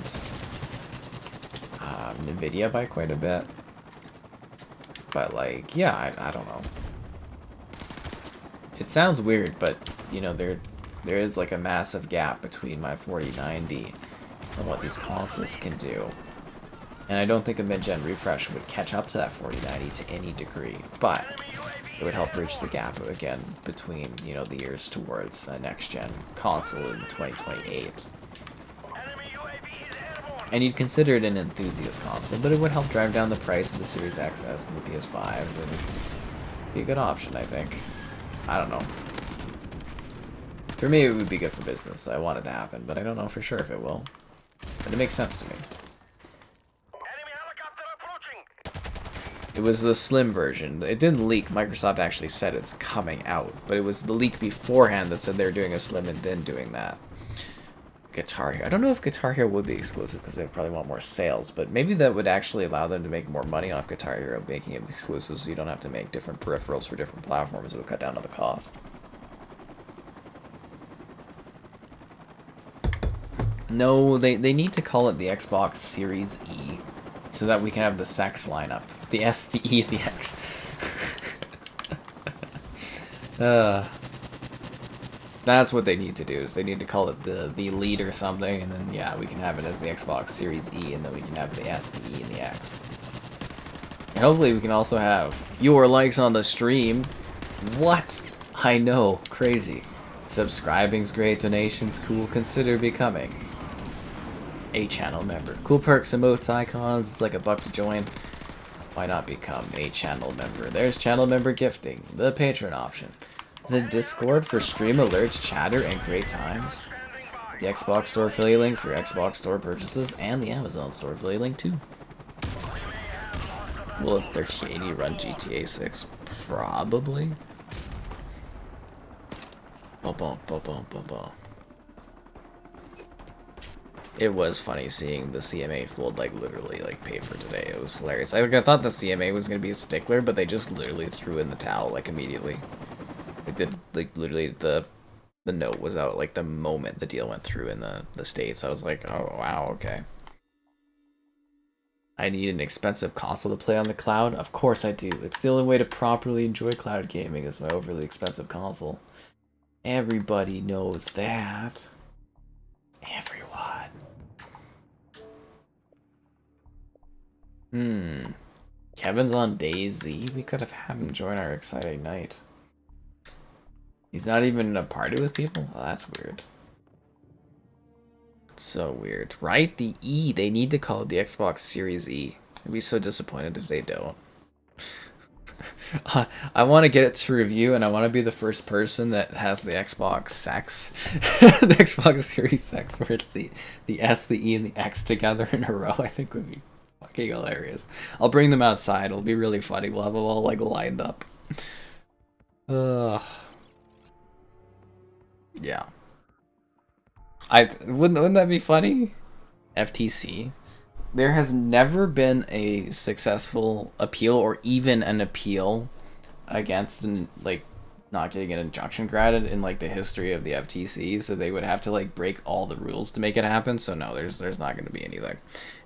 NVIDIA by quite a bit. But like, yeah, I don't know. It sounds weird, but you know, there is like a massive gap between my 4090 and what these consoles can do. And I don't think a mid-gen refresh would catch up to that 4090 to any degree, but it would help bridge the gap again between, you know, the years towards a next-gen console in 2028. And you'd consider it an enthusiast console, but it would help drive down the price of the Series XS and the PS5, and be a good option, I think. I don't know. For me, it would be good for business, so I want it to happen, but I don't know for sure if it will. But it makes sense to me. It was the slim version. It didn't leak. Microsoft actually said it's coming out, but it was the leak beforehand that said they were doing a slim and then doing that. Guitar Hero. I don't know if Guitar Hero would be exclusive because they probably want more sales, but maybe that would actually allow them to make more money off Guitar Hero, making it exclusive so you don't have to make different peripherals for different platforms. It would cut down on the cost. No, they need to call it the Xbox Series E so that we can have the sex lineup. The S, the E, the X. That's what they need to do, is they need to call it the Elite or something, and then, yeah, we can have it as the Xbox Series E, and then we can have the S, the E, and the X. And hopefully we can also have your likes on the stream. What? I know, crazy. Subscribing's great, donations cool, consider becoming A channel member. Cool perks, emotes, icons. It's like $1 to join. Why not become a channel member? There's channel member gifting, the patron option, the Discord for stream alerts, chatter, and great times, the Xbox Store affiliate link for Xbox Store purchases, and the Amazon Store affiliate link too. Will a 3080 run GTA 6? Probably. It was funny seeing the CMA fold like literally like paper today. It was hilarious. I thought the CMA was gonna be a stickler, but they just literally threw in the towel like immediately. It did like literally the note was out like the moment the deal went through in the States. I was like, oh wow, okay. I need an expensive console to play on the cloud? Of course I do. It's the only way to properly enjoy cloud gaming is my overly expensive console. Everybody knows that. Everyone. Kevin's on DayZ. We could have had him join our exciting night. He's not even in a party with people? Oh, that's weird. So weird. Right? The E. They need to call it the Xbox Series E. I'd be so disappointed if they don't. I want to get it to review, and I want to be the first person that has the Xbox Sex. The Xbox Series X, where it's the S, the E, and the X together in a row. I think would be fucking hilarious. I'll bring them outside. It'll be really funny. We'll have them all like lined up. Yeah. Wouldn't that be funny? FTC. There has never been a successful appeal or even an appeal against like not getting an injunction granted in like the history of the FTC, so they would have to like break all the rules to make it happen. So no, there's not going to be anything.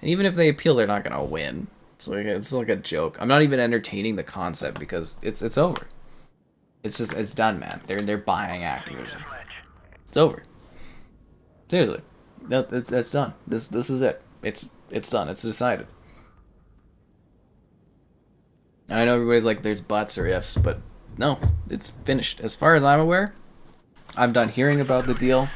And even if they appeal, they're not going to win. It's like a joke. I'm not even entertaining the concept because it's over. It's done, man. They're buying Activision. It's over. Seriously. No, it's done. This is it. It's done. It's decided. And I know everybody's like, there's buts or ifs, but no, it's finished. As far as I'm aware, I'm done hearing about the deal.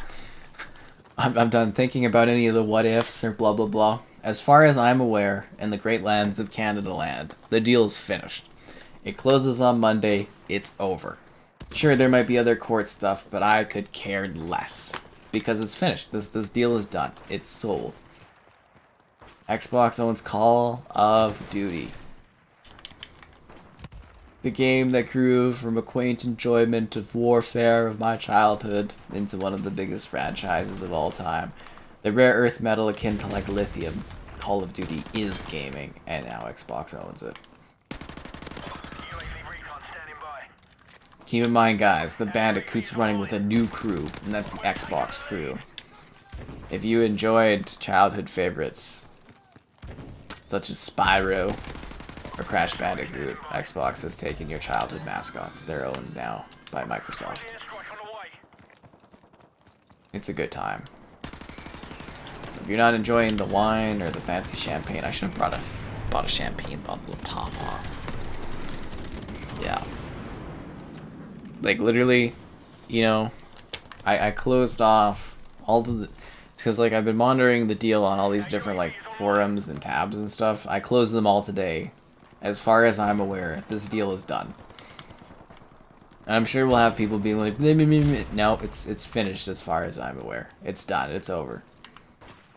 I'm done thinking about any of the what ifs or blah blah blah. As far as I'm aware, in the great lands of Canada land, the deal is finished. It closes on Monday. It's over. Sure, there might be other court stuff, but I could care less because it's finished. This deal is done. It's sold. Xbox owns Call of Duty. The game that grew from a quaint enjoyment of warfare of my childhood into one of the biggest franchises of all time. The rare earth metal akin to like lithium. Call of Duty is gaming, and now Xbox owns it. Keep in mind, guys, the Bandicoot's running with a new crew, and that's the Xbox crew. If you enjoyed childhood favorites such as Spyro or Crash Bandicoot, Xbox has taken your childhood mascots. They're owned now by Microsoft. It's a good time. If you're not enjoying the wine or the fancy champagne, I should have bought a champagne bottle of Papa. Yeah. Like, literally, you know, I closed off all the... It's because, like, I've been monitoring the deal on all these different, like, forums and tabs and stuff. I closed them all today. As far as I'm aware, this deal is done. And I'm sure we'll have people being like, no, it's finished as far as I'm aware. It's done. It's over.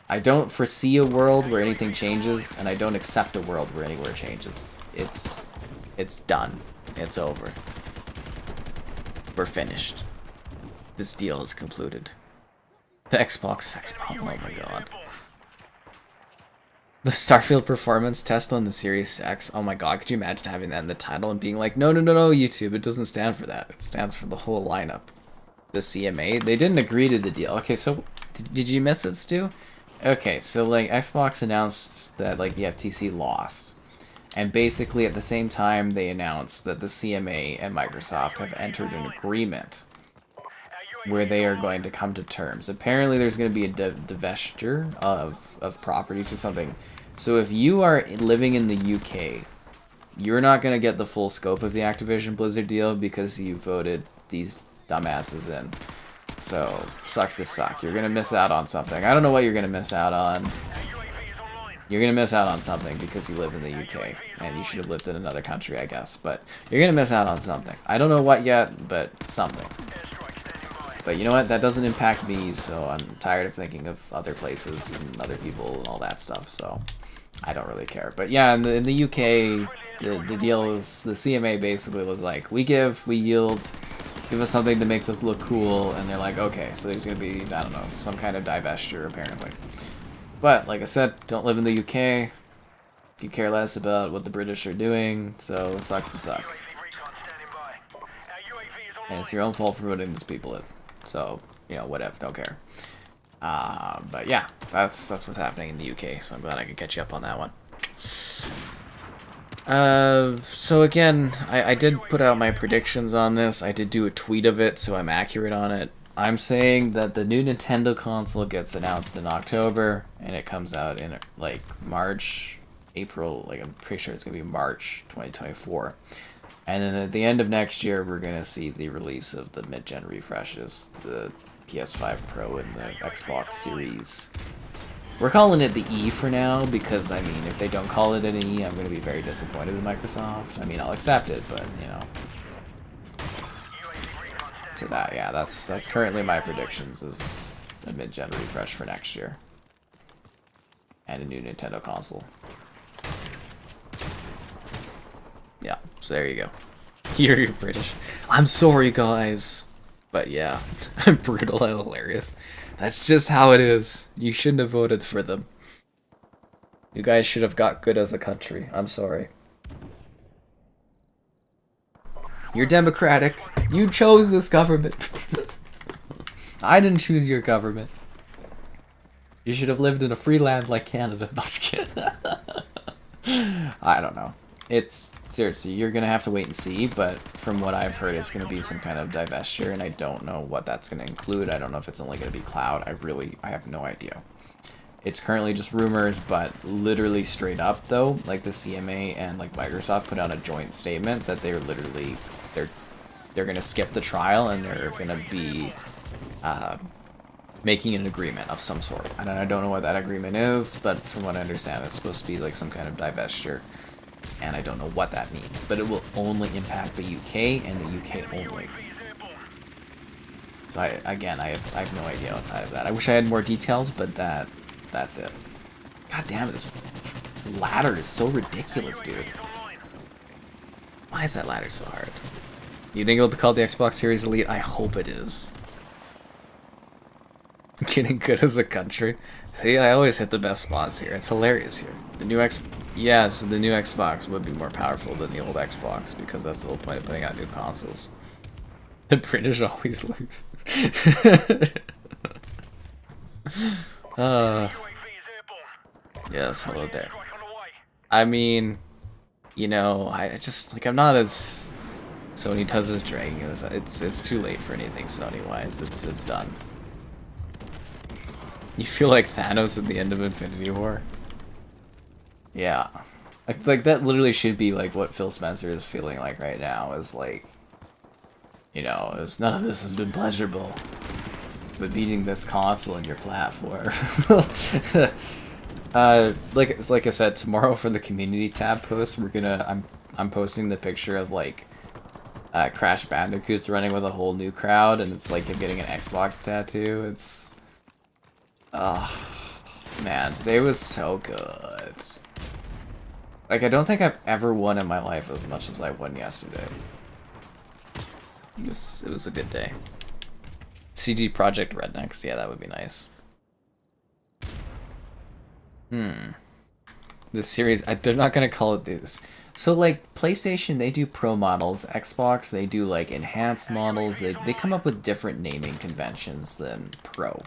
I don't foresee a world where anything changes, and I don't accept a world where anywhere changes. It's done. It's over. We're finished. This deal is concluded. The Xbox sex bomb, oh my god. The Starfield performance test on the Series X, oh my god, could you imagine having that in the title and being like, no, YouTube, it doesn't stand for that. It stands for the whole lineup. The CMA, they didn't agree to the deal. Okay, so, did you miss it, Stu? Okay, so, like, Xbox announced that, like, the FTC lost. And basically, at the same time, they announced that the CMA and Microsoft have entered an agreement where they are going to come to terms. Apparently, there's going to be a divestiture of properties or something. So if you are living in the UK, you're not going to get the full scope of the Activision Blizzard deal because you voted these dumbasses in. So, sucks to suck. You're gonna miss out on something. I don't know what you're gonna miss out on. You're gonna miss out on something because you live in the UK, and you should have lived in another country, I guess. But you're gonna miss out on something. I don't know what yet, but something. But you know what? That doesn't impact me, so I'm tired of thinking of other places and other people and all that stuff. So I don't really care. But yeah, in the UK, the deal is the CMA basically was like, we give, we yield. Give us something that makes us look cool, and they're like, okay, so there's gonna be, I don't know, some kind of divestiture apparently. But like I said, don't live in the UK. Could care less about what the British are doing, so it sucks to suck. And it's your own fault for voting these people in. So, you know, whatever, don't care. But yeah, that's what's happening in the UK, so I'm glad I could catch you up on that one. So again, I did put out my predictions on this. I did do a tweet of it, so I'm accurate on it. I'm saying that the new Nintendo console gets announced in October, and it comes out in, like, March, April, like, I'm pretty sure it's going to be March 2024. And then at the end of next year, we're going to see the release of the mid-gen refreshes, the PS5 Pro and the Xbox Series. We're calling it the E for now, because, I mean, if they don't call it an E, I'm going to be very disappointed with Microsoft. I mean, I'll accept it, but, you know. To that, yeah, that's currently my predictions, is a mid-gen refresh for next year. And a new Nintendo console. Yeah, so there you go. You're British. I'm sorry, guys. But yeah, I'm brutal and hilarious. That's just how it is. You shouldn't have voted for them. You guys should have got good as a country. I'm sorry. You're democratic. You chose this government. I didn't choose your government. You should have lived in a free land like Canada. No, just kidding. I don't know. It's seriously, you're gonna have to wait and see, but from what I've heard, it's gonna be some kind of divestiture, and I don't know what that's gonna include. I don't know if it's only gonna be cloud. I have no idea. It's currently just rumors, but literally straight up though, like the CMA and like Microsoft put out a joint statement that they're literally they're gonna skip the trial and they're gonna be making an agreement of some sort. And I don't know what that agreement is, but from what I understand, it's supposed to be like some kind of divestiture. And I don't know what that means, but it will only impact the UK and the UK only. So I have no idea outside of that. I wish I had more details, but that's it. God damn it, this ladder is so ridiculous, dude. Why is that ladder so hard? You think it'll be called the Xbox Series Elite? I hope it is. Getting good as a country. See, I always hit the best spots here. It's hilarious here. The new the new Xbox would be more powerful than the old Xbox because that's the whole point of putting out new consoles. The British always lose. Yes, hello there. I mean, you know, I just like I'm not as Sony does as dragging as it's too late for anything Sony wise. It's done. You feel like Thanos at the end of Infinity War? Yeah. Like that literally should be like what Phil Spencer is feeling like right now, is like, you know, is none of this has been pleasurable, but beating this console in your platform. Like I said, tomorrow for the community tab post, I'm posting the picture of like Crash Bandicoot's running with a whole new crowd, and it's like him getting an Xbox tattoo. It's man, today was so good. Like, I don't think I've ever won in my life as much as I won yesterday. It was a good day. CG Project Rednecks, yeah, that would be nice. This series, they're not gonna call it this. So, like, PlayStation, they do Pro models. Xbox, they do, like, enhanced models. They come up with different naming conventions than Pro.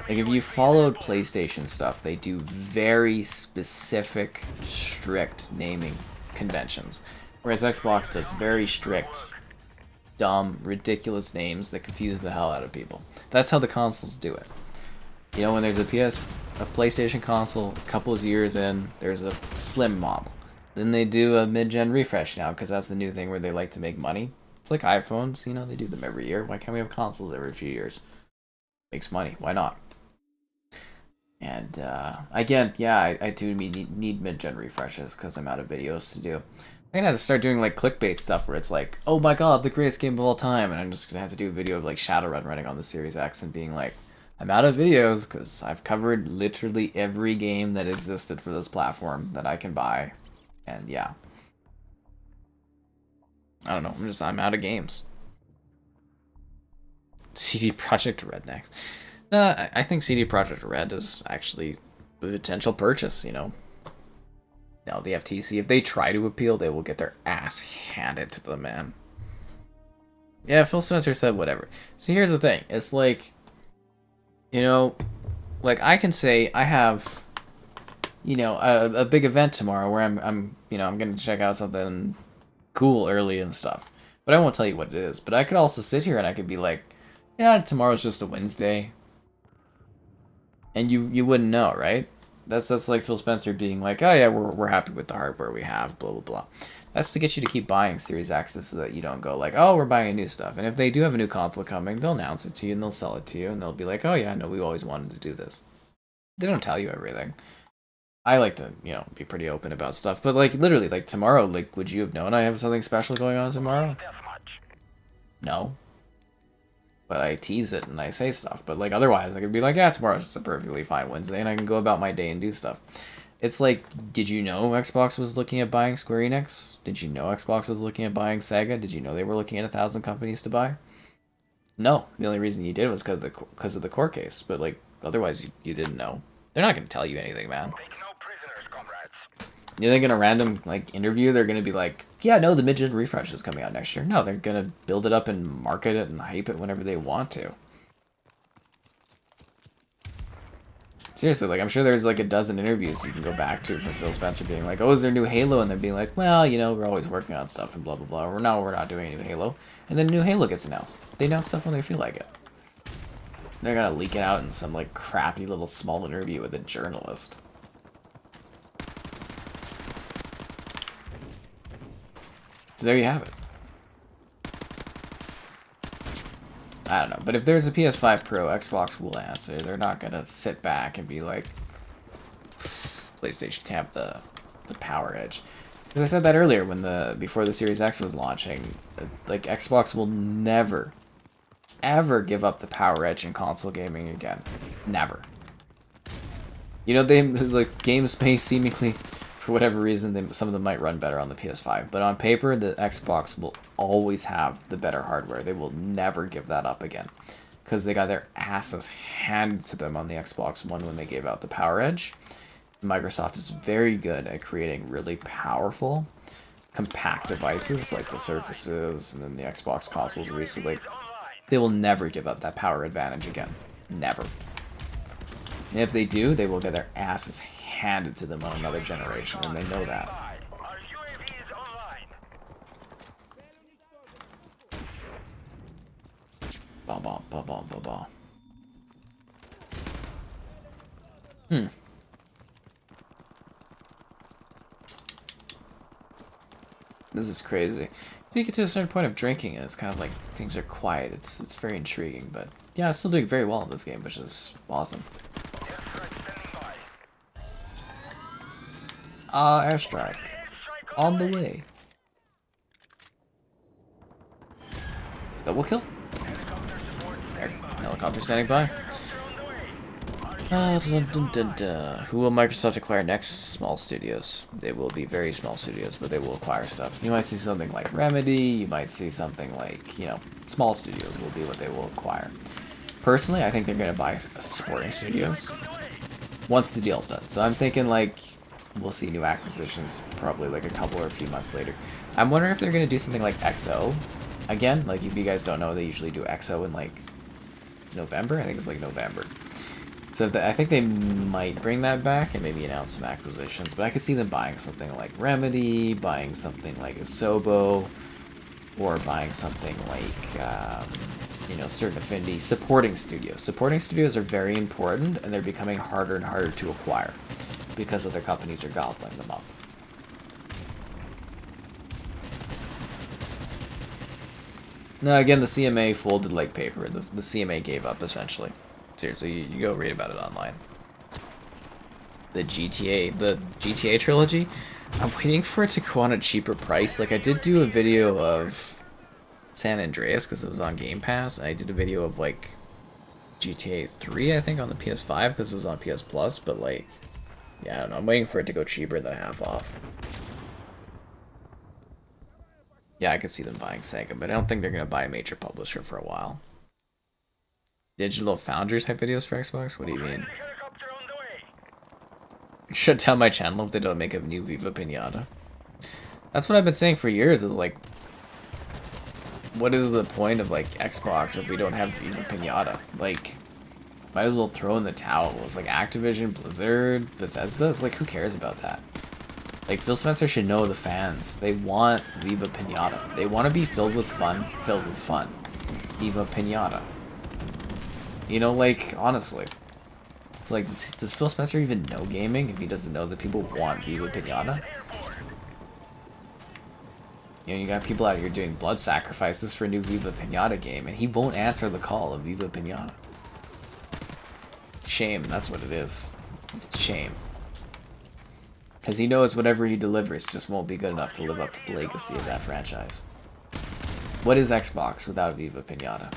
Like, if you followed PlayStation stuff, they do very specific, strict naming conventions. Whereas Xbox does very strict, dumb, ridiculous names that confuse the hell out of people. That's how the consoles do it. You know, when there's a PlayStation console, a couple of years in, there's a slim model. Then they do a mid-gen refresh now, because that's the new thing where they like to make money. It's like iPhones, you know, they do them every year. Why can't we have consoles every few years? Makes money. Why not? And again, yeah, I do need mid-gen refreshes because I'm out of videos to do. I'm gonna have to start doing like clickbait stuff where it's like, oh my god, the greatest game of all time, and I'm just gonna have to do a video of like Shadowrun running on the Series X and being like, I'm out of videos because I've covered literally every game that existed for this platform that I can buy, and yeah, I don't know, I'm out of games. CD Projekt Red next. No, I think CD Projekt Red is actually a potential purchase, you know. Now, the FTC, if they try to appeal, they will get their ass handed to them, man. Yeah, Phil Spencer said whatever. So here's the thing. It's like, you know, like I can say I have, you know, a big event tomorrow where I'm you know, I'm going to check out something cool early and stuff. But I won't tell you what it is. But I could also sit here and I could be like, yeah, tomorrow's just a Wednesday. And you wouldn't know, right? That's like Phil Spencer being like, oh yeah, we're happy with the hardware we have, blah blah blah. That's to get you to keep buying Series X's so that you don't go like, oh, we're buying new stuff. And if they do have a new console coming, they'll announce it to you and they'll sell it to you and they'll be like, oh yeah, no, we always wanted to do this. They don't tell you everything. I like to, you know, be pretty open about stuff. But like literally, like tomorrow, like would you have known I have something special going on tomorrow? No. But I tease it and I say stuff. But like otherwise, I could be like, yeah, tomorrow's just a perfectly fine Wednesday, and I can go about my day and do stuff. It's like, did you know Xbox was looking at buying Square Enix? Did you know Xbox was looking at buying Sega? Did you know they were looking at 1,000 companies to buy? No, the only reason you did was because of the court case. But like otherwise, you didn't know. They're not gonna tell you anything, man. You think in a random like interview they're gonna be like, yeah, no, the mid-gen refresh is coming out next year. No, they're gonna build it up and market it and hype it whenever they want to. Seriously, like I'm sure there's like a dozen interviews you can go back to from Phil Spencer being like, oh, is there new Halo? And they're being like, well, you know, we're always working on stuff and blah blah blah. We're not doing any new Halo. And then new Halo gets announced. They announce stuff when they feel like it. They're gonna leak it out in some like crappy little small interview with a journalist. So there you have it. I don't know, but if there's a PS5 Pro, Xbox will answer. They're not gonna sit back and be like, PlayStation can have the power edge. Because I said that earlier when before the Series X was launching, like Xbox will never, ever give up the power edge in console gaming again. Never. You know, they like games may seemingly, for whatever reason, some of them might run better on the PS5. But on paper, the Xbox will always have the better hardware. They will never give that up again. Because they got their asses handed to them on the Xbox One when they gave out the Power Edge. Microsoft is very good at creating really powerful, compact devices like the Surfaces and then the Xbox consoles recently. They will never give up that power advantage again. Never. And if they do, they will get their asses handed to them on another generation, and they know that. Ba ba ba ba ba ba. This is crazy. You get to a certain point of drinking, and it's kind of like things are quiet. It's very intriguing, but yeah, I'm still doing very well in this game, which is awesome. Airstrike. On the way. Double kill? Helicopter standing by. Who will Microsoft acquire next? Small studios. They will be very small studios, but they will acquire stuff. You might see something like Remedy, you might see something like, you know, small studios will be what they will acquire. Personally, I think they're going to buy supporting studios once the deal's done. So I'm thinking like we'll see new acquisitions probably like a couple or a few months later. I'm wondering if they're going to do something like XO again. Like if you guys don't know, they usually do XO in like November. I think it's like November. So I think they might bring that back and maybe announce some acquisitions. But I could see them buying something like Remedy, buying something like Asobo, or buying something like, you know, certain affinity supporting studios. Supporting studios are very important, and they're becoming harder and harder to acquire because other companies are gobbling them up. No, again, the CMA folded like paper. The CMA gave up, essentially. Seriously, you go read about it online. The GTA trilogy, I'm waiting for it to go on a cheaper price. Like, I did do a video of San Andreas because it was on Game Pass. I did a video of, like, GTA 3, I think, on the PS5 because it was on PS Plus. But, like, yeah, I don't know. I'm waiting for it to go cheaper than half off. Yeah, I could see them buying Sega, but I don't think they're going to buy a major publisher for a while. Digital Foundry type videos for Xbox? What do you mean? Shut down my channel if they don't make a new Viva Pinata. That's what I've been saying for years, is like, what is the point of like Xbox if we don't have Viva Pinata? Like, might as well throw in the towel. It's like Activision, Blizzard, Bethesda. It's like, who cares about that? Like, Phil Spencer should know the fans. They want Viva Pinata. They want to be filled with fun. Viva Pinata. You know, like, honestly. It's like, does Phil Spencer even know gaming if he doesn't know that people want Viva Pinata? You know, you got people out here doing blood sacrifices for a new Viva Pinata game, and he won't answer the call of Viva Pinata. Shame, that's what it is. Shame. Because he knows whatever he delivers just won't be good enough to live up to the legacy of that franchise. What is Xbox without Viva Pinata?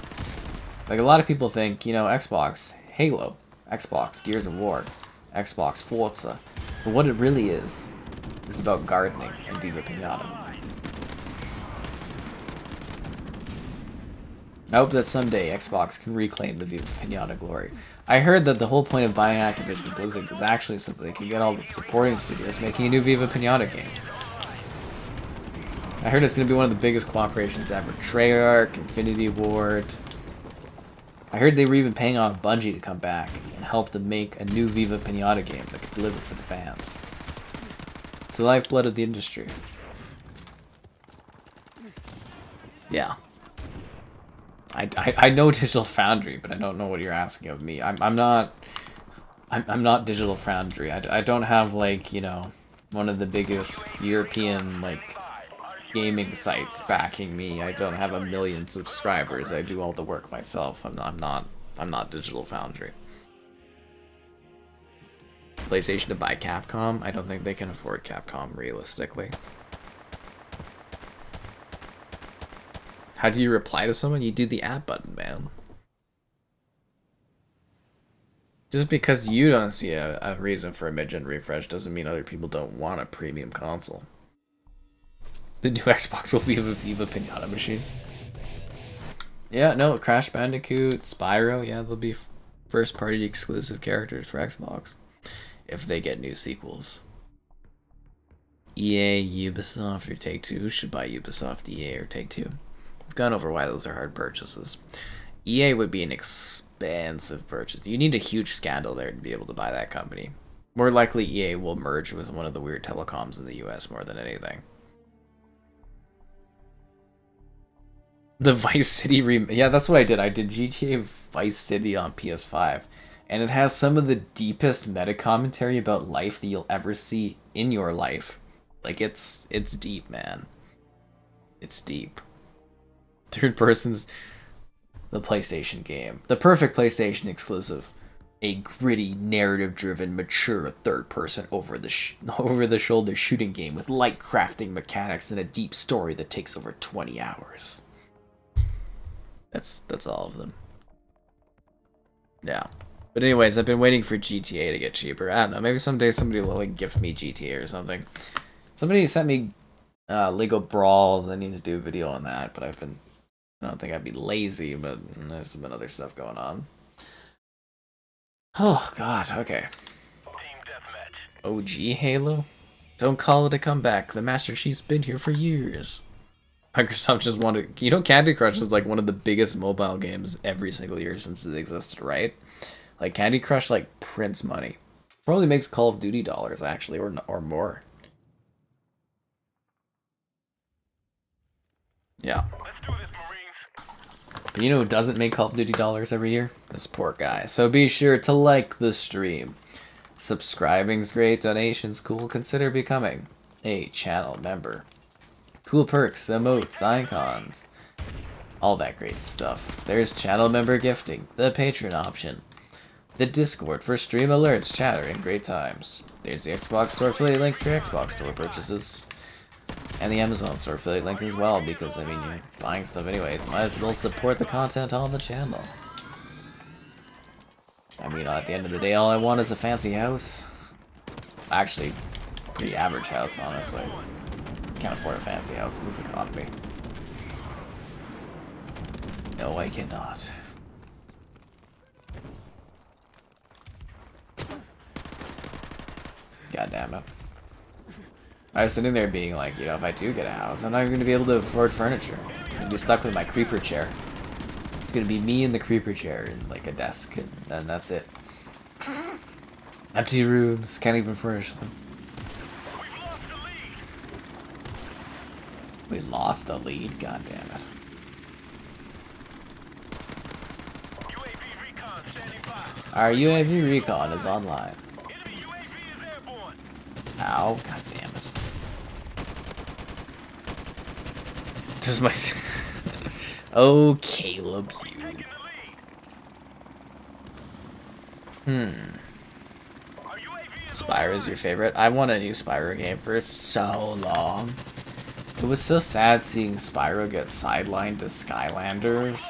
Like, a lot of people think, you know, Xbox, Halo, Xbox, Gears of War, Xbox, Forza. But what it really is about gardening and Viva Pinata. I hope that someday Xbox can reclaim the Viva Pinata glory. I heard that the whole point of buying Activision Blizzard was actually so that they could get all the supporting studios making a new Viva Pinata game. I heard it's going to be one of the biggest cooperations ever. Treyarch, Infinity Ward. I heard they were even paying off Bungie to come back and help them make a new Viva Pinata game that could deliver for the fans. It's the lifeblood of the industry. Yeah. I know Digital Foundry, but I don't know what you're asking of me. I'm not Digital Foundry. I don't have, like, you know, one of the biggest European, like, gaming sites backing me. I don't have 1 million subscribers. I do all the work myself. I'm not Digital Foundry. PlayStation to buy Capcom? I don't think they can afford Capcom realistically. How do you reply to someone? You do the add button, man. Just because you don't see a reason for a mid-gen refresh doesn't mean other people don't want a premium console. The new Xbox will be a Viva Pinata machine. Yeah, no, Crash Bandicoot, Spyro, yeah, they'll be first-party exclusive characters for Xbox. If they get new sequels. EA, Ubisoft, or Take-Two should buy Ubisoft, EA, or Take-Two. I've gone over why those are hard purchases. EA would be an expensive purchase. You need a huge scandal there to be able to buy that company. More likely, EA will merge with one of the weird telecoms in the US more than anything. The Vice City yeah, that's what I did. I did GTA Vice City on PS5. And it has some of the deepest meta commentary about life that you'll ever see in your life. Like, it's deep, man. It's deep. Third person's the PlayStation game. The perfect PlayStation exclusive. A gritty, narrative-driven, mature third-person over-the-shoulder shooting game with light crafting mechanics and a deep story that takes over 20 hours. That's all of them. Yeah. But anyways, I've been waiting for GTA to get cheaper. I don't know, maybe someday somebody will, like, gift me GTA or something. Somebody sent me Lego Brawls. I need to do a video on that, but I don't think I'd be lazy, but there's been other stuff going on. Oh, God, okay. OG Halo? Don't call it a comeback. The Master Chief's been here for years. Microsoft just wanted... You know, Candy Crush is like one of the biggest mobile games every single year since it existed, right? Like, Candy Crush, like, prints money. Probably makes Call of Duty dollars, actually, or more. Yeah. But you know who doesn't make Call of Duty dollars every year? This poor guy. So be sure to like the stream. Subscribing's great, donations cool. Consider becoming a channel member. Cool perks, emotes, icons. All that great stuff. There's channel member gifting, the patron option, the Discord for stream alerts, chatter, and great times. There's the Xbox Store affiliate link for Xbox Store purchases. And the Amazon Store affiliate link as well, because, I mean, you're buying stuff anyways. Might as well support the content on the channel. I mean, at the end of the day, all I want is a fancy house. Actually, pretty average house, honestly. Can't afford a fancy house in this economy. No, I cannot. God damn it. I was sitting there being like, you know, if I do get a house, I'm not even going to be able to afford furniture. I'm going to be stuck with my creeper chair. It's going to be me in the creeper chair and like a desk, and then that's it. Empty rooms, can't even furnish them. We lost the lead, god damn it. Our UAV recon is online. Ow, god damn it. This is my... Oh, Caleb, you... Spyro is your favorite? I want a new Spyro game for so long. It was so sad seeing Spyro get sidelined to Skylanders.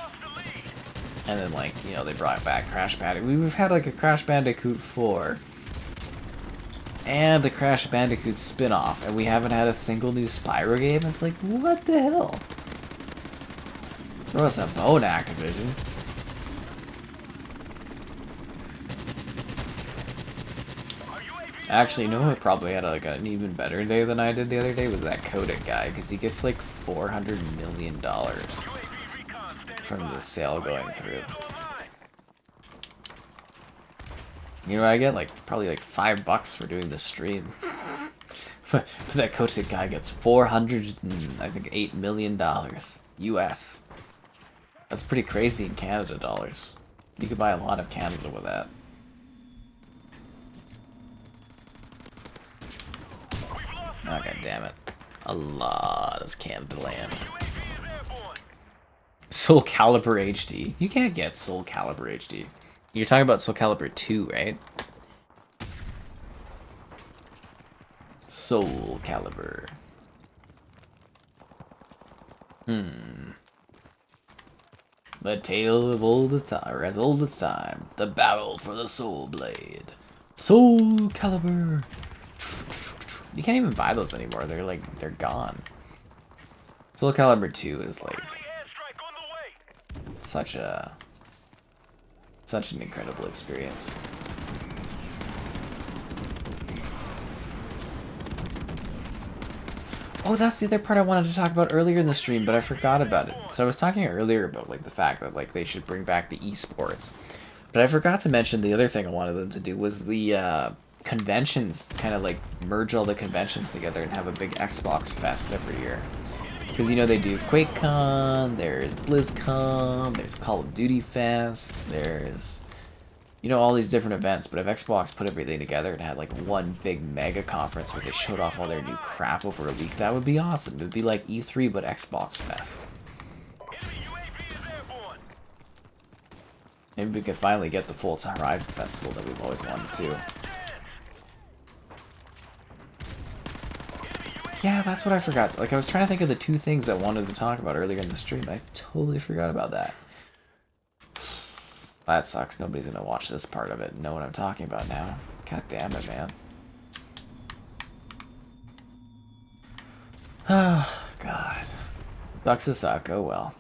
And then, like, you know, they brought back Crash Bandicoot. We've had, like, a Crash Bandicoot 4. And a Crash Bandicoot spin-off. And we haven't had a single new Spyro game. It's like, what the hell? Throw us a bone, Activision. Actually, you know who probably had like an even better day than I did the other day was that Kodak guy, because he gets like $400 million from the sale going through. You know, I get like probably like $5 for doing this stream. But that Kodak guy gets $408 million US. That's pretty crazy in Canada dollars. You could buy a lot of Canada with that. Oh, god damn it. A lot of Canada land. Soul Calibur HD. You can't get Soul Calibur HD. You're talking about Soul Calibur 2, right? Soul Calibur. The tale of old time, or as old as time. The battle for the Soul Blade. Soul Calibur. You can't even buy those anymore. They're like, they're gone. Soul Calibur 2 is like such an incredible experience. Oh, that's the other part I wanted to talk about earlier in the stream, but I forgot about it. So I was talking earlier about like the fact that like they should bring back the esports, but I forgot to mention the other thing I wanted them to do was the conventions, kind of like merge all the conventions together and have a big Xbox Fest every year. Because, you know, they do QuakeCon, there's BlizzCon, there's Call of Duty Fest, there's, you know, all these different events. But if Xbox put everything together and had like one big mega conference where they showed off all their new crap over a week, that would be awesome. It would be like E3 but Xbox Fest. Maybe we could finally get the Forza Horizon Festival that we've always wanted to. Yeah, that's what I forgot. Like, I was trying to think of the two things I wanted to talk about earlier in the stream. I totally forgot about that. That sucks. Nobody's gonna watch this part of it and know what I'm talking about now. God damn it, man. Oh, God. Sucks to suck. Oh, well.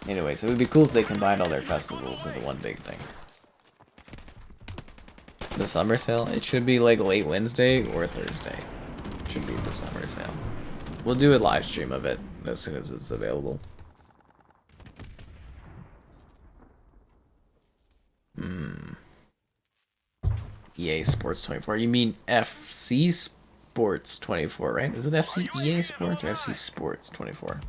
Anyways, it would be cool if they combined all their festivals into one big thing. The summer sale? It should be like late Wednesday or Thursday. It should be the summer sale. We'll do a live stream of it as soon as it's available. EA Sports 24. You mean FC Sports 24, right? Is it FC EA Sports or FC Sports 24?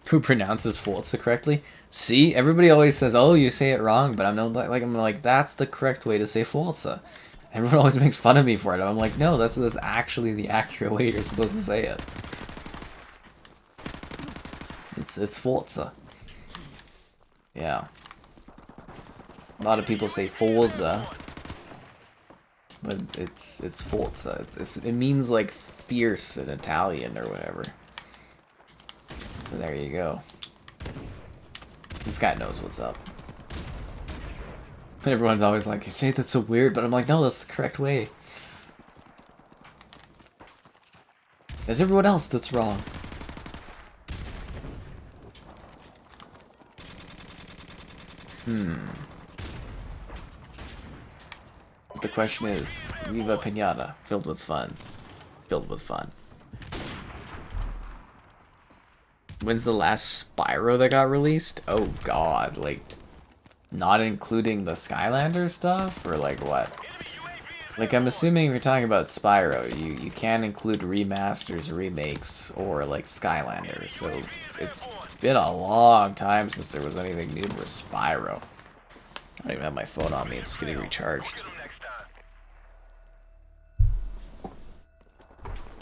Who pronounces Forza correctly? See, everybody always says, "Oh, you say it wrong," but I'm like, that's the correct way to say Forza. Everyone always makes fun of me for it. I'm like, no, that's actually the accurate way you're supposed to say it. It's Forza. Yeah. A lot of people say Forza, but it's Forza. It means like fierce in Italian or whatever. So there you go. This guy knows what's up. And everyone's always like, you say that's so weird, but I'm like, no, that's the correct way. There's everyone else that's wrong. The question is, Viva Pinata, filled with fun. Filled with fun. When's the last Spyro that got released? Oh god, like, not including the Skylander stuff? Or like what? Like, I'm assuming if you're talking about Spyro, you can't include remasters, remakes, or like Skylanders. So it's been a long time since there was anything new for Spyro. I don't even have my phone on me, it's getting recharged.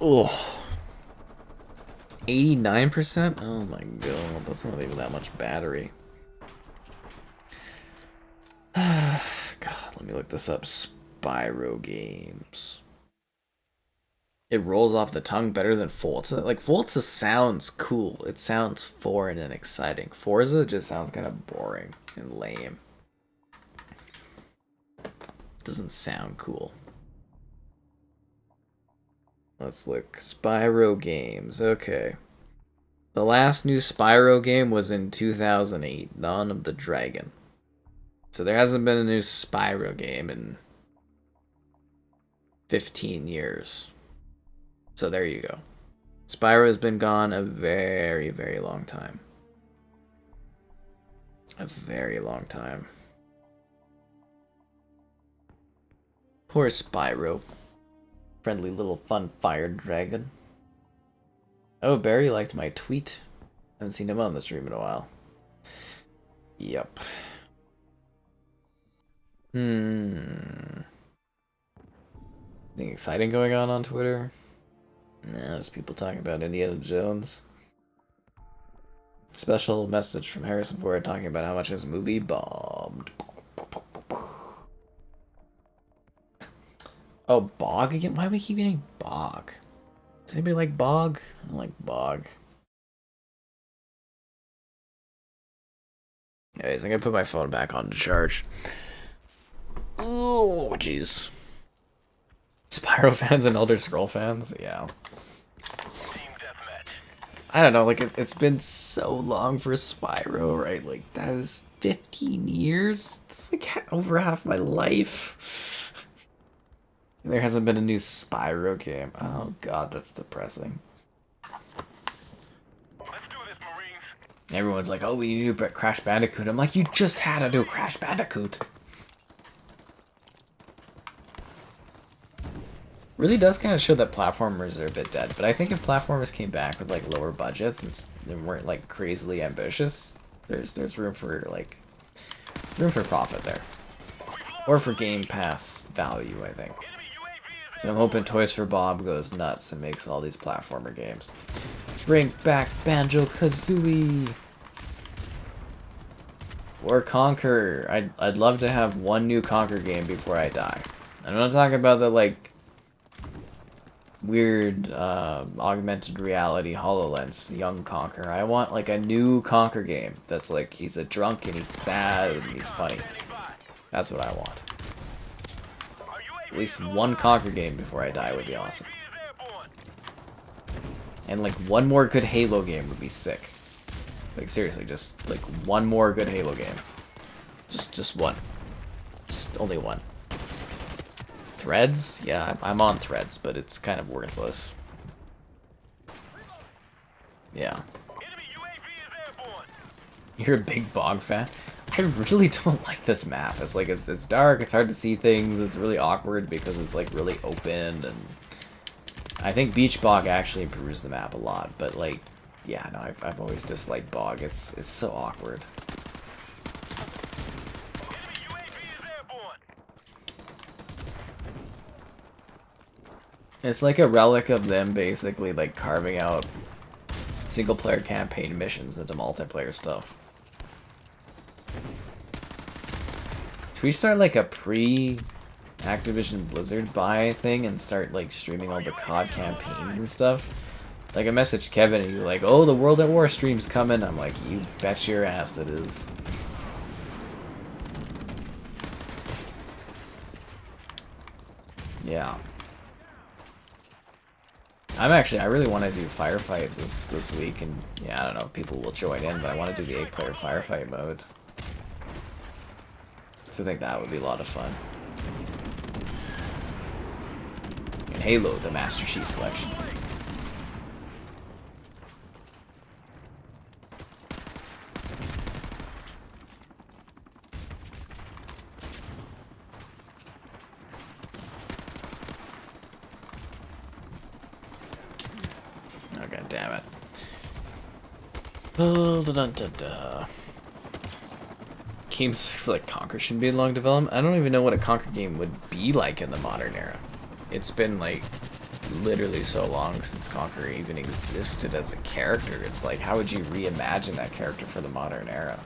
Oh, 89%? Oh my god, that's not even that much battery. God, let me look this up. Spyro games. It rolls off the tongue better than Forza. Like, Forza sounds cool. It sounds foreign and exciting. Forza just sounds kind of boring and lame. Doesn't sound cool. Let's look. Spyro games. Okay. The last new Spyro game was in 2008. Dawn of the Dragon. So there hasn't been a new Spyro game in 15 years. So there you go. Spyro has been gone a very, very long time. A very long time. Poor Spyro. Friendly little fun fire dragon. Oh, Barry liked my tweet. Haven't seen him on the stream in a while. Yep. Anything exciting going on Twitter? Nah, just people talking about Indiana Jones. Special message from Harrison Ford talking about how much his movie bombed. Oh, Bog again? Why do we keep getting Bog? Does anybody like Bog? I don't like Bog. Anyways, I'm gonna put my phone back on to charge. Oh, jeez. Spyro fans and Elder Scroll fans? Yeah. I don't know, like, it's been so long for Spyro, right? Like, that is 15 years? That's like over half my life. There hasn't been a new Spyro game. Oh god, that's depressing. Let's do this, Marines. Everyone's like, oh, we need a new Crash Bandicoot. I'm like, you just had a new Crash Bandicoot. Really does kind of show that platformers are a bit dead, but I think if platformers came back with like lower budgets and weren't like crazily ambitious, there's room for like profit there, or for Game Pass value, I think. So I'm hoping Toys for Bob goes nuts and makes all these platformer games. Bring back Banjo-Kazooie! Or Conquer. I'd love to have one new Conquer game before I die. I'm not talking about the like weird augmented reality HoloLens young Conquer. I want like a new Conquer game that's like he's a drunk and he's sad and he's funny. That's what I want. At least one Conquer game before I die would be awesome. And like one more good Halo game would be sick. Like seriously, just like one more good Halo game. Just one. Just only one. Threads? Yeah, I'm on Threads, but it's kind of worthless. Yeah. You're a big Bog fan? I really don't like this map. It's like, it's dark, it's hard to see things, it's really awkward because it's like really open, and I think Beach Bog actually improves the map a lot, but like, yeah, no, I've always disliked Bog. It's so awkward. It's like a relic of them basically like carving out single player campaign missions into multiplayer stuff. Should we start like a pre-Activision Blizzard buy thing and start like streaming all the COD campaigns and stuff? Like I messaged Kevin and he's like, oh, the World at War stream's coming. I'm like, you bet your ass it is. Yeah. I really want to do Firefight this week, and yeah, I don't know if people will join in, but I want to do the 8-player Firefight mode. So I think that would be a lot of fun. And Halo, the Master Chief Collection. Oh, god damn it. Oh, da-da-da-da. Games like Conquer shouldn't be in long development. I don't even know what a Conquer game would be like in the modern era. It's been like literally so long since Conquer even existed as a character. It's like, how would you reimagine that character for the modern era?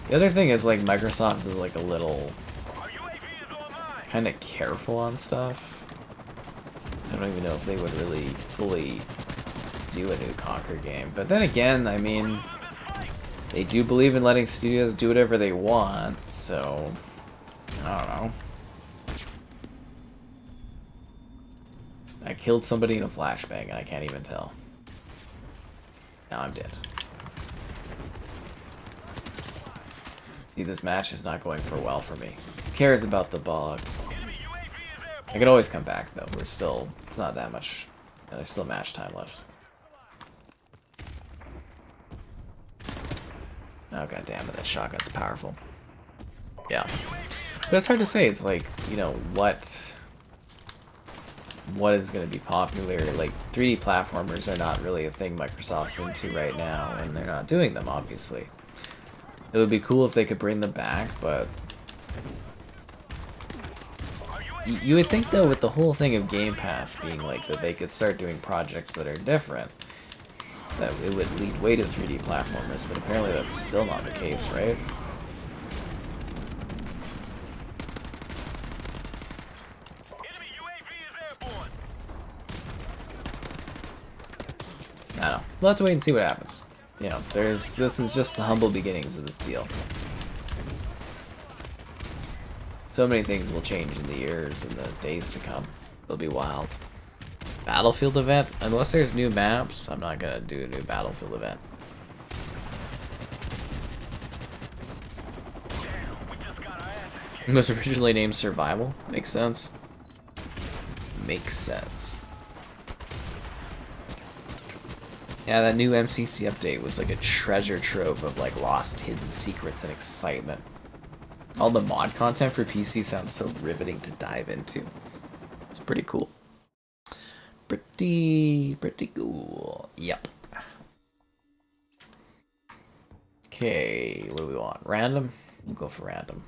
The other thing is like Microsoft is like a little kind of careful on stuff. So I don't even know if they would really fully do a new Conquer game. But then again, I mean, they do believe in letting studios do whatever they want, so I don't know. I killed somebody in a flashbang and I can't even tell. Now I'm dead. See, this match is not going for well for me. Who cares about the Bog? I can always come back though. We're still, it's not that much. There's still match time left. Oh god damn it, that shotgun's powerful. Yeah. But it's hard to say, it's like, you know, what is going to be popular. Like, 3D platformers are not really a thing Microsoft's into right now, and they're not doing them, obviously. It would be cool if they could bring them back, but you would think, though, with the whole thing of Game Pass being like that they could start doing projects that are different, that it would lead way to 3D platformers, but apparently that's still not the case, right? I don't know. We'll have to wait and see what happens. You know, this is just the humble beginnings of this deal. So many things will change in the years and the days to come. It'll be wild. Battlefield event? Unless there's new maps, I'm not gonna do a new Battlefield event. It was originally named Survival. Makes sense. Makes sense. Yeah, that new MCC update was like a treasure trove of like lost hidden secrets and excitement. All the mod content for PC sounds so riveting to dive into. It's pretty cool. Pretty cool. Yep. Okay, what do we want? Random? We'll go for random.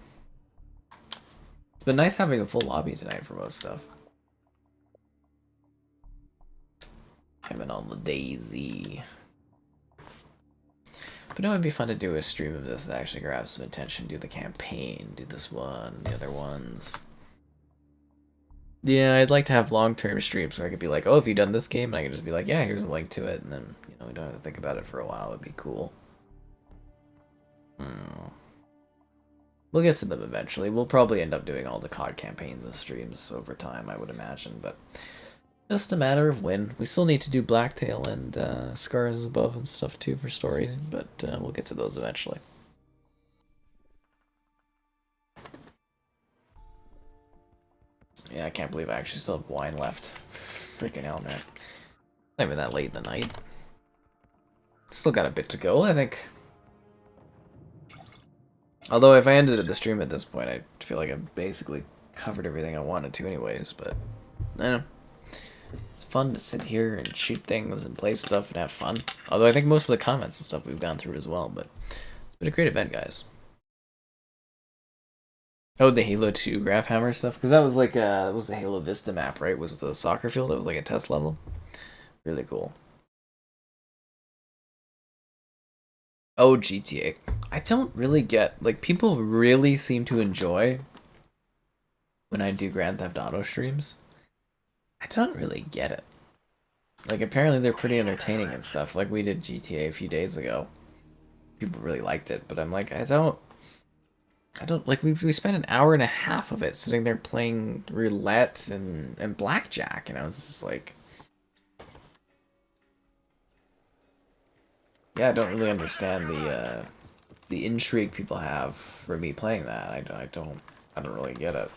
It's been nice having a full lobby tonight for most stuff. Coming on the daisy. But no, it'd be fun to do a stream of this that actually grab some attention, do the campaign, do this one, the other ones. Yeah, I'd like to have long-term streams where I could be like, oh, have you done this game? And I could just be like, yeah, here's a link to it, and then, you know, we don't have to think about it for a while. It'd be cool. We'll get to them eventually. We'll probably end up doing all the COD campaigns and streams over time, I would imagine, but just a matter of when. We still need to do Blacktail and Scars Above and stuff too for story, but we'll get to those eventually. Yeah, I can't believe I actually still have wine left. Freaking hell, man. Not even that late in the night. Still got a bit to go, I think. Although if I ended the stream at this point, I feel like I've basically covered everything I wanted to anyways, but I don't know. It's fun to sit here and shoot things and play stuff and have fun. Although I think most of the comments and stuff we've gone through as well, but it's been a great event, guys. Oh, the Halo 2 Graph Hammer stuff? Because that was like that was the Halo Vista map, right? Was the soccer field? It was like a test level. Really cool. Oh, GTA. I don't really get, like, people really seem to enjoy when I do Grand Theft Auto streams. I don't really get it. Like, apparently they're pretty entertaining and stuff. Like, we did GTA a few days ago. People really liked it, but I'm like, I don't like we spent an hour and a half of it sitting there playing roulette and blackjack, and I was just like, yeah, I don't really understand the intrigue people have for me playing that. I don't really get it.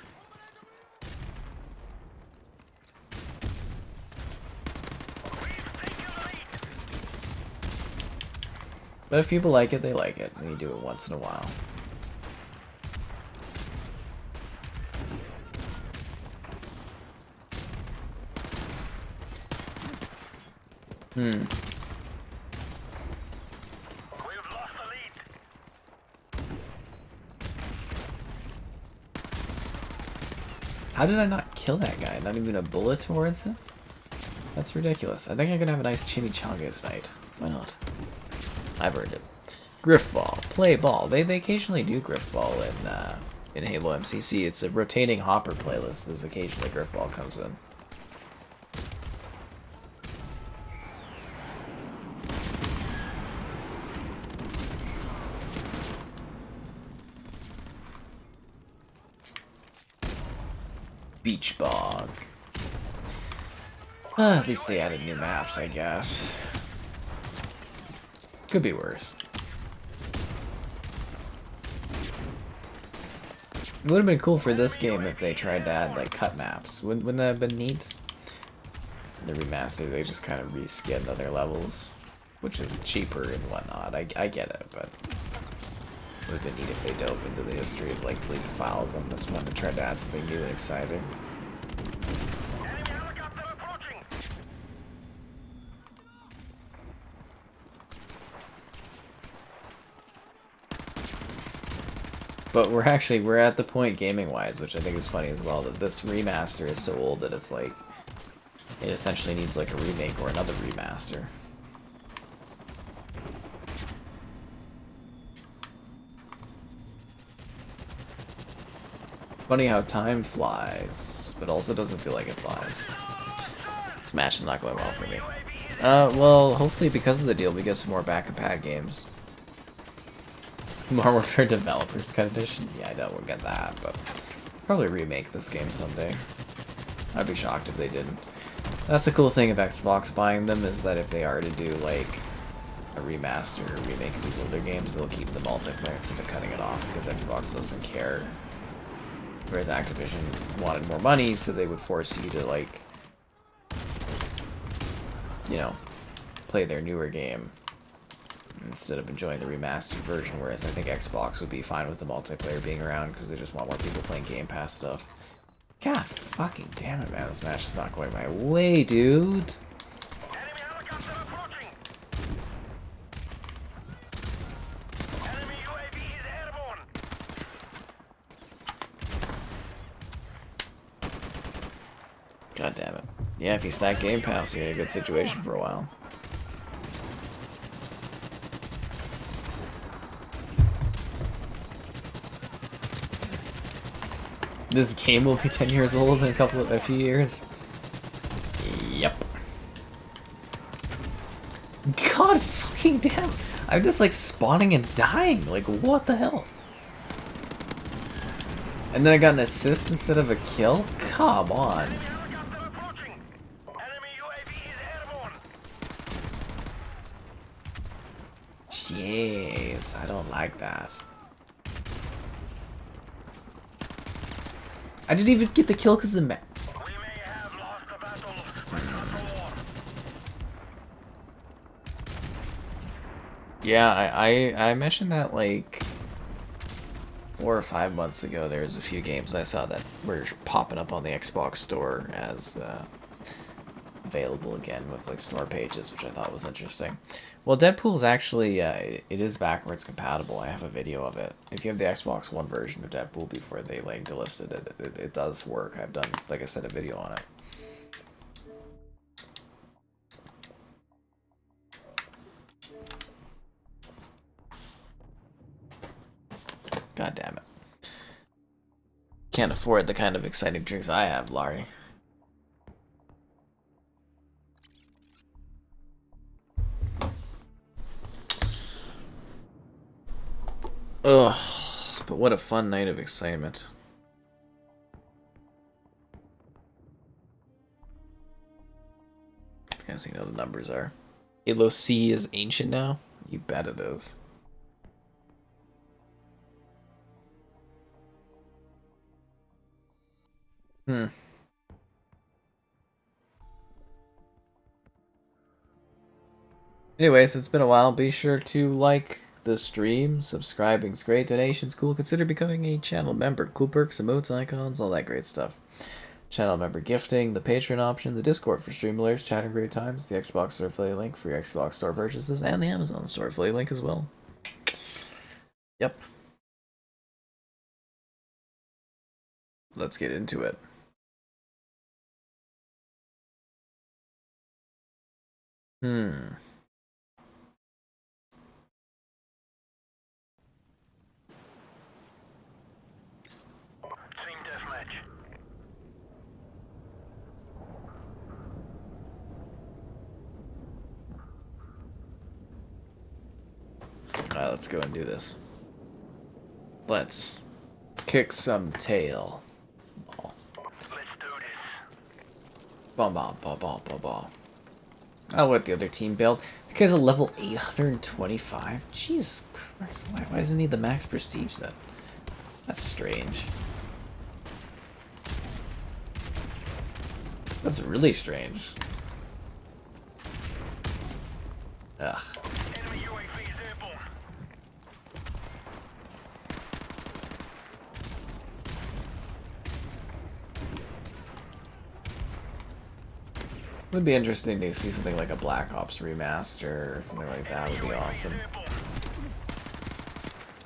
But if people like it, they like it, and you do it once in a while. Hmm. How did I not kill that guy? Not even a bullet towards him? That's ridiculous. I think I'm gonna have a nice chimichanga tonight. Why not? I've earned it. Griff ball. Play ball. They occasionally do griff ball in Halo MCC. It's a rotating hopper playlist. There's occasionally griff ball comes in. Beach Bog. At least they added new maps, I guess. Could be worse. It would have been cool for this game if they tried to add like cut maps. Wouldn't that have been neat? The remastered, they just kind of reskinned other levels, which is cheaper and whatnot. I get it, but it would have been neat if they dove into the history of like deleted files on this one and tried to add something new and exciting. But we're at the point gaming-wise, which I think is funny as well, that this remaster is so old that it's like, it essentially needs like a remake or another remaster. Funny how time flies, but also doesn't feel like it flies. This match is not going well for me. Well, hopefully because of the deal we get some more back-and-pad games. Modern Warfare Developers Cut Edition? Yeah, I doubt we'll get that, but probably remake this game someday. I'd be shocked if they didn't. That's a cool thing of Xbox buying them, is that if they are to do like a remaster or remake of these older games, they'll keep the multiplayer instead of cutting it off, because Xbox doesn't care. Whereas Activision wanted more money, so they would force you to like, you know, play their newer game instead of enjoying the remastered version, whereas I think Xbox would be fine with the multiplayer being around because they just want more people playing Game Pass stuff. God fucking damn it, man. This match is not going my way, dude. God damn it. Yeah, if you stack Game Pass, you're in a good situation for a while. This game will be 10 years old in a few years. Yep. God fucking damn. I'm just like spawning and dying. Like, what the hell? And then I got an assist instead of a kill? Come on. Jeez, I don't like that. I didn't even get the kill because of the map. Yeah, I mentioned that like 4 or 5 months ago. There's a few games I saw that were popping up on the Xbox store as available again with like store pages, which I thought was interesting. Well, Deadpool's actually, it is backwards compatible. I have a video of it. If you have the Xbox One version of Deadpool before they like delisted it, it does work. I've done, like I said, a video on it. God damn it. Can't afford the kind of exciting drinks I have, Laurie. Ugh, but what a fun night of excitement. Can't see how the numbers are. Halo C is ancient now? You bet it is. Anyways, it's been a while. Be sure to like the stream. Subscribing's great. Donations cool. Consider becoming a channel member. Cool perks, emotes, icons, all that great stuff. Channel member gifting, the Patreon option, the Discord for stream alerts, chatting great times, the Xbox Store affiliate link for your Xbox Store purchases, and the Amazon Store affiliate link as well. Yep. Let's get into it. Alright, let's go and do this. Let's kick some tail. Let's do this. Bom bom bom bom bom bom. I'll let the other team build. The guy's a level 825. Jesus Christ, why doesn't he need the max prestige then? That's strange. That's really strange. Ugh. It would be interesting to see something like a Black Ops remaster or something like that. Would be awesome.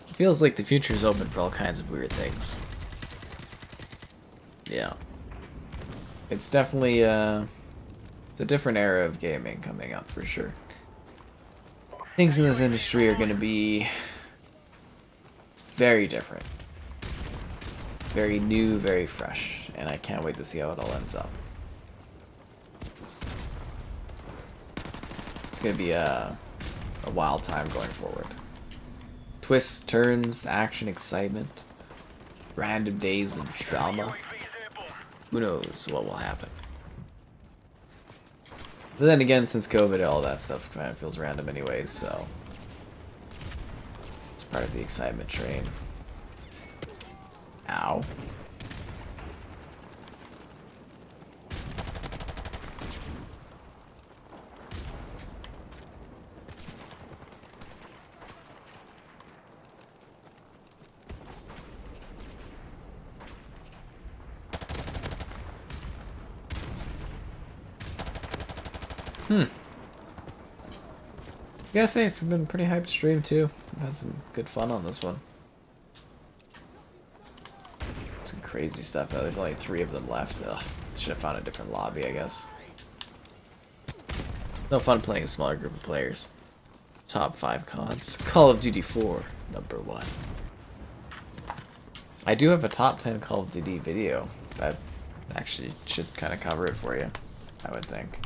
It feels like the future is open for all kinds of weird things. Yeah. It's definitely it's a different era of gaming coming up for sure. Things in this industry are going to be very different. Very new, very fresh. And I can't wait to see how it all ends up. It's going to be a wild time going forward. Twists, turns, action, excitement. Random days of drama. Who knows what will happen. But then again, since COVID, all that stuff kind of feels random anyways, so it's part of the excitement train. Ow. I gotta say, it's been a pretty hyped stream too. I've had some good fun on this one. Some crazy stuff. Oh, there's only 3 of them left. Ugh. Should have found a different lobby, I guess. No fun playing a smaller group of players. Top 5 cons. Call of Duty 4, number 1. I do have a top 10 Call of Duty video. That actually should kind of cover it for you, I would think.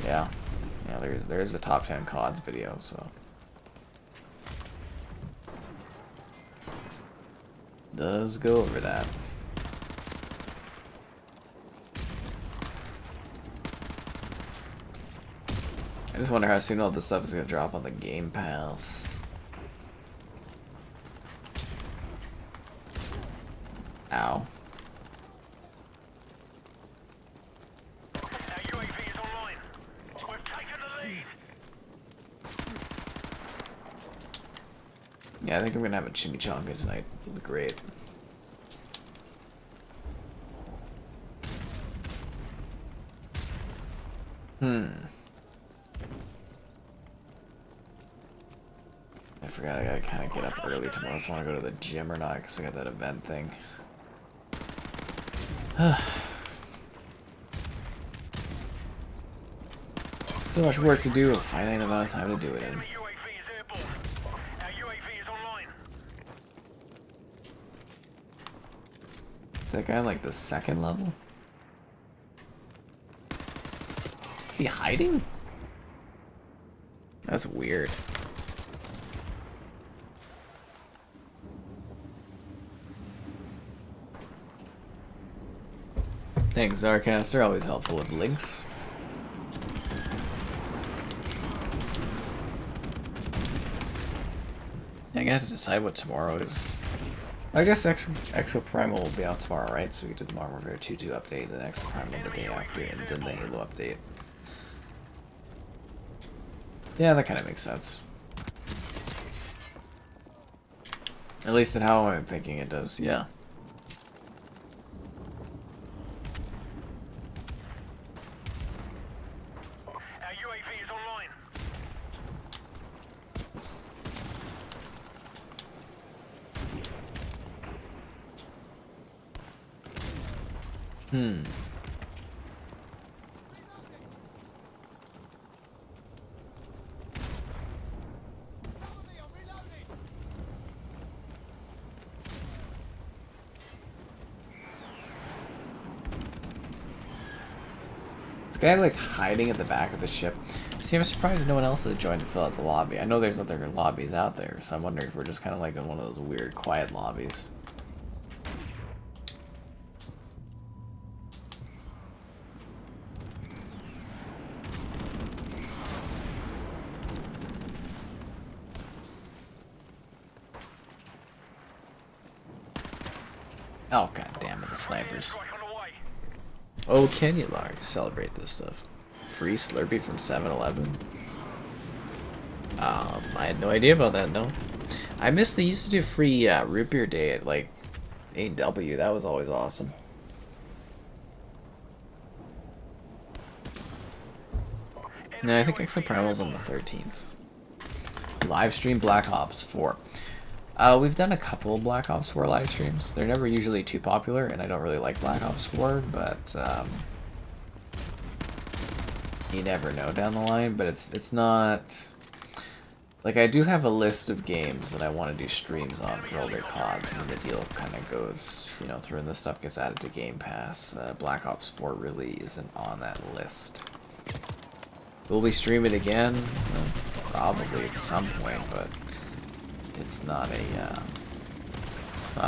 Yeah. Yeah, there's a top 10 CODs video, so. Does go over that. I just wonder how soon all this stuff is gonna drop on the Game Pass. Ow. Yeah, I think I'm gonna have a chimichanga tonight. It'll be great. forgot I gotta kind of get up early tomorrow if I want to go to the gym or not, because I got that event thing. So much work to do, a finite amount of time to do it in. Is that guy on, like, the second level? Is he hiding? That's weird. Thanks, Zarcaster. Always helpful with links. I gotta decide what tomorrow is. I guess Exoprimal will be out tomorrow, right? So we did the Modern Warfare 2.2 update, then Exoprimal the day after, and then the Halo update. Yeah, that kind of makes sense. At least in how I'm thinking it does, yeah. Guy like hiding at the back of the ship. See, I'm surprised no one else has joined to fill out the lobby. I know there's other lobbies out there, so I'm wondering if we're just kind of like in one of those weird quiet lobbies. Oh, god damn it, the snipers. Oh, can you, Larry, celebrate this stuff? Free Slurpee from 7-Eleven? I had no idea about that, no. I missed they used to do free root beer day at, like, AW. That was always awesome. No, I think Exoprimal's on the 13th. Livestream Black Ops 4. We've done a couple of Black Ops 4 live streams. They're never usually too popular, and I don't really like Black Ops 4, but you never know down the line. But it's not like I do have a list of games that I want to do streams on for older CODs when the deal kind of goes, you know, through and this stuff gets added to Game Pass. Black Ops 4 really isn't on that list. Will we stream it again? Well, probably at some point, but it's not a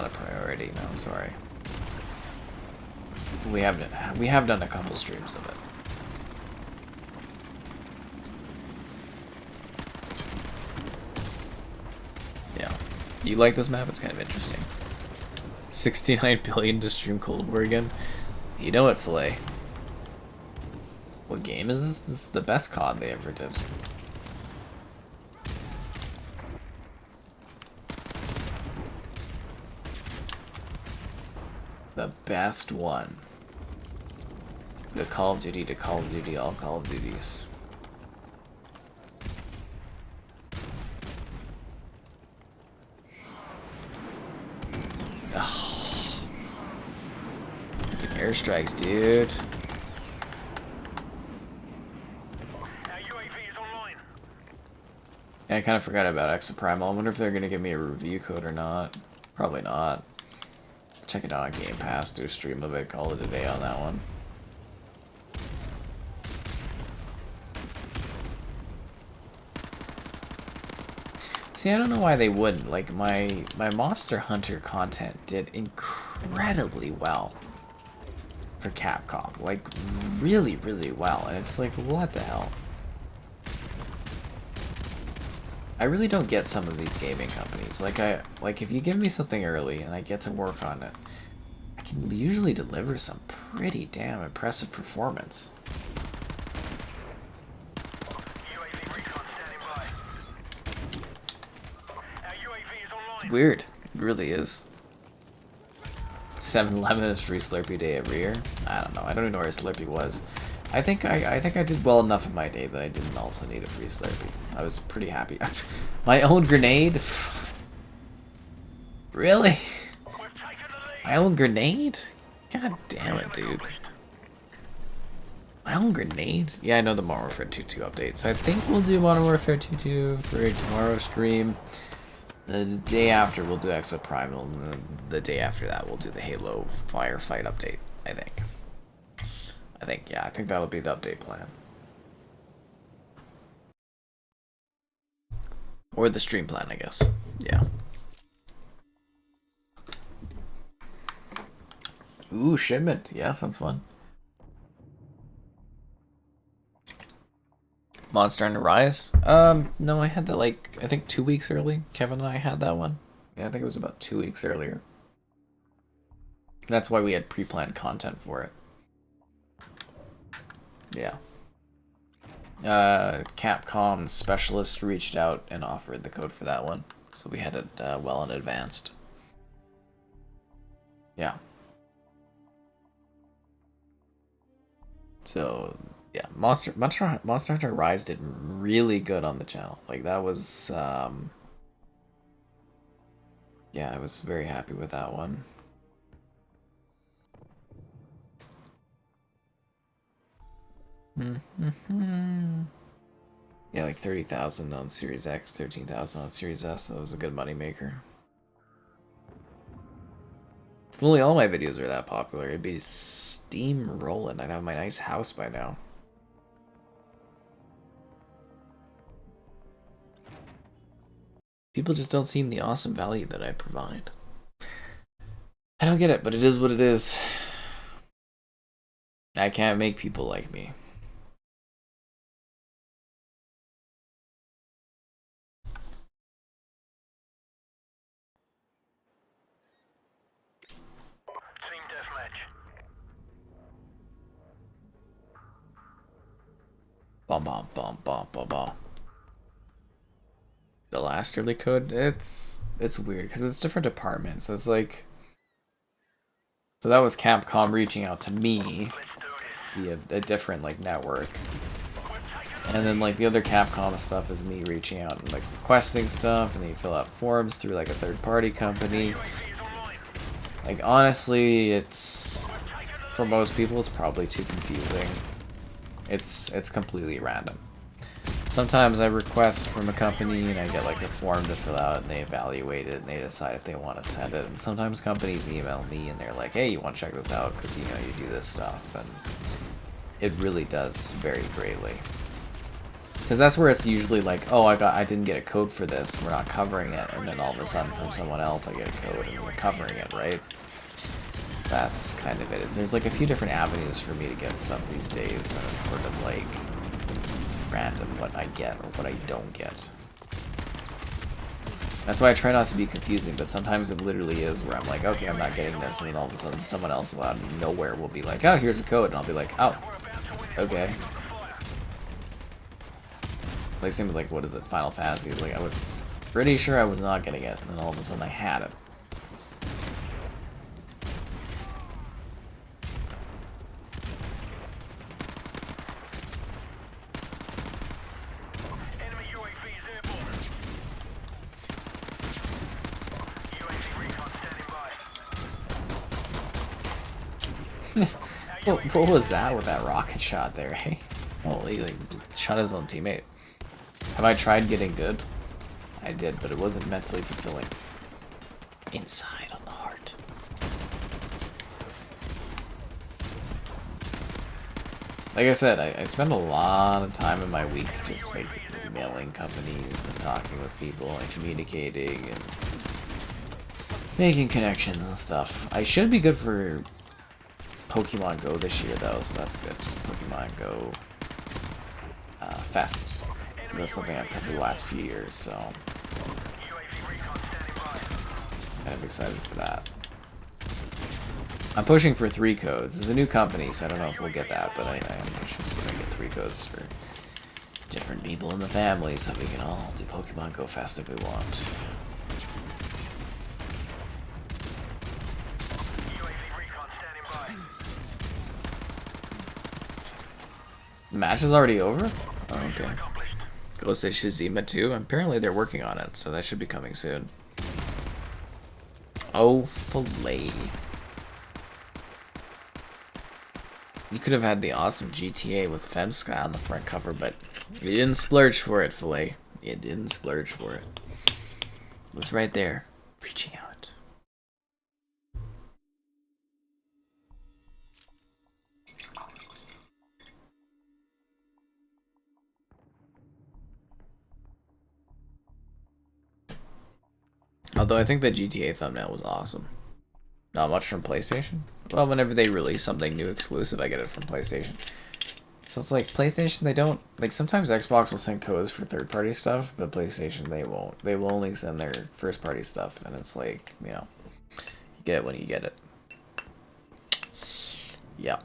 priority. No, I'm sorry. We have done a couple streams of it. Yeah, you like this map? It's kind of interesting. 69 billion to stream Cold War again. You know it, Filet. What game is this? This is the best COD they ever did. The best one. The Call of Duty to Call of Duty, all Call of Duties. Oh. Fucking airstrikes, dude. Yeah, I kind of forgot about Exoprimal. I wonder if they're going to give me a review code or not. Probably not. Check it out on Game Pass, do a stream of it, call it a day on that one. See, I don't know why they wouldn't. Like, my Monster Hunter content did incredibly well for Capcom. Like, really, really well. And it's like, what the hell? I really don't get some of these gaming companies. Like if you give me something early and I get to work on it, I can usually deliver some pretty damn impressive performance. It's weird. It really is. 7-Eleven is free Slurpee day every year. I don't know. I don't even know where Slurpee was. I think I did well enough in my day that I didn't also need a freeze therapy. I was pretty happy. My own grenade? Really? My own grenade? God damn it, dude. My own grenade? Yeah, I know the Modern Warfare 2.2 update, so I think we'll do Modern Warfare 2.2 for tomorrow's stream. The day after we'll do Exit Primal, and the day after that we'll do the Halo Firefight update, I think. Yeah, I think that'll be the update plan. Or the stream plan, I guess. Yeah. Ooh, Shipment. Yeah, sounds fun. Monster Hunter Rise? No, I had that like, I think 2 weeks early. Kevin and I had that one. Yeah, I think it was about 2 weeks earlier. That's why we had pre-planned content for it. Yeah. Capcom specialist reached out and offered the code for that one. So we had it well in advance. Yeah. So, yeah, Monster Hunter Rise did really good on the channel. Like, that was, yeah, I was very happy with that one. Yeah, like 30,000 on Series X, 13,000 on Series S. That was a good moneymaker. If only all my videos were that popular, it'd be steam rolling. I'd have my nice house by now. People just don't see the awesome value that I provide. I don't get it, but it is what it is. I can't make people like me. Team deathmatch. Bom bom bom bom bom bom. The last early code, it's weird because it's different departments. So it's like, so that was Capcom reaching out to me via a different like network, and then like the other Capcom stuff is me reaching out and like requesting stuff, and then you fill out forms through like a third-party company. Like, honestly, it's, for most people, it's probably too confusing. It's completely random. Sometimes I request from a company and I get like a form to fill out, and they evaluate it and they decide if they want to send it. And sometimes companies email me and they're like, hey, you want to check this out because you know you do this stuff, and it really does vary greatly. Because that's where it's usually like, oh, I didn't get a code for this, we're not covering it, and then all of a sudden from someone else I get a code and we're covering it, right? That's kind of it. There's like a few different avenues for me to get stuff these days, and it's sort of like random what I get or what I don't get. That's why I try not to be confusing, but sometimes it literally is where I'm like, okay, I'm not getting this, and then all of a sudden someone else out of nowhere will be like, oh, here's a code, and I'll be like, oh, okay. Like, same with, like, what is it, Final Fantasy. Like, I was pretty sure I was not getting it, and then all of a sudden I had it. Enemy UAV is airborne. UAV recon standing by. What was that with that rocket shot there, hey? Oh, he like shot his own teammate. Have I tried getting good? I did, but it wasn't mentally fulfilling. Inside on the heart. Like I said, I spend a lot of time in my week just like emailing companies and talking with people and communicating and making connections and stuff. I should be good for Pokemon Go this year though, so that's good. Pokemon Go Fest. That's something I've done for the last few years, so kind of excited for that. I'm pushing for 3 codes. It's a new company, so I don't know if we'll get that, but I am pushing to see if I get 3 codes for different people in the family, so we can all do Pokemon Go Fest if we want. The match is already over? Oh, okay. Accomplished. Ghost of Tsushima 2? Apparently they're working on it, so that should be coming soon. Oh, filet. You could have had the awesome GTA with Femsky on the front cover, but you didn't splurge for it, filet. You didn't splurge for it. It was right there, reaching out. Although I think the GTA thumbnail was awesome. Not much from PlayStation. Well, whenever they release something new exclusive, I get it from PlayStation. So it's like PlayStation, they don't like. Sometimes Xbox will send codes for third-party stuff, but PlayStation they won't. They will only send their first-party stuff, and it's like, you know, you get it when you get it. Yeah.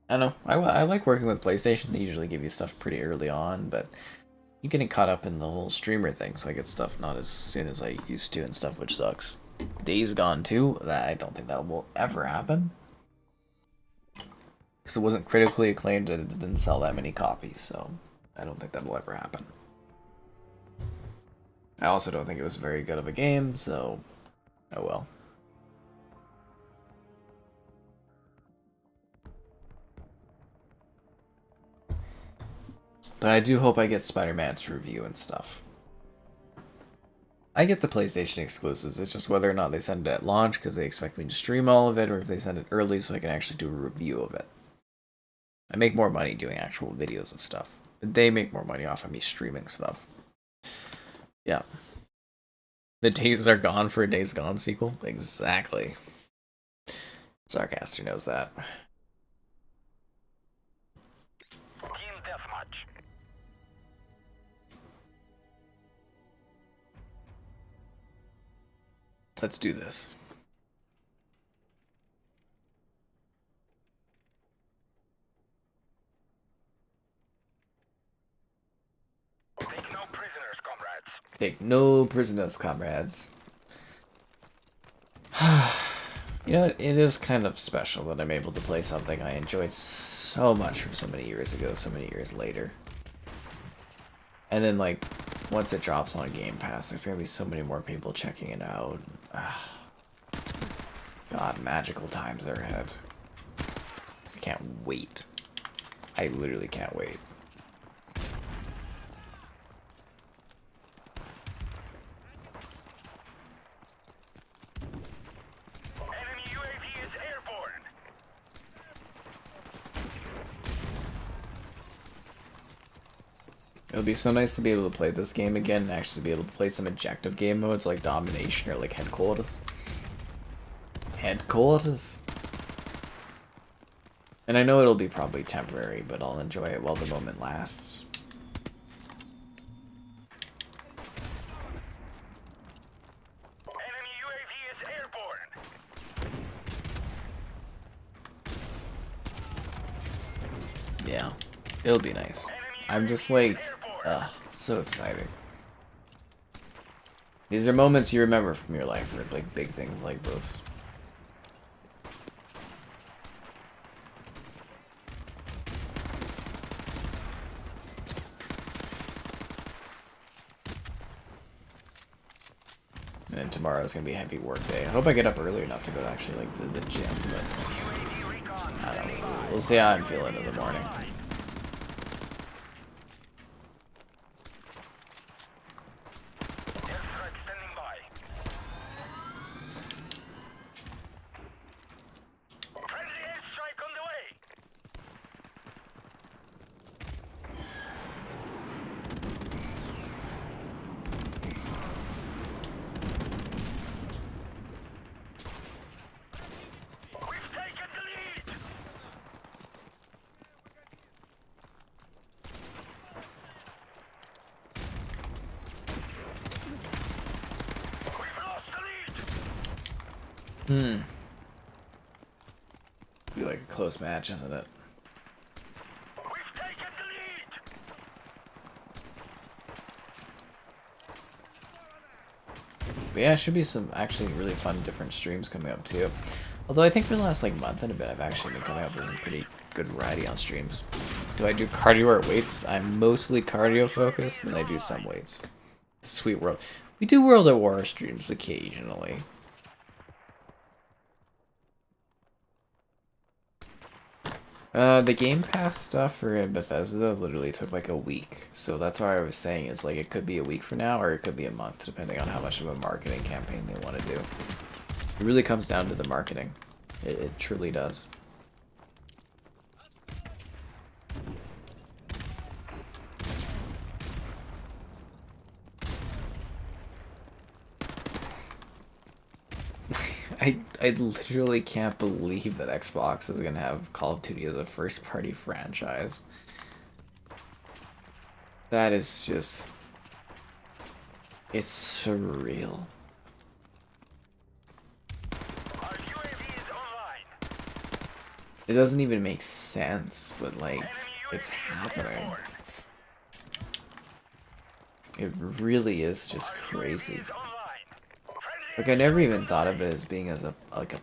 I don't know. I like working with PlayStation. They usually give you stuff pretty early on, but you're getting caught up in the whole streamer thing, so I get stuff not as soon as I used to and stuff, which sucks. Days Gone 2, that I don't think that will ever happen. Because it wasn't critically acclaimed and it didn't sell that many copies, so I don't think that will ever happen. I also don't think it was very good of a game, so oh well. But I do hope I get Spider-Man to review and stuff. I get the PlayStation exclusives, it's just whether or not they send it at launch because they expect me to stream all of it, or if they send it early so I can actually do a review of it. I make more money doing actual videos of stuff. They make more money off of me streaming stuff. Yeah. The days are gone for a Days Gone sequel? Exactly. Sarcaster knows that. Team deathmatch. Let's do this. Take no prisoners, comrades. Take no prisoners, comrades. You know, it is kind of special that I'm able to play something I enjoyed so much from so many years ago, so many years later. And then, like, once it drops on Game Pass, there's gonna be so many more people checking it out. God, magical times are ahead. I can't wait. I literally can't wait. Enemy UAV is airborne. It would be so nice to be able to play this game again and actually be able to play some objective game modes like Domination or like Headquarters. Headquarters. And I know it'll be probably temporary, but I'll enjoy it while the moment lasts. Enemy UAV is airborne. Yeah, it'll be nice. I'm just like, so excited. These are moments you remember from your life, or like big things like this. And then tomorrow's gonna be a heavy work day. I hope I get up early enough to go to actually like to the gym, but UAV recon. I don't know. We'll see how I'm feeling in the morning. Airstrike standing by. Friendly airstrike on the way. We've taken the lead. We've lost the lead. Be like a close match, isn't it? We've taken the lead. But yeah, it should be some actually really fun different streams coming up too. Although I think for the last like month and a bit, I've actually been coming up with some pretty good variety on streams. Do I do cardio or weights? I'm mostly cardio focused, and I do some weights. Sweet World. We do World at War streams occasionally. The Game Pass stuff for Bethesda literally took like a week. So that's why I was saying is like it could be a week from now or it could be a month, depending on how much of a marketing campaign they want to do. It really comes down to the marketing. It truly does. I literally can't believe that Xbox is gonna have Call of Duty as a first party franchise. That is just, it's surreal. Our UAV is online. It doesn't even make sense, but like Enemy it's UAV is happening. airborne. It really is just crazy. UAV is online. Friendly Like I never even thought of it as being as a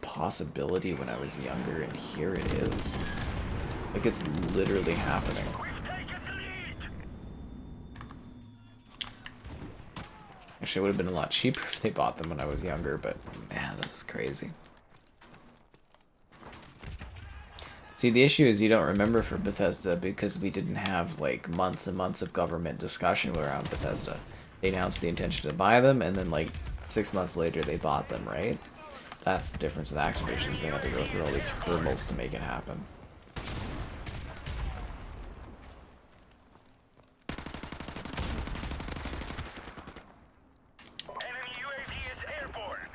possibility when I was younger, and here it is. Like it's literally happening. We've taken the lead. Actually, it would have been a lot cheaper if they bought them when I was younger, but man, this is crazy. See, the issue is you don't remember for Bethesda because we didn't have like months and months of government discussion around Bethesda. They announced the intention to buy them, and then like 6 months later they bought them, right? That's the difference with Activision, is they had to go through all these hurdles to make it happen. Enemy UAV is airborne.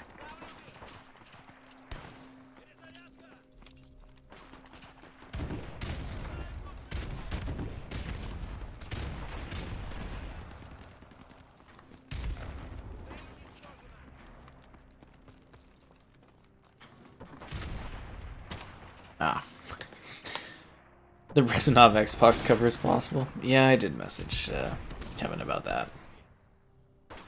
Ah, fuck. The Resinov Xbox cover is possible. Yeah, I did message Kevin about that.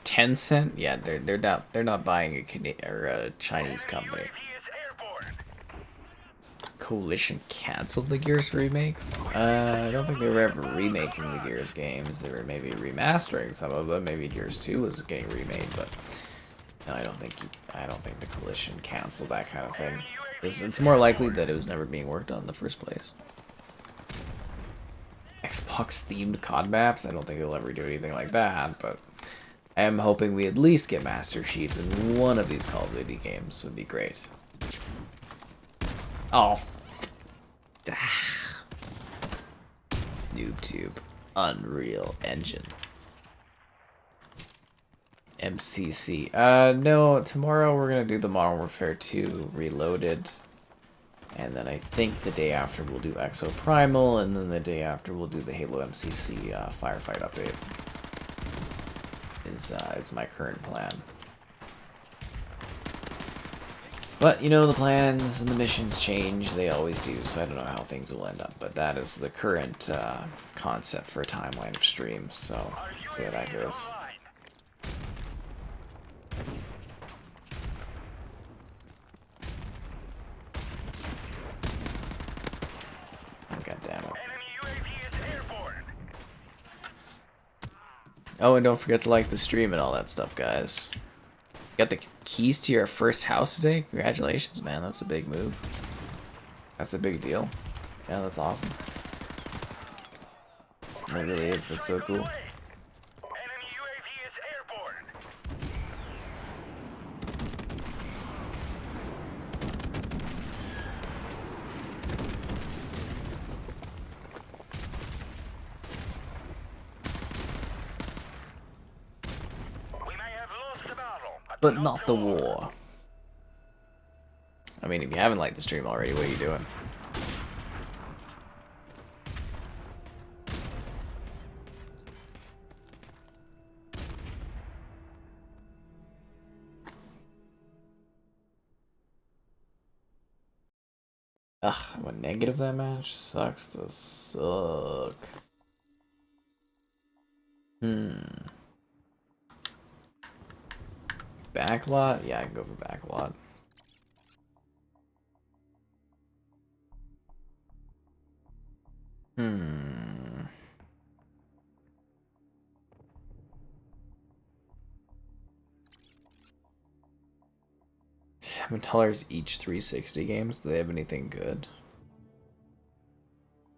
Tencent? Yeah, they're not buying a Canadian or a Chinese company. UAV is airborne. Coalition canceled the Gears remakes. I don't think they were ever remaking the Gears games. They were maybe remastering some of them. Maybe Gears 2 was getting remade, but no, I don't think the Coalition canceled that kind of thing. It's more likely that it was never being worked on in the first place. Xbox themed COD maps? I don't think they'll ever do anything like that, but I am hoping we at least get Master Chief in one of these Call of Duty games. Would be great. Oh. YouTube. Unreal Engine. MCC. No, tomorrow we're gonna do the Modern Warfare 2 Reloaded. And then I think the day after we'll do Exo Primal, and then the day after we'll do the Halo MCC Firefight update. Is my current plan. But, you know, the plans and the missions change. They always do, so I don't know how things will end up. But that is the current concept for a timeline of streams, so see how that goes. God damn it. Enemy UAV is airborne. Oh, and don't forget to like the stream and all that stuff, guys. Got the keys to your first house today? Congratulations, man. That's a big move. That's a big deal. Yeah, that's awesome. It really is. That's so cool. Enemy UAV is airborne. We may have lost the battle, But not the war. I mean, if you haven't liked the stream already, what are you doing? Ugh, I went negative that match. Sucks to suck. Backlot? Yeah, I can go for Backlot. $7 each 360 games. Do they have anything good?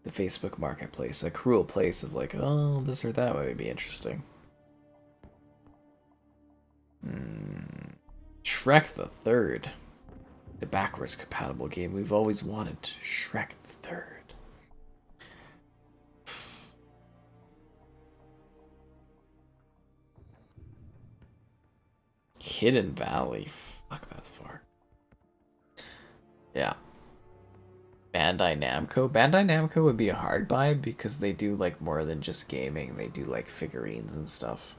The Facebook Marketplace, a cruel place of like, oh, this or that would be interesting. Shrek the Third, the backwards compatible game we've always wanted. Shrek the Third. Hidden Valley. Fuck, that's far. Yeah. Bandai Namco. Bandai Namco would be a hard buy because they do like more than just gaming. They do like figurines and stuff.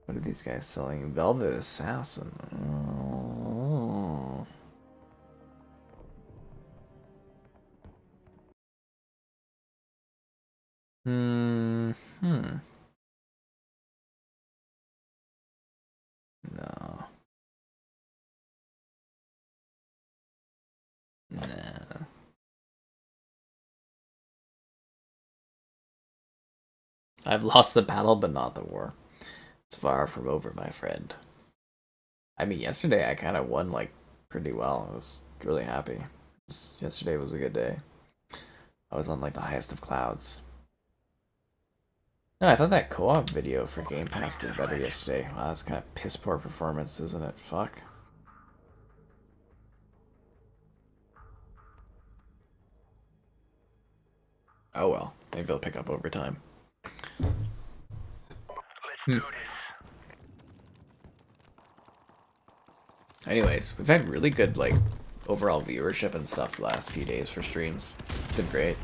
What are these guys selling? Velvet Assassin. Oh. No. Nah. I've lost the battle, but not the war. It's far from over, my friend. I mean, yesterday I kind of won, like, pretty well. I was really happy. Yesterday was a good day. I was on, like, the highest of clouds. No, I thought that co-op video for Game Pass did better yesterday. Wow, that's kind of piss poor performance, isn't it? Fuck. Oh well, maybe I'll pick up over time. Anyways, we've had really good, like, overall viewership and stuff the last few days for streams. It's been great.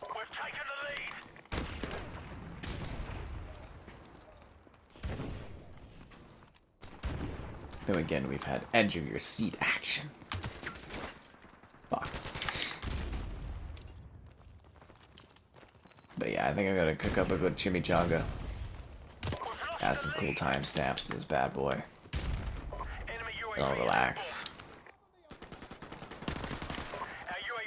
We've taken the lead. Though again, we've had edge of your seat action. Fuck. But yeah, I think I'm gonna cook up a good chimichanga. Add some cool timestamps to this bad boy. And I'll relax.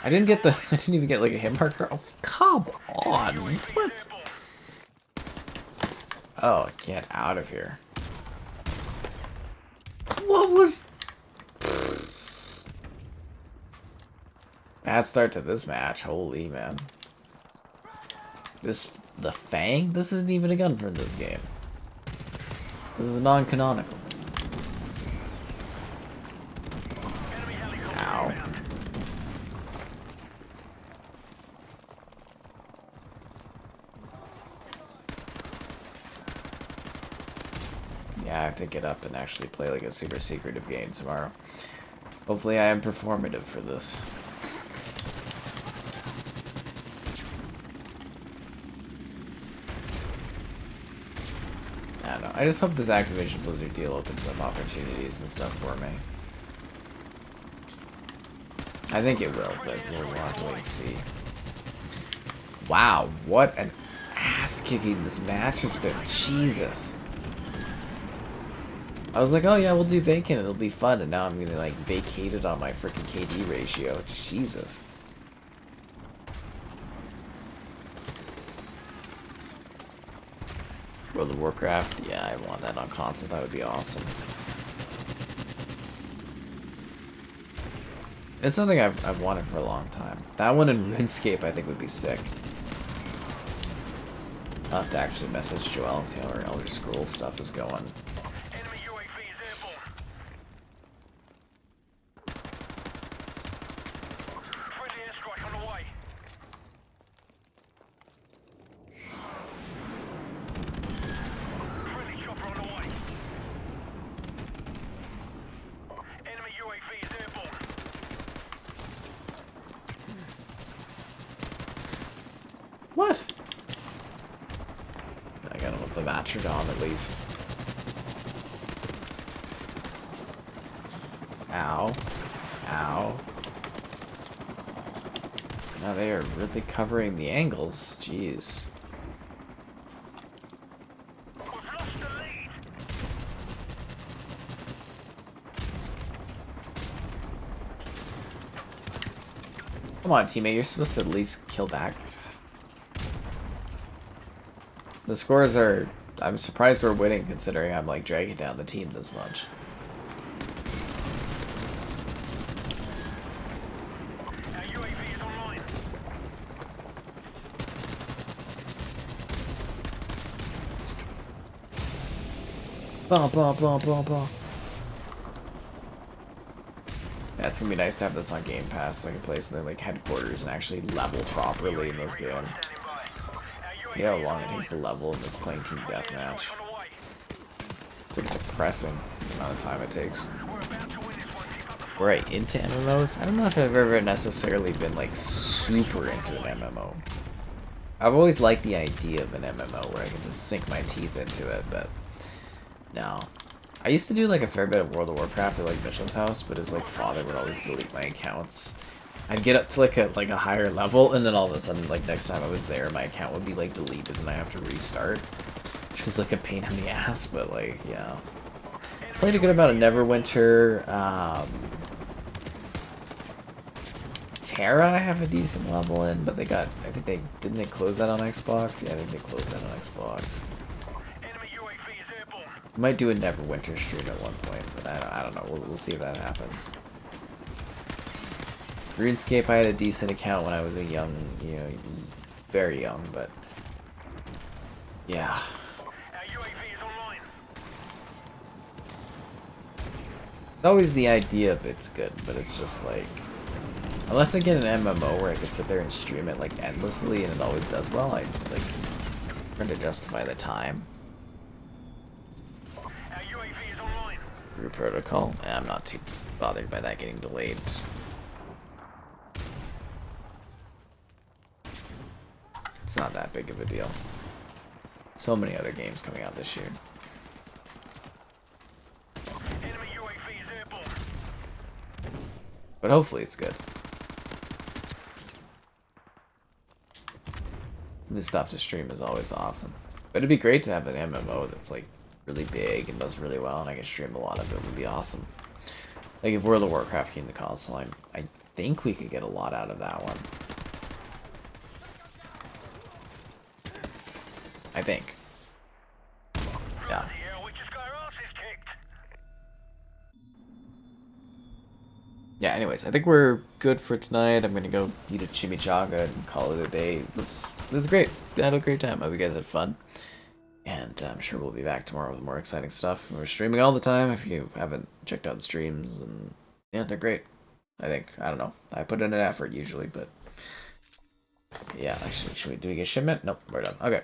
I didn't get the. I didn't even get like a hit marker. Oh, come on! What? Oh, get out of here! What was? Bad start to this match. Holy man! The Fang. This isn't even a gun from this game. This is non-canonical. Ow. Yeah, I have to get up and actually play like a super secretive game tomorrow. Hopefully I am performative for this. I don't know. I just hope this Activision Blizzard deal opens up opportunities and stuff for me. I think it will, but we'll have to wait and see. Wow, what an ass-kicking this match has been. Jesus. I was like, oh yeah, we'll do Vacant, it'll be fun, and now I'm gonna like vacate it on my freaking KD ratio. Jesus. World of Warcraft, yeah, I want that on console, that would be awesome. It's something I've wanted for a long time. That one in RuneScape I think would be sick. I'll have to actually message Joel and see how our Elder Scrolls stuff is going. Enemy UAV is airborne. Friendly airstrike on the way. Friendly chopper on the way. Enemy UAV is airborne. What? I got him with the Matrodon at least. Ow. Ow. Now they are really covering the angles. Jeez. We've lost the lead. Come on, teammate. You're supposed to at least kill back. The scores are I'm surprised we're winning considering I'm like dragging down the team this much. Our UAV is online. Yeah, it's gonna be nice to have this on Game Pass so I can play something like Headquarters and actually level properly in this game. Standing by. You know how long it takes to level in this playing team deathmatch? On the way. It's like depressing the amount of time it takes. We're about to win this one. Keep up the Right, into MMOs? I don't know if I've ever necessarily been like super into an MMO. I've always liked the idea of an MMO where I can just sink my teeth into it, but no. I used to do like a fair bit of World of Warcraft at like Mitchell's house, but his like father would always delete my accounts. I'd get up to like a higher level, and then all of a sudden, like next time I was there, my account would be like deleted, and I have to restart, which was like a pain in the ass. But like, yeah, played a good amount of Neverwinter. Terra, I have a decent level in, but they got. I think they didn't they close that on Xbox. Yeah, I think they closed that on Xbox. enemy UAV is airborne. Might do a Neverwinter stream at one point, but I don't know. We'll see if that happens. RuneScape, I had a decent account when I was a young, very young, but yeah. Our UAV is online. It's always the idea of it's good, but it's just like, unless I get an MMO where I could sit there and stream it like endlessly and it always does well, I like trying to justify the time. Our UAV is online. Group protocol, I'm not too bothered by that getting delayed. It's not that big of a deal. So many other games coming out this year. Enemy UAV is airborne. But hopefully it's good. New stuff to stream is always awesome. But it'd be great to have an MMO that's like really big and does really well and I can stream a lot of it. It would be awesome. Like if World of Warcraft came to console, I think we could get a lot out of that one. I think. Yeah. Yeah, we just got our asses kicked. Yeah, anyways, I think we're good for tonight. I'm gonna go eat a chimichanga and call it a day. This was great. I had a great time. I hope you guys had fun. And I'm sure we'll be back tomorrow with more exciting stuff. We're streaming all the time if you haven't checked out the streams. And yeah, they're great. I think. I don't know. I put in an effort usually, but yeah, actually, do we get shipment? Nope, we're done. Okay.